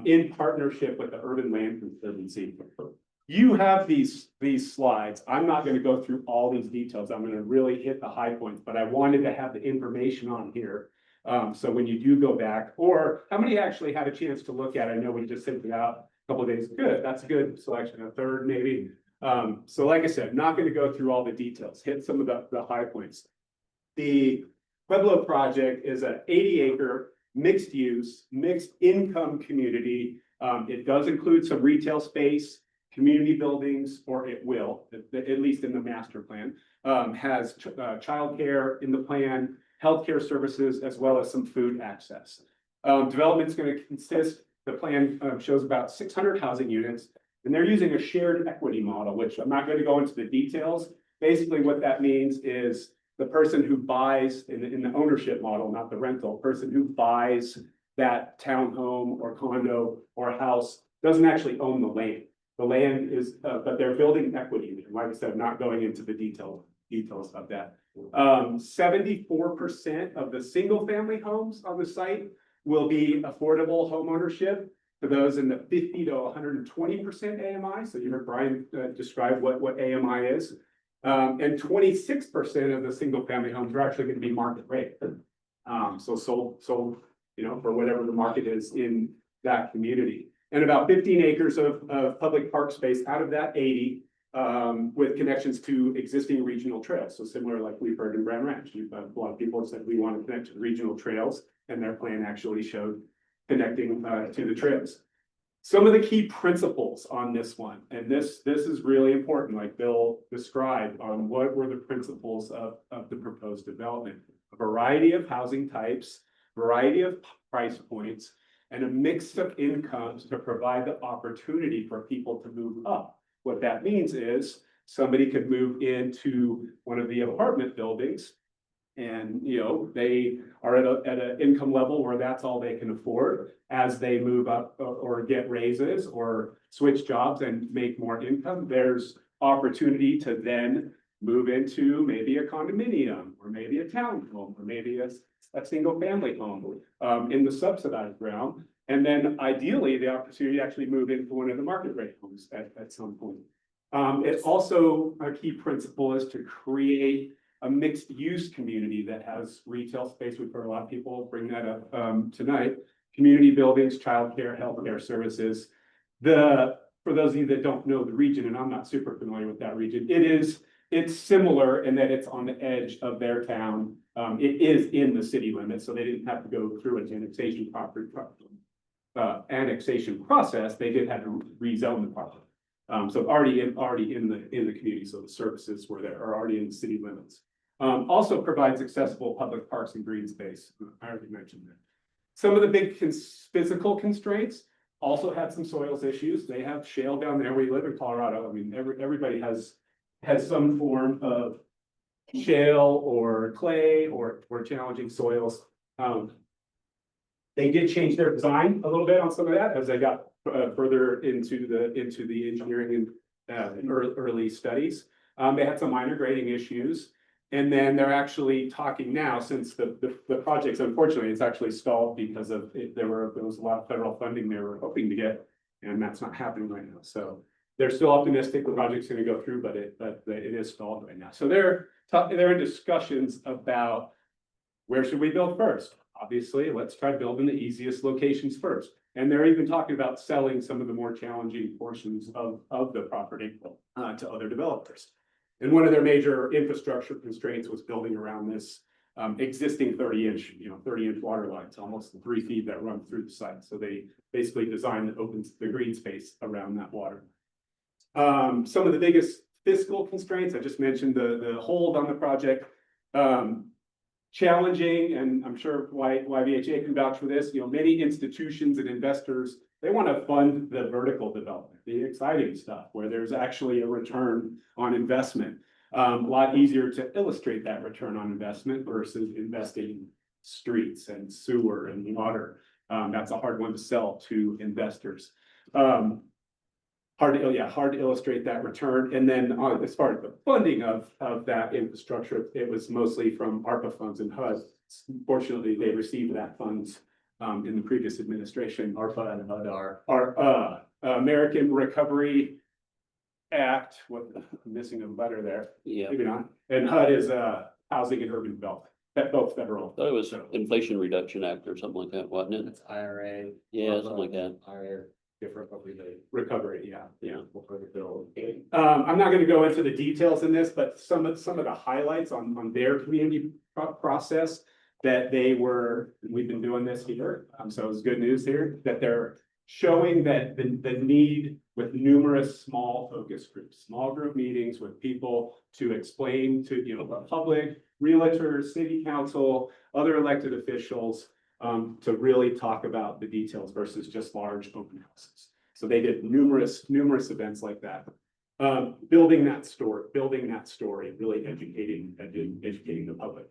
in partnership with the Urban Land Conservancy. You have these slides. I'm not going to go through all these details. I'm going to really hit the high points, but I wanted to have the information on here. So when you do go back, or how many actually had a chance to look at it? I know we just sent it out a couple of days. Good, that's a good selection, a third maybe. So like I said, I'm not going to go through all the details, hit some of the high points. The Pueblo project is an 80-acre mixed use, mixed income community. It does include some retail space, community buildings, or it will, at least in the master plan, has childcare in the plan, healthcare services, as well as some food access. Development's going to consist, the plan shows about 600 housing units, and they're using a shared equity model, which I'm not going to go into the details. Basically, what that means is the person who buys in the ownership model, not the rental, person who buys that townhome or condo or house doesn't actually own the land. The land is, but they're building equity. Like I said, I'm not going into the details of that. 74% of the single family homes on the site will be affordable home ownership for those in the 50 to 120% AMI. So you heard Brian describe what AMI is. And 26% of the single family homes are actually going to be market rate. So sold, for whatever the market is in that community. And about 15 acres of public park space out of that 80 with connections to existing regional trails. So similar like we've heard in Grand Ranch. A lot of people have said we want to connect to the regional trails, and their plan actually showed connecting to the trails. Some of the key principles on this one, and this is really important, like Bill described, on what were the principles of the proposed development. A variety of housing types, variety of price points, and a mix of incomes to provide the opportunity for people to move up. What that means is somebody could move into one of the apartment buildings and, they are at an income level where that's all they can afford. As they move up or get raises or switch jobs and make more income, there's opportunity to then move into maybe a condominium, or maybe a townhome, or maybe a single family home, in the subsidized realm. And then ideally, the opportunity to actually move into one of the market rate homes at some point. It's also a key principle is to create a mixed use community that has retail space. We've heard a lot of people bring that up tonight. Community buildings, childcare, healthcare services. For those of you that don't know the region, and I'm not super familiar with that region, it's similar in that it's on the edge of their town. It is in the city limits, so they didn't have to go through an annexation process. They did have to rezone the property. So already in the community, so the services were there, are already in the city limits. Also provides accessible public parks and green space. I already mentioned that. Some of the big physical constraints also had some soils issues. They have shale down there. We live in Colorado. I mean, everybody has some form of shale or clay or challenging soils. They did change their design a little bit on some of that as they got further into the engineering and early studies. They had some minor grading issues. And then they're actually talking now, since the projects, unfortunately, it's actually stalled because of there was a lot of federal funding they were hoping to get, and that's not happening right now. So they're still optimistic the project's going to go through, but it is stalled right now. So they're in discussions about where should we build first. Obviously, let's try building the easiest locations first. And they're even talking about selling some of the more challenging portions of the property to other developers. And one of their major infrastructure constraints was building around this existing 30-inch water lines, almost 3 feet that run through the site. So they basically designed the green space around that water. Some of the biggest fiscal constraints, I just mentioned the hold on the project. Challenging, and I'm sure YVHA can vouch for this, many institutions and investors, they want to fund the vertical development, the exciting stuff where there's actually a return on investment. A lot easier to illustrate that return on investment versus investing in streets and sewer and water. That's a hard one to sell to investors. Hard to illustrate that return. And then as far as the funding of that infrastructure, it was mostly from ARPA funds and HUD. Fortunately, they received that funds in the previous administration. ARPA and HUD are American Recovery Act. What, I'm missing a letter there. Yeah. Maybe not. And HUD is Housing and Urban Development. Both federal. I thought it was Inflation Reduction Act or something like that, wasn't it? It's IRA. Yeah, something like that. IRA. Different recovery, yeah. I'm not going to go into the details in this, but some of the highlights on their community process that we've been doing this here. So it's good news here that they're showing that the need with numerous small focus groups, small group meetings with people to explain to the public, realtors, city council, other elected officials. To really talk about the details versus just large open houses. So they did numerous events like that. Building that story, really educating the public.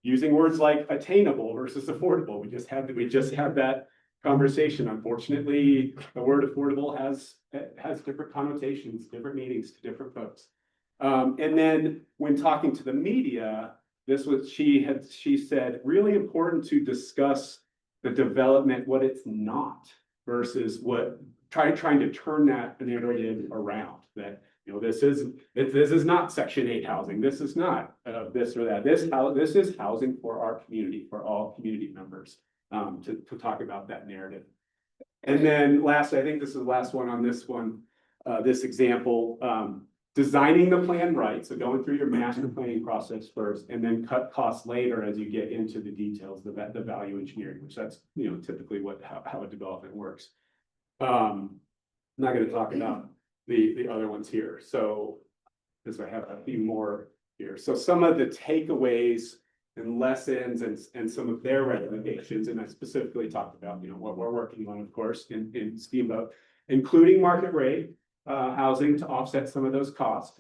Using words like attainable versus affordable. We just had that conversation. Unfortunately, the word affordable has different connotations, different meanings to different folks. And then when talking to the media, this was, she said, really important to discuss the development, what it's not, versus what, trying to turn that narrative around. That, this is not Section 8 housing. This is not this or that. This is housing for our community, for all community members, to talk about that narrative. And then lastly, I think this is the last one on this one, this example, designing the plan right, so going through your master planning process first, and then cut costs later as you get into the details, the value engineering, which that's typically how a development works. I'm not going to talk about the other ones here, so because I have a few more here. So some of the takeaways and lessons and some of their recommendations, and I specifically talked about what we're working on, of course, in Steamboat, including market rate housing to offset some of those costs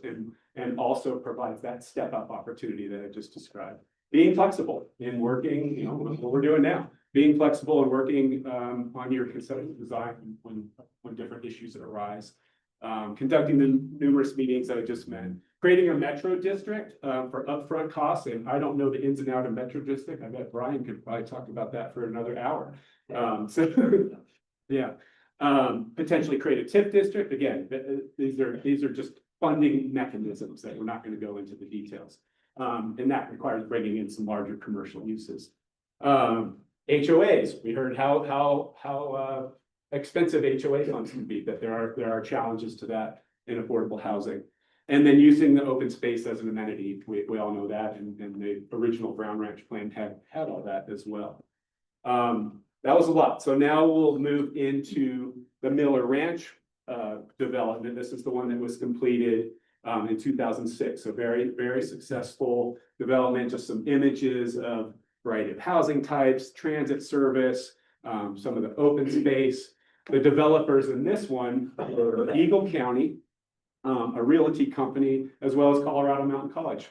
and also provides that step up opportunity that I just described. Being flexible in working, what we're doing now, being flexible and working on your conceptual design when different issues arise. Conducting the numerous meetings that I just mentioned, creating a metro district, for upfront costs, and I don't know the ins and outs of metro district. I bet Brian could probably talk about that for another hour. So, yeah. Potentially create a TIF district. Again, these are just funding mechanisms that we're not going to go into the details. And that requires bringing in some larger commercial uses. HOAs, we heard how expensive HOA funds can be, that there are challenges to that in affordable housing. And then using the open space as an amenity, we all know that, and the original Brown Ranch plan had all that as well. That was a lot. So now we'll move into the Miller Ranch development. This is the one that was completed in 2006. So very, very successful development. Just some images of variety of housing types, transit service, some of the open space. The developers in this one were Eagle County, a realty company, as well as Colorado Mountain College.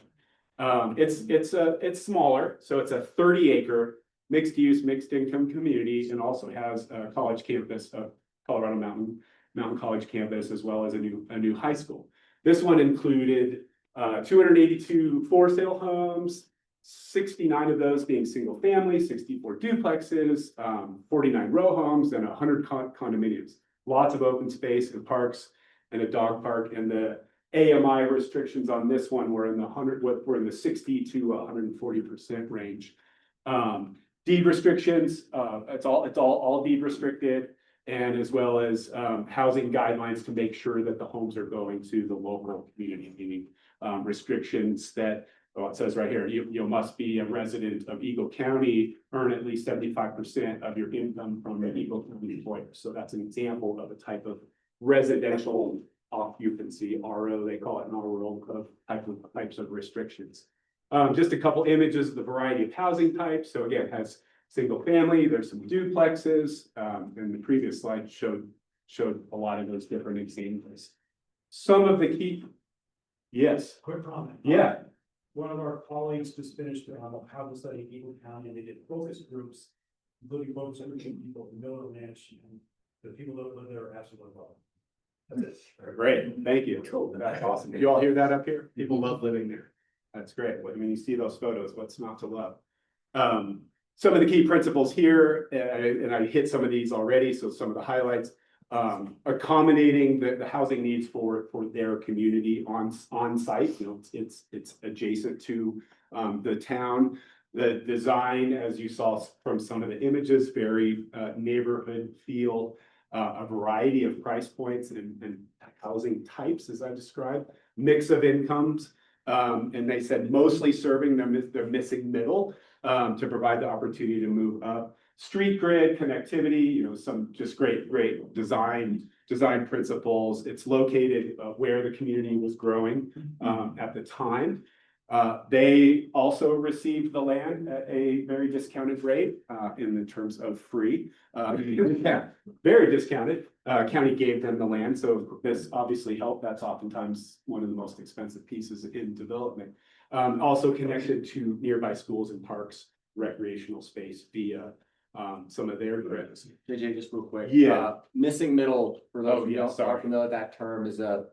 It's smaller, so it's a 30-acre mixed use, mixed income community, and also has a college campus, of Colorado Mountain College campus, as well as a new high school. This one included 282 for sale homes, 69 of those being single family, 64 duplexes, 49 row homes, and 100 condominiums. Lots of open space and parks and a dog park. And the AMI restrictions on this one were in the 60 to 140% range. Deed restrictions, it's all deed restricted, and as well as housing guidelines to make sure that the homes are going to the local community, meaning restrictions that, well, it says right here, you must be a resident of Eagle County, earn at least 75% of your income from an Eagle County employer. So that's an example of a type of residential occupancy, RO, they call it in our world, of types of restrictions. Just a couple images of the variety of housing types. So again, it has single family, there's some duplexes, and the previous slide showed a lot of those different examples. Some of the key, yes. Quick comment. Yeah. One of our colleagues just finished a housing study in Eagle County, and they did focus groups, including folks that people in Miller Ranch, and the people that live there are absolutely welcome. That's it. Great, thank you. Cool. That's awesome. You all hear that up here? People love living there. That's great. I mean, you see those photos, what's not to love? Some of the key principles here, and I hit some of these already, so some of the highlights, accommodating the housing needs for their community on site. You know, it's adjacent to the town. The design, as you saw from some of the images, very neighborhood feel, a variety of price points and housing types, as I described, mix of incomes. And they said mostly serving their missing middle to provide the opportunity to move up. Street grid connectivity, you know, some just great design principles. It's located where the community was growing at the time. They also received the land at a very discounted rate in the terms of free. Yeah, very discounted. County gave them the land, so this obviously helped. That's oftentimes one of the most expensive pieces in development. Also connected to nearby schools and parks, recreational space via some of their grids. JJ, just real quick. Yeah. Missing middle, for those who sorry. aren't familiar with that term, is a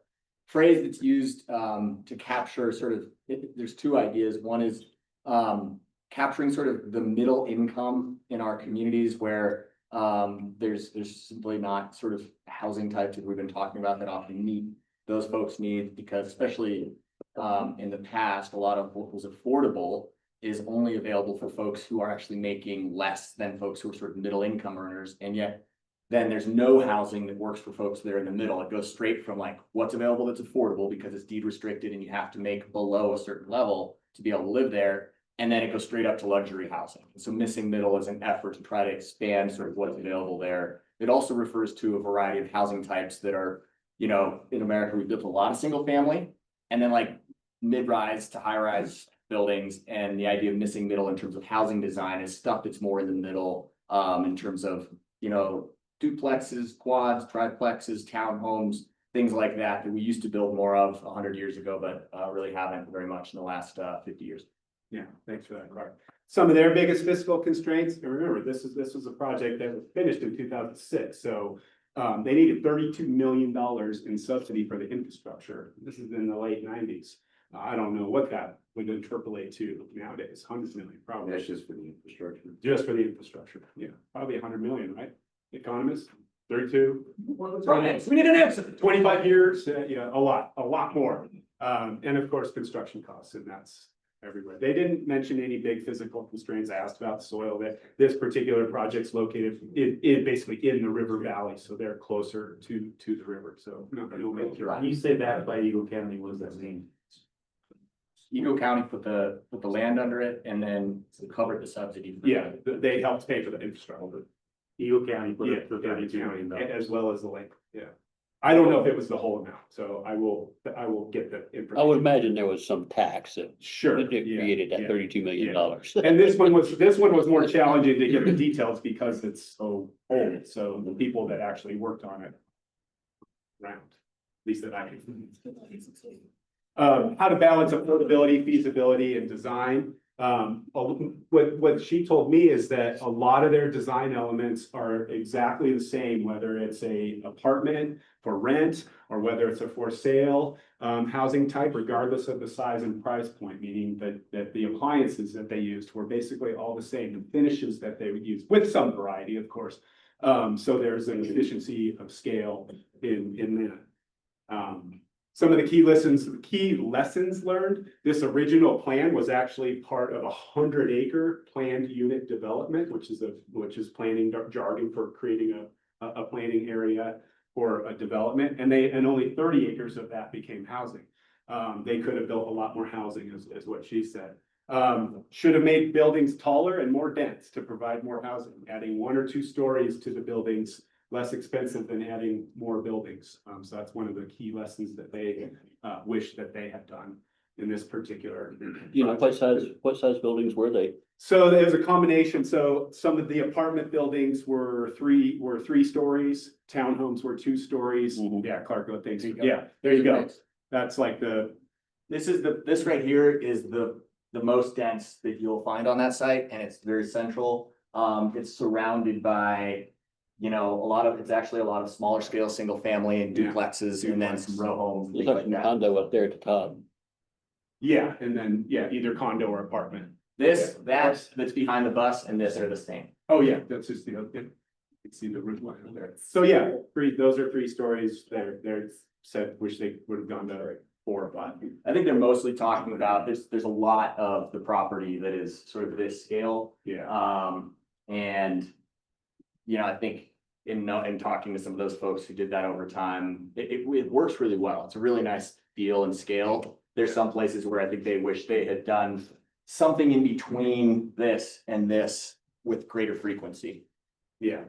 phrase that's used to capture sort of, there's two ideas. One is capturing sort of the middle income in our communities where there's simply not sort of housing types that we've been talking about that often meet those folks' needs, because especially in the past, a lot of what was affordable is only available for folks who are actually making less than folks who are sort of middle income earners. And yet then there's no housing that works for folks that are in the middle. It goes straight from like what's available that's affordable because it's deed restricted and you have to make below a certain level to be able to live there. And then it goes straight up to luxury housing. So missing middle is an effort to try to expand sort of what's available there. It also refers to a variety of housing types that are, you know, in America, we built a lot of single family and then like mid-rise to high-rise buildings. And the idea of missing middle in terms of housing design is stuff that's more in the middle in terms of, you know, duplexes, quads, triplexes, townhomes, things like that we used to build more of 100 years ago, but really haven't very much in the last 50 years. Yeah, thanks for that, Clark. Some of their biggest fiscal constraints, and remember, this was a project that was finished in 2006. So they needed $32 million in subsidy for the infrastructure. This is in the late 90s. I don't know what that would interpolate to nowadays, 100 million, probably. That's just for the infrastructure. Just for the infrastructure, yeah, probably 100 million, right? Economists, 32. Right. We need an answer. 25 years, yeah, a lot more. And of course, construction costs, and that's everywhere. They didn't mention any big physical constraints. I asked about the soil, that this particular project's located in basically in the river valley, so they're closer to the river, so no major. When you say backed by Eagle County, what does that mean? Eagle County put the land under it and then covered the subsidy. Yeah, they helped pay for the infrastructure. Eagle County put Yeah, it for $32 million. as well as the lake, yeah. I don't know if it was the whole amount, so I will get the information. I would imagine there was some tax that Sure. that created that yeah. $32 million. And this one was more challenging to get the details because it's so old, so the people that actually worked on it. Around, at least that I. How to balance affordability, feasibility, and design. What she told me is that a lot of their design elements are exactly the same, whether it's a apartment for rent or whether it's a for sale housing type, regardless of the size and price point, meaning that the appliances that they used were basically all the same, the finishes that they would use, with some variety, of course. So there's an efficiency of scale in that. Some of the key lessons learned, this original plan was actually part of a 100-acre planned unit development, which is planning jargon for creating a planning area for a development, and only 30 acres of that became housing. They could have built a lot more housing, is what she said. Should have made buildings taller and more dense to provide more housing, adding 1 or 2 stories to the buildings, less expensive than adding more buildings. So that's one of the key lessons that they wish that they had done in this particular. You know, what size buildings were they? So there's a combination. So some of the apartment buildings were three stories, townhomes were 2 stories. Yeah, Clark, thanks. Yeah, there you go. That's like This right here is the most dense that you'll find on that site, and it's very central. It's surrounded by, it's actually a lot of smaller scale, single family and duplexes, and then some row homes. There's like a condo up there at the top. Yeah, and then, either condo or apartment. That's behind the bus, and this are the same. Oh, yeah, that's just you can see the roof line over there. So yeah, those are 3 stories. They're said, wish they would have gone to 4 or 5. I think they're mostly talking about, there's a lot of the property that is sort of this scale. Yeah. And, I think in talking to some of those folks who did that over time, it works really well. It's a really nice feel and scale. There's some places where I think they wish they had done something in between this and this with greater frequency. Yeah,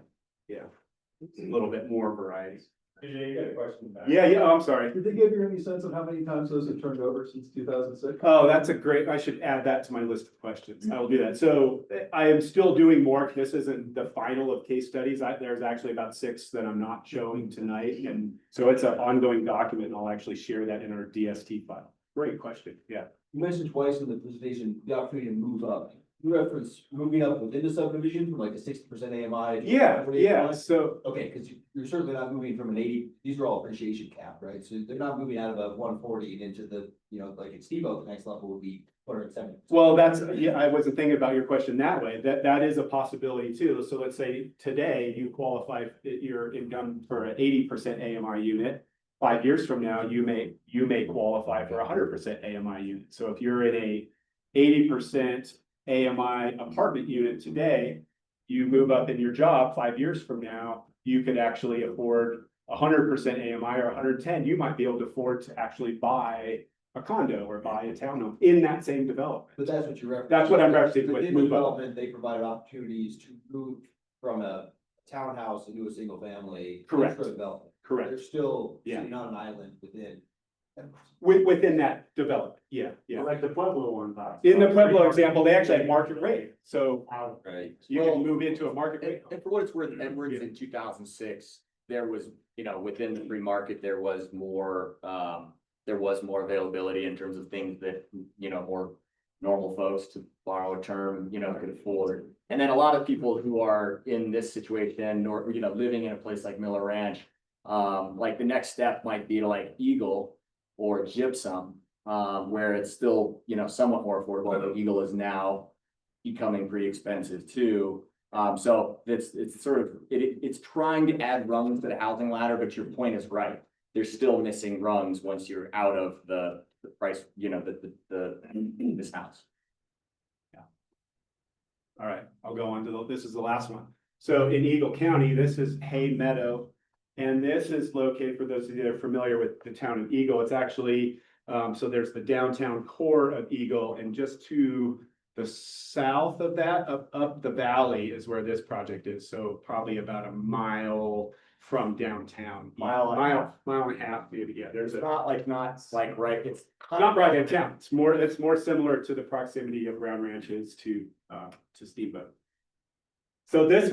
a little bit more variety. You got a question back. Yeah, I'm sorry. Did they give you any sense of how many times those have turned over since 2006? Oh, that's I should add that to my list of questions. I will do that. So I am still doing more. This isn't the final of case studies. There's actually about 6 that I'm not showing tonight. And so it's an ongoing document, and I'll actually share that in our DST file. Great question. Yeah. You mentioned twice in the presentation, the opportunity to move up. You reference moving up within the subdivision from like a 60% AMI. Yeah, so. Okay, because you're certainly not moving from an 80, these are all appreciation cap, right? So they're not moving out of a 140 and into the, like at Steamboat, the next level would be 170. Well, I wasn't thinking about your question that way. That is a possibility too. So let's say today you qualify your income for an 80% AMI unit. 5 years from now, you may qualify for 100% AMI unit. So if you're in a 80% AMI apartment unit today, you move up in your job 5 years from now, you could actually afford 100% AMI or 110. You might be able to afford to actually buy a condo or buy a townhome in that same development. But that's what you're referencing. That's what I'm referencing with Within move up. development, they provided opportunities to move from a townhouse into a single family. Correct. Development. Correct. They're still sitting on an island within. Within that development, yeah. Like the Pueblo one. In the Pueblo example, they actually had market rate, so Right. you can move into a market rate. And for what it's worth, Edwards in 2006, there was, within the free market, there was more availability in terms of things that, more normal folks, to borrow a term, could afford. And then a lot of people who are in this situation or, living in a place like Miller Ranch, like the next step might be to like Eagle or gypsum, where it's still, you know, somewhat more affordable, although Eagle is now becoming pretty expensive too. So it's sort of, it's trying to add rungs to the housing ladder, but your point is right. There's still missing rungs once you're out of the price, you know, this house. All right, I'll go on to this is the last one. So in Eagle County, this is Hay Meadow. And this is located, for those of you that are familiar with the town of Eagle, it's actually, so there's the downtown core of Eagle, and just to the south of that, up the valley is where this project is. So probably about a mile from downtown. Mile and a half, maybe, yeah, there's Not like right, it's not right in town. It's more similar to the proximity of Brown Ranches to Steamboat. So this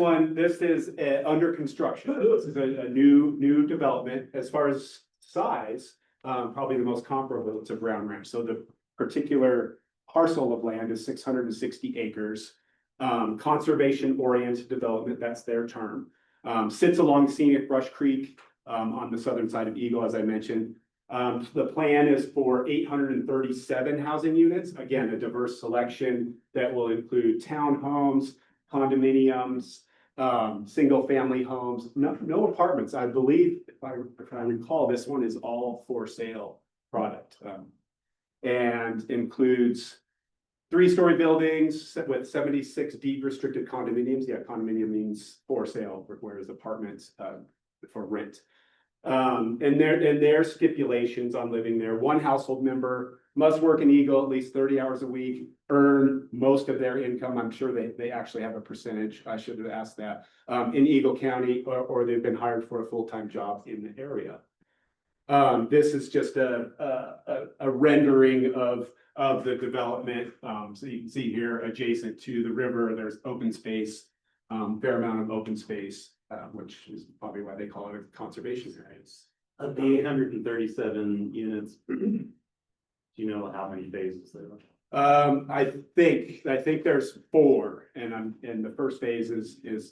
is under construction. This is a new development. As far as size, probably the most comparable to Brown Ranch. So the particular parcel of land is 660 acres. Conservation oriented development, that's their term. Sits along scenic Brush Creek on the southern side of Eagle, as I mentioned. The plan is for 837 housing units. Again, a diverse selection that will include townhomes, condominiums, single family homes, no apartments. I believe, if I recall, this one is all for sale product. And includes 3-story buildings with 76 deed restricted condominiums. Yeah, condominium means for sale, whereas apartments for rent. And their stipulations on living there: one household member must work in Eagle at least 30 hours a week, earn most of their income. I'm sure they actually have a percentage. I should have asked that, in Eagle County, or they've been hired for a full-time job in the area. This is just a rendering of the development. So you can see here, adjacent to the river, there's open space, fair amount of open space, which is probably why they call it a conservation area. Of the 837 units, do you know how many phases there are? I think there's 4, and the first phase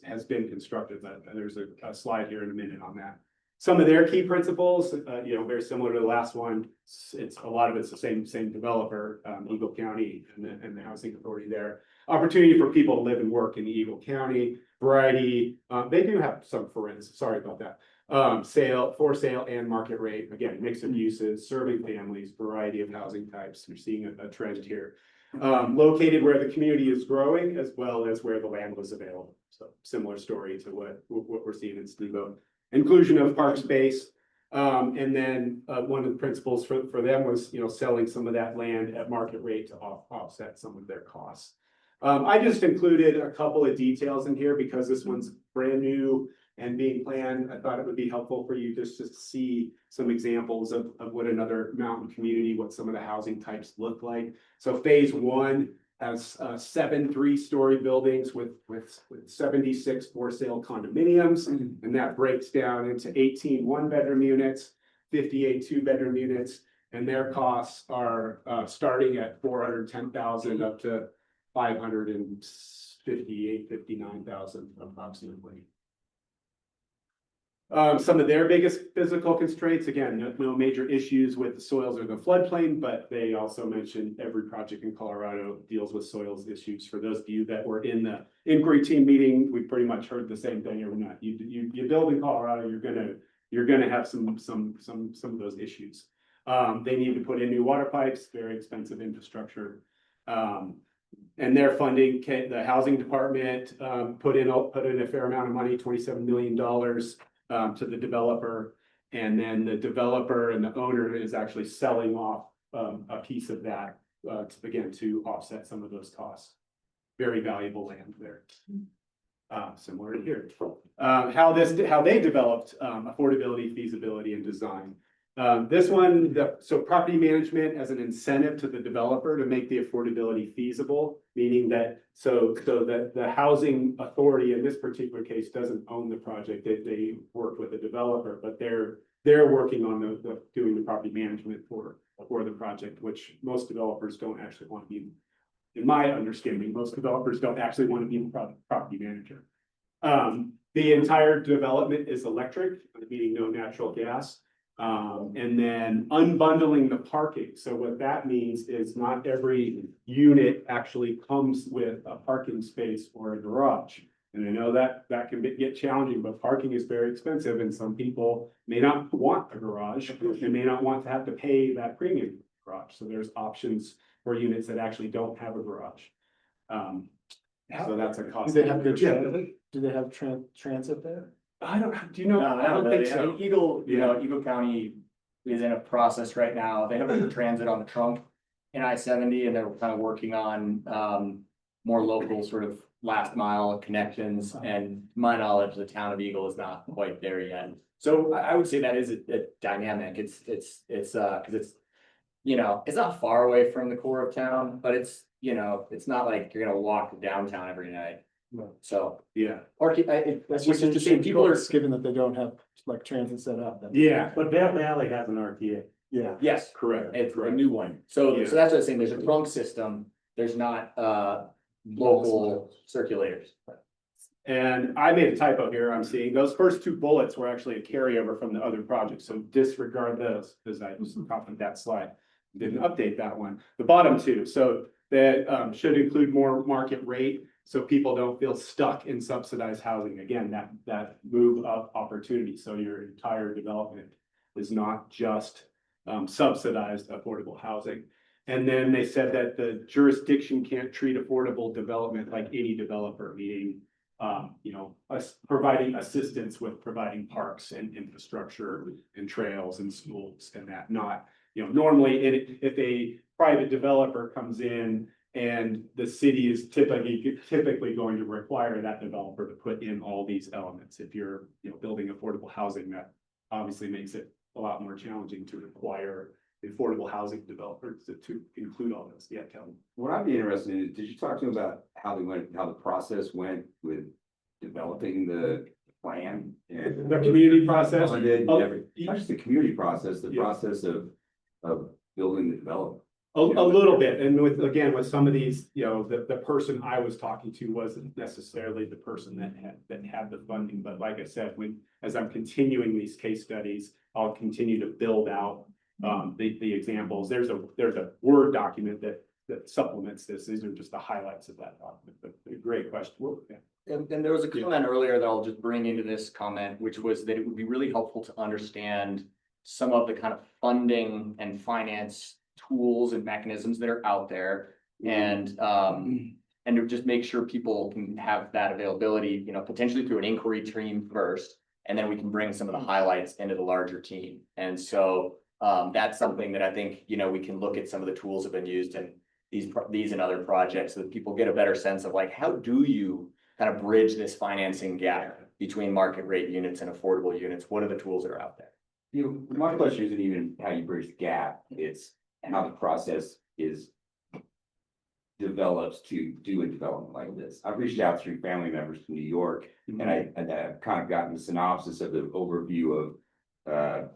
has been constructed. There's a slide here in a minute on that. Some of their key principles, very similar to the last one. It's a lot of it's the same developer, Eagle County and the housing authority there. Opportunity for people to live and work in Eagle County. Variety, they do have some for rent. Sorry about that. For sale and market rate. Again, mix of uses, serving families, variety of housing types. You're seeing a trend here. Located where the community is growing, as well as where the land was available. So similar story to what we're seeing in Steamboat. Inclusion of park space. And then one of the principles for them was, selling some of that land at market rate to offset some of their costs. I just included a couple of details in here because this one's brand new and being planned. I thought it would be helpful for you just to see some examples of what another mountain community, what some of the housing types look like. So phase 1 has 7 3-story buildings with 76 for sale condominiums, and that breaks down into 18 one-bedroom units, 58 2-bedroom units, and their costs are starting at $410,000 up to $559,000 approximately. Some of their biggest physical constraints, again, no major issues with the soils or the floodplain, but they also mentioned every project in Colorado deals with soils issues. For those of you that were in the inquiry team meeting, we pretty much heard the same thing. You build in Colorado, you're gonna have some of those issues. They need to put in new water pipes, very expensive infrastructure. And their funding, the housing department put in a fair amount of money, $27 million. To the developer, and then the developer and the owner is actually selling off a piece of that to offset some of those costs. Very valuable land there. Similar to here. How they developed affordability, feasibility, and design. This one, so property management as an incentive to the developer to make the affordability feasible, meaning that so that the housing authority in this particular case doesn't own the project. They work with the developer, but they're working on doing the property management for the project, which most developers don't actually want to be. In my understanding, most developers don't actually want to be the property manager. The entire development is electric, meaning no natural gas. And then unbundling the parking. So what that means is not every unit actually comes with a parking space or a garage. And I know that can get challenging, but parking is very expensive and some people may not want a garage. They may not want to have to pay that premium garage. So there's options for units that actually don't have a garage. So that's a cost. Do they have good transit? Do they have transit there? I don't, do you know? No, I don't think so. Eagle, Eagle County is in a process right now. They have a transit on the trunk in I-70 and they're kind of working on more local sort of last mile connections. And to my knowledge, the town of Eagle is not quite there yet. So I would say that is a dynamic. It's cause it's, it's not far away from the core of town, but it's not like you're gonna walk downtown every night. So, yeah. Or That's which just is to say, people are, given that they don't have like transit set up. Yeah, but Bear Valley has an RTA. Yeah. yes, Correct. it's a new one. So, Yeah. so that's what I'm saying. There's a trunk system. There's not, local circulators. And I made a typo here, I'm seeing, those first two bullets were actually a carryover from the other project, so disregard those, because I just copied that slide. Didn't update that one. The bottom two, so that should include more market rate, so people don't feel stuck in subsidized housing. Again, that move up opportunity, so your entire development is not just subsidized affordable housing. And then they said that the jurisdiction can't treat affordable development like any developer, meaning us providing assistance with providing parks and infrastructure and trails and schools and that, not, normally if a private developer comes in and the city is typically going to require that developer to put in all these elements. If you're, building affordable housing, that obviously makes it a lot more challenging to require affordable housing developers to include all those. Yeah, Kelly. What I'd be interested in, did you talk to them about how the process went with developing the plan? And The community process. Just the community process, the process of building the development. A little bit, and with some of these, the person I was talking to wasn't necessarily the person that had the funding, but like I said, as I'm continuing these case studies, I'll continue to build out the examples. There's a Word document that supplements this. These are just the highlights of that document, but a great question. And there was a comment earlier that I'll just bring into this comment, which was that it would be really helpful to understand some of the kind of funding and finance tools and mechanisms that are out there. And to just make sure people can have that availability, potentially through an inquiry team first, and then we can bring some of the highlights into the larger team. And so that's something that I think, we can look at some of the tools that have been used in these and other projects so that people get a better sense of like, how do you kind of bridge this financing gap between market rate units and affordable units? What are the tools that are out there? My question isn't even how you bridge the gap, it's how the process is develops to do a development like this. I've reached out through family members to New York, and I've kind of gotten the synopsis of the overview of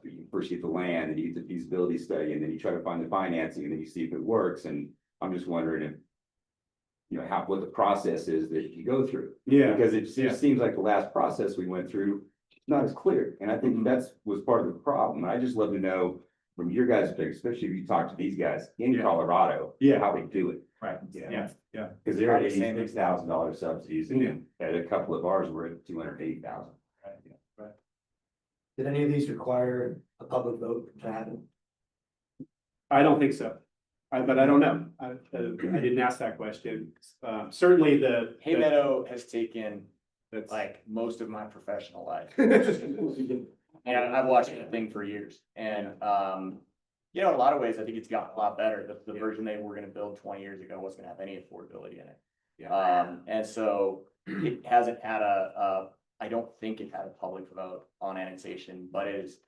you first get the land, and you get the feasibility study, and then you try to find the financing, and then you see if it works. And I'm just wondering if what the process is that you go through. Yeah. Because it just seems like the last process we went through not as clear, and I think was part of the problem. I just love to know from your guys' perspective, especially if you talk to these guys in Colorado, how they do it. Right. Yeah. Because they're at $86,000 subsidies, and at a couple of ours, we're at $280,000. Right. Did any of these require a public vote to happen? I don't think so. But I don't know. I didn't ask that question. Certainly the Hay Meadow has taken like most of my professional life. And I've watched the thing for years. And, in a lot of ways, I think it's gotten a lot better. The version they were gonna build 20 years ago wasn't gonna have any affordability in it. And so it hasn't had I don't think it had a public vote on annexation, but it is,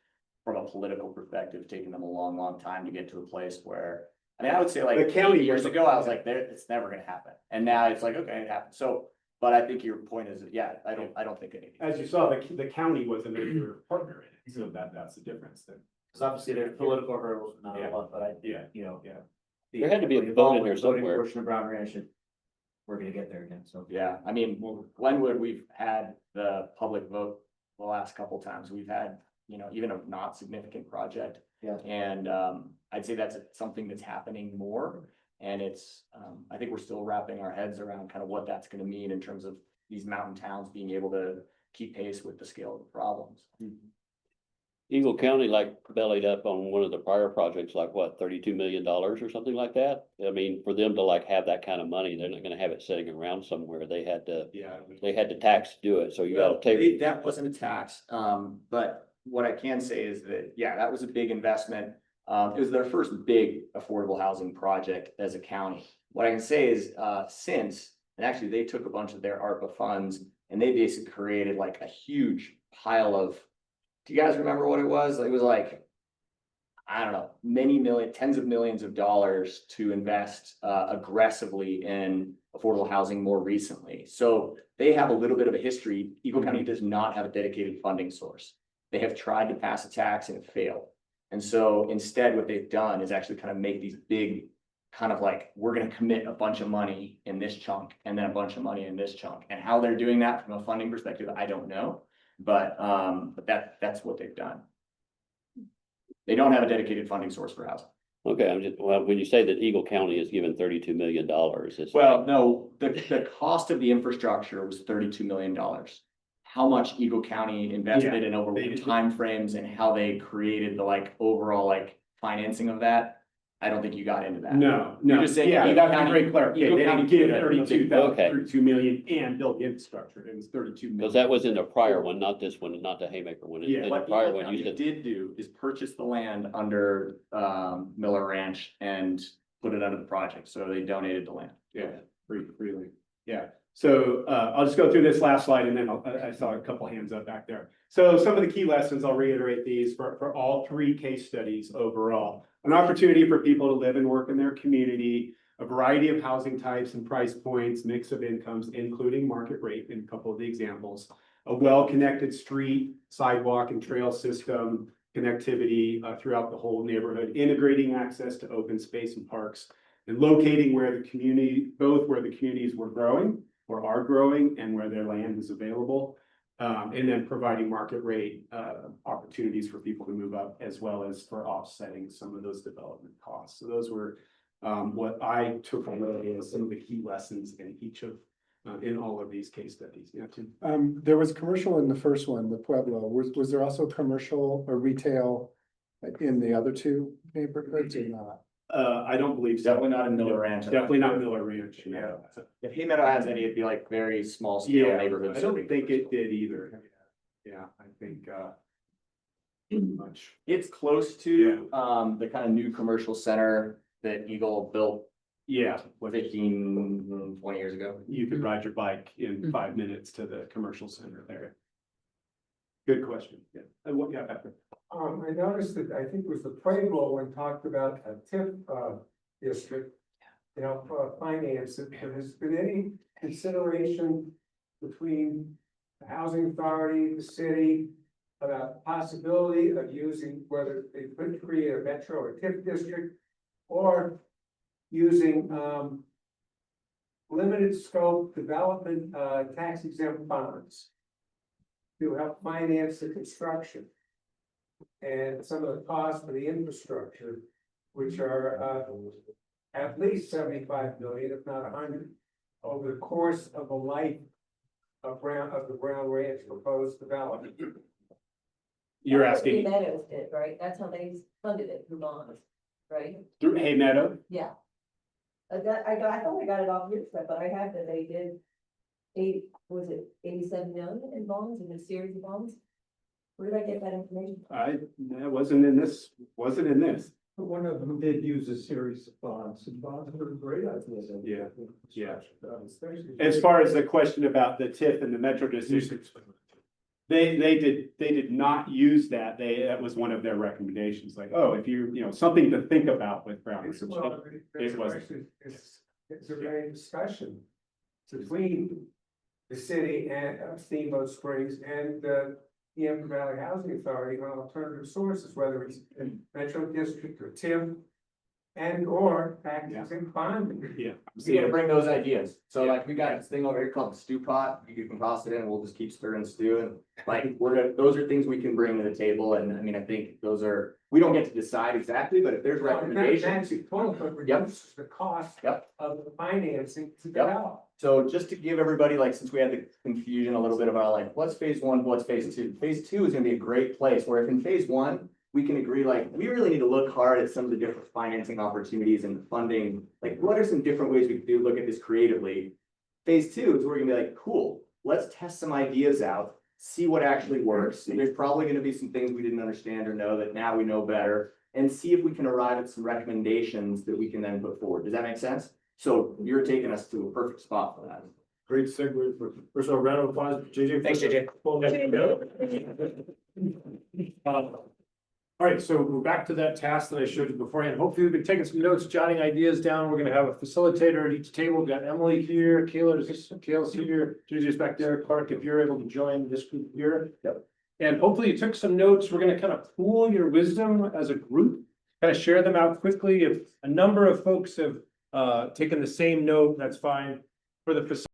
from a political perspective, taken them a long, long time to get to a place where, I would say like the county 8 years ago, I was like, it's never gonna happen. And now it's like, okay, it happened. So, but I think your point is, I don't think anything. As you saw, the county was a major partner in it, so that's the difference then. Because obviously there's political hurdles, not a lot, but There had to be a vote in there somewhere. Portion of Brown Ranch, we're gonna get there again, so. Yeah, I mean, Glenwood, we've had the public vote the last couple times. We've had even a not significant project. Yeah. And, I'd say that's something that's happening more. And it's, I think we're still wrapping our heads around kind of what that's gonna mean in terms of these mountain towns being able to keep pace with the scale of the problems. Eagle County like bellied up on one of the prior projects, like what, $32 million or something like that? I mean, for them to like have that kind of money, they're not gonna have it sitting around somewhere. They had to tax to do it, so you gotta take. That wasn't a tax, but what I can say is that, yeah, that was a big investment. It was their first big affordable housing project as a county. What I can say is, and actually they took a bunch of their ARPA funds and they basically created like a huge pile of, do you guys remember what it was? It was like, I don't know, tens of millions of dollars to invest aggressively in affordable housing more recently. So they have a little bit of a history. Eagle County does not have a dedicated funding source. They have tried to pass a tax and it failed. And so instead, what they've done is actually kind of make these big kind of like, we're going to commit a bunch of money in this chunk and then a bunch of money in this chunk. And how they're doing that from a funding perspective, I don't know. But that's what they've done. They don't have a dedicated funding source for housing. Okay, when you say that Eagle County is given $32 million, it's. Well, no, the cost of the infrastructure was $32 million. How much Eagle County invested in over what timeframes and how they created the like overall like financing of that, I don't think you got into that. No, You're just saying yeah, Eagle that's a County- great clarification. They Eagle didn't County give did 32 million and built infrastructure. It was 32 million. Because that was in the prior one, not this one, not the Haymaker one. Yeah, In the What prior Eagle one, you County said. did do is purchase the land under Miller Ranch and put it under the project. So they donated the land. Yeah, freely. Yeah. So I'll just go through this last slide and then I saw a couple hands up back there. So some of the key lessons, I'll reiterate these for all three case studies overall. An opportunity for people to live and work in their community, a variety of housing types and price points, mix of incomes, including market rate in a couple of the examples. A well-connected street, sidewalk and trail system, connectivity throughout the whole neighborhood, integrating access to open space and parks, and locating where the community, both where the communities were growing or are growing and where their land is available. And then providing market rate opportunities for people to move up as well as for offsetting some of those development costs. So those were what I took away as some of the key lessons in each of in all of these case studies. Yeah, Tim. There was commercial in the first one, the Pueblo. Was there also commercial or retail in the other two neighborhoods or not? I don't believe so. Definitely not in Miller Ranch. Definitely not Miller Ranch. Yeah. If Hay Meadow has any, it'd be like very small scale Yeah, neighborhoods. I don't think it did either. Yeah, I think much. It's close to the kind of new commercial center that Eagle built. Yeah. 15, 20 years ago. You could ride your bike in 5 minutes to the commercial center there. Good question. Yeah. Yeah, Patrick. I noticed that, I think it was the Pueblo when talked about a TIF district, for finance, if there has been any consideration between the housing authority, the city, about the possibility of using, whether they could create a metro or TIF district, or using limited scope development tax exempt bonds to help finance the construction and some of the costs for the infrastructure, which are at least 75 million, if not 100, over the course of the life of the Brown Ranch proposed development. You're That's what asking Hay Meadows did, right? That's how they funded it through bonds, right? through Hay Meadow? Yeah. I thought I got it off your stuff, but I had that they did 87 million in bonds, in a series of bonds? Where did I get that information? That wasn't in this. But one of them did use a series of bonds, and bonds were a great idea. Yeah. As far as the question about the TIF and the Metro District, they did not use that. That was one of their recommendations, like, oh, if you something to think about with Brown. It's a very discussion between the city and Steamboat Springs and the Amber Valley Housing Authority on alternative sources, whether it's in Metro District or TIF and or practicing bonding. Yeah. So you gotta bring those ideas. So like we got this thing over here called the stew pot. You can toss it in, we'll just keep stirring stew and like those are things we can bring to the table. And I mean, I think those are, we don't get to decide exactly, but if there's recommendations. Reduces the cost of the financing to develop. So just to give everybody, like, since we had the confusion a little bit about like, what's phase one, what's phase two? Phase two is gonna be a great place where if in phase one, we can agree, like, we really need to look hard at some of the different financing opportunities and funding. Like, what are some different ways we could do, look at this creatively? Phase two is where we're gonna be like, cool, let's test some ideas out, see what actually works. And there's probably gonna be some things we didn't understand or know that now we know better. And see if we can arrive at some recommendations that we can then put forward. Does that make sense? So you're taking us to a perfect spot for that. Great segue for, first of all, round of applause, JJ. Thanks, JJ. All right, so we're back to that task that I showed you beforehand. Hopefully we've been taking some notes, jotting ideas down. We're gonna have a facilitator at each table. We've got Emily here, Kayla's here, JJ's back there. Clark, if you're able to join this group here. Yep. And hopefully you took some notes. We're gonna kind of pool your wisdom as a group, kind of share them out quickly. If a number of folks have taken the same note, that's fine. For the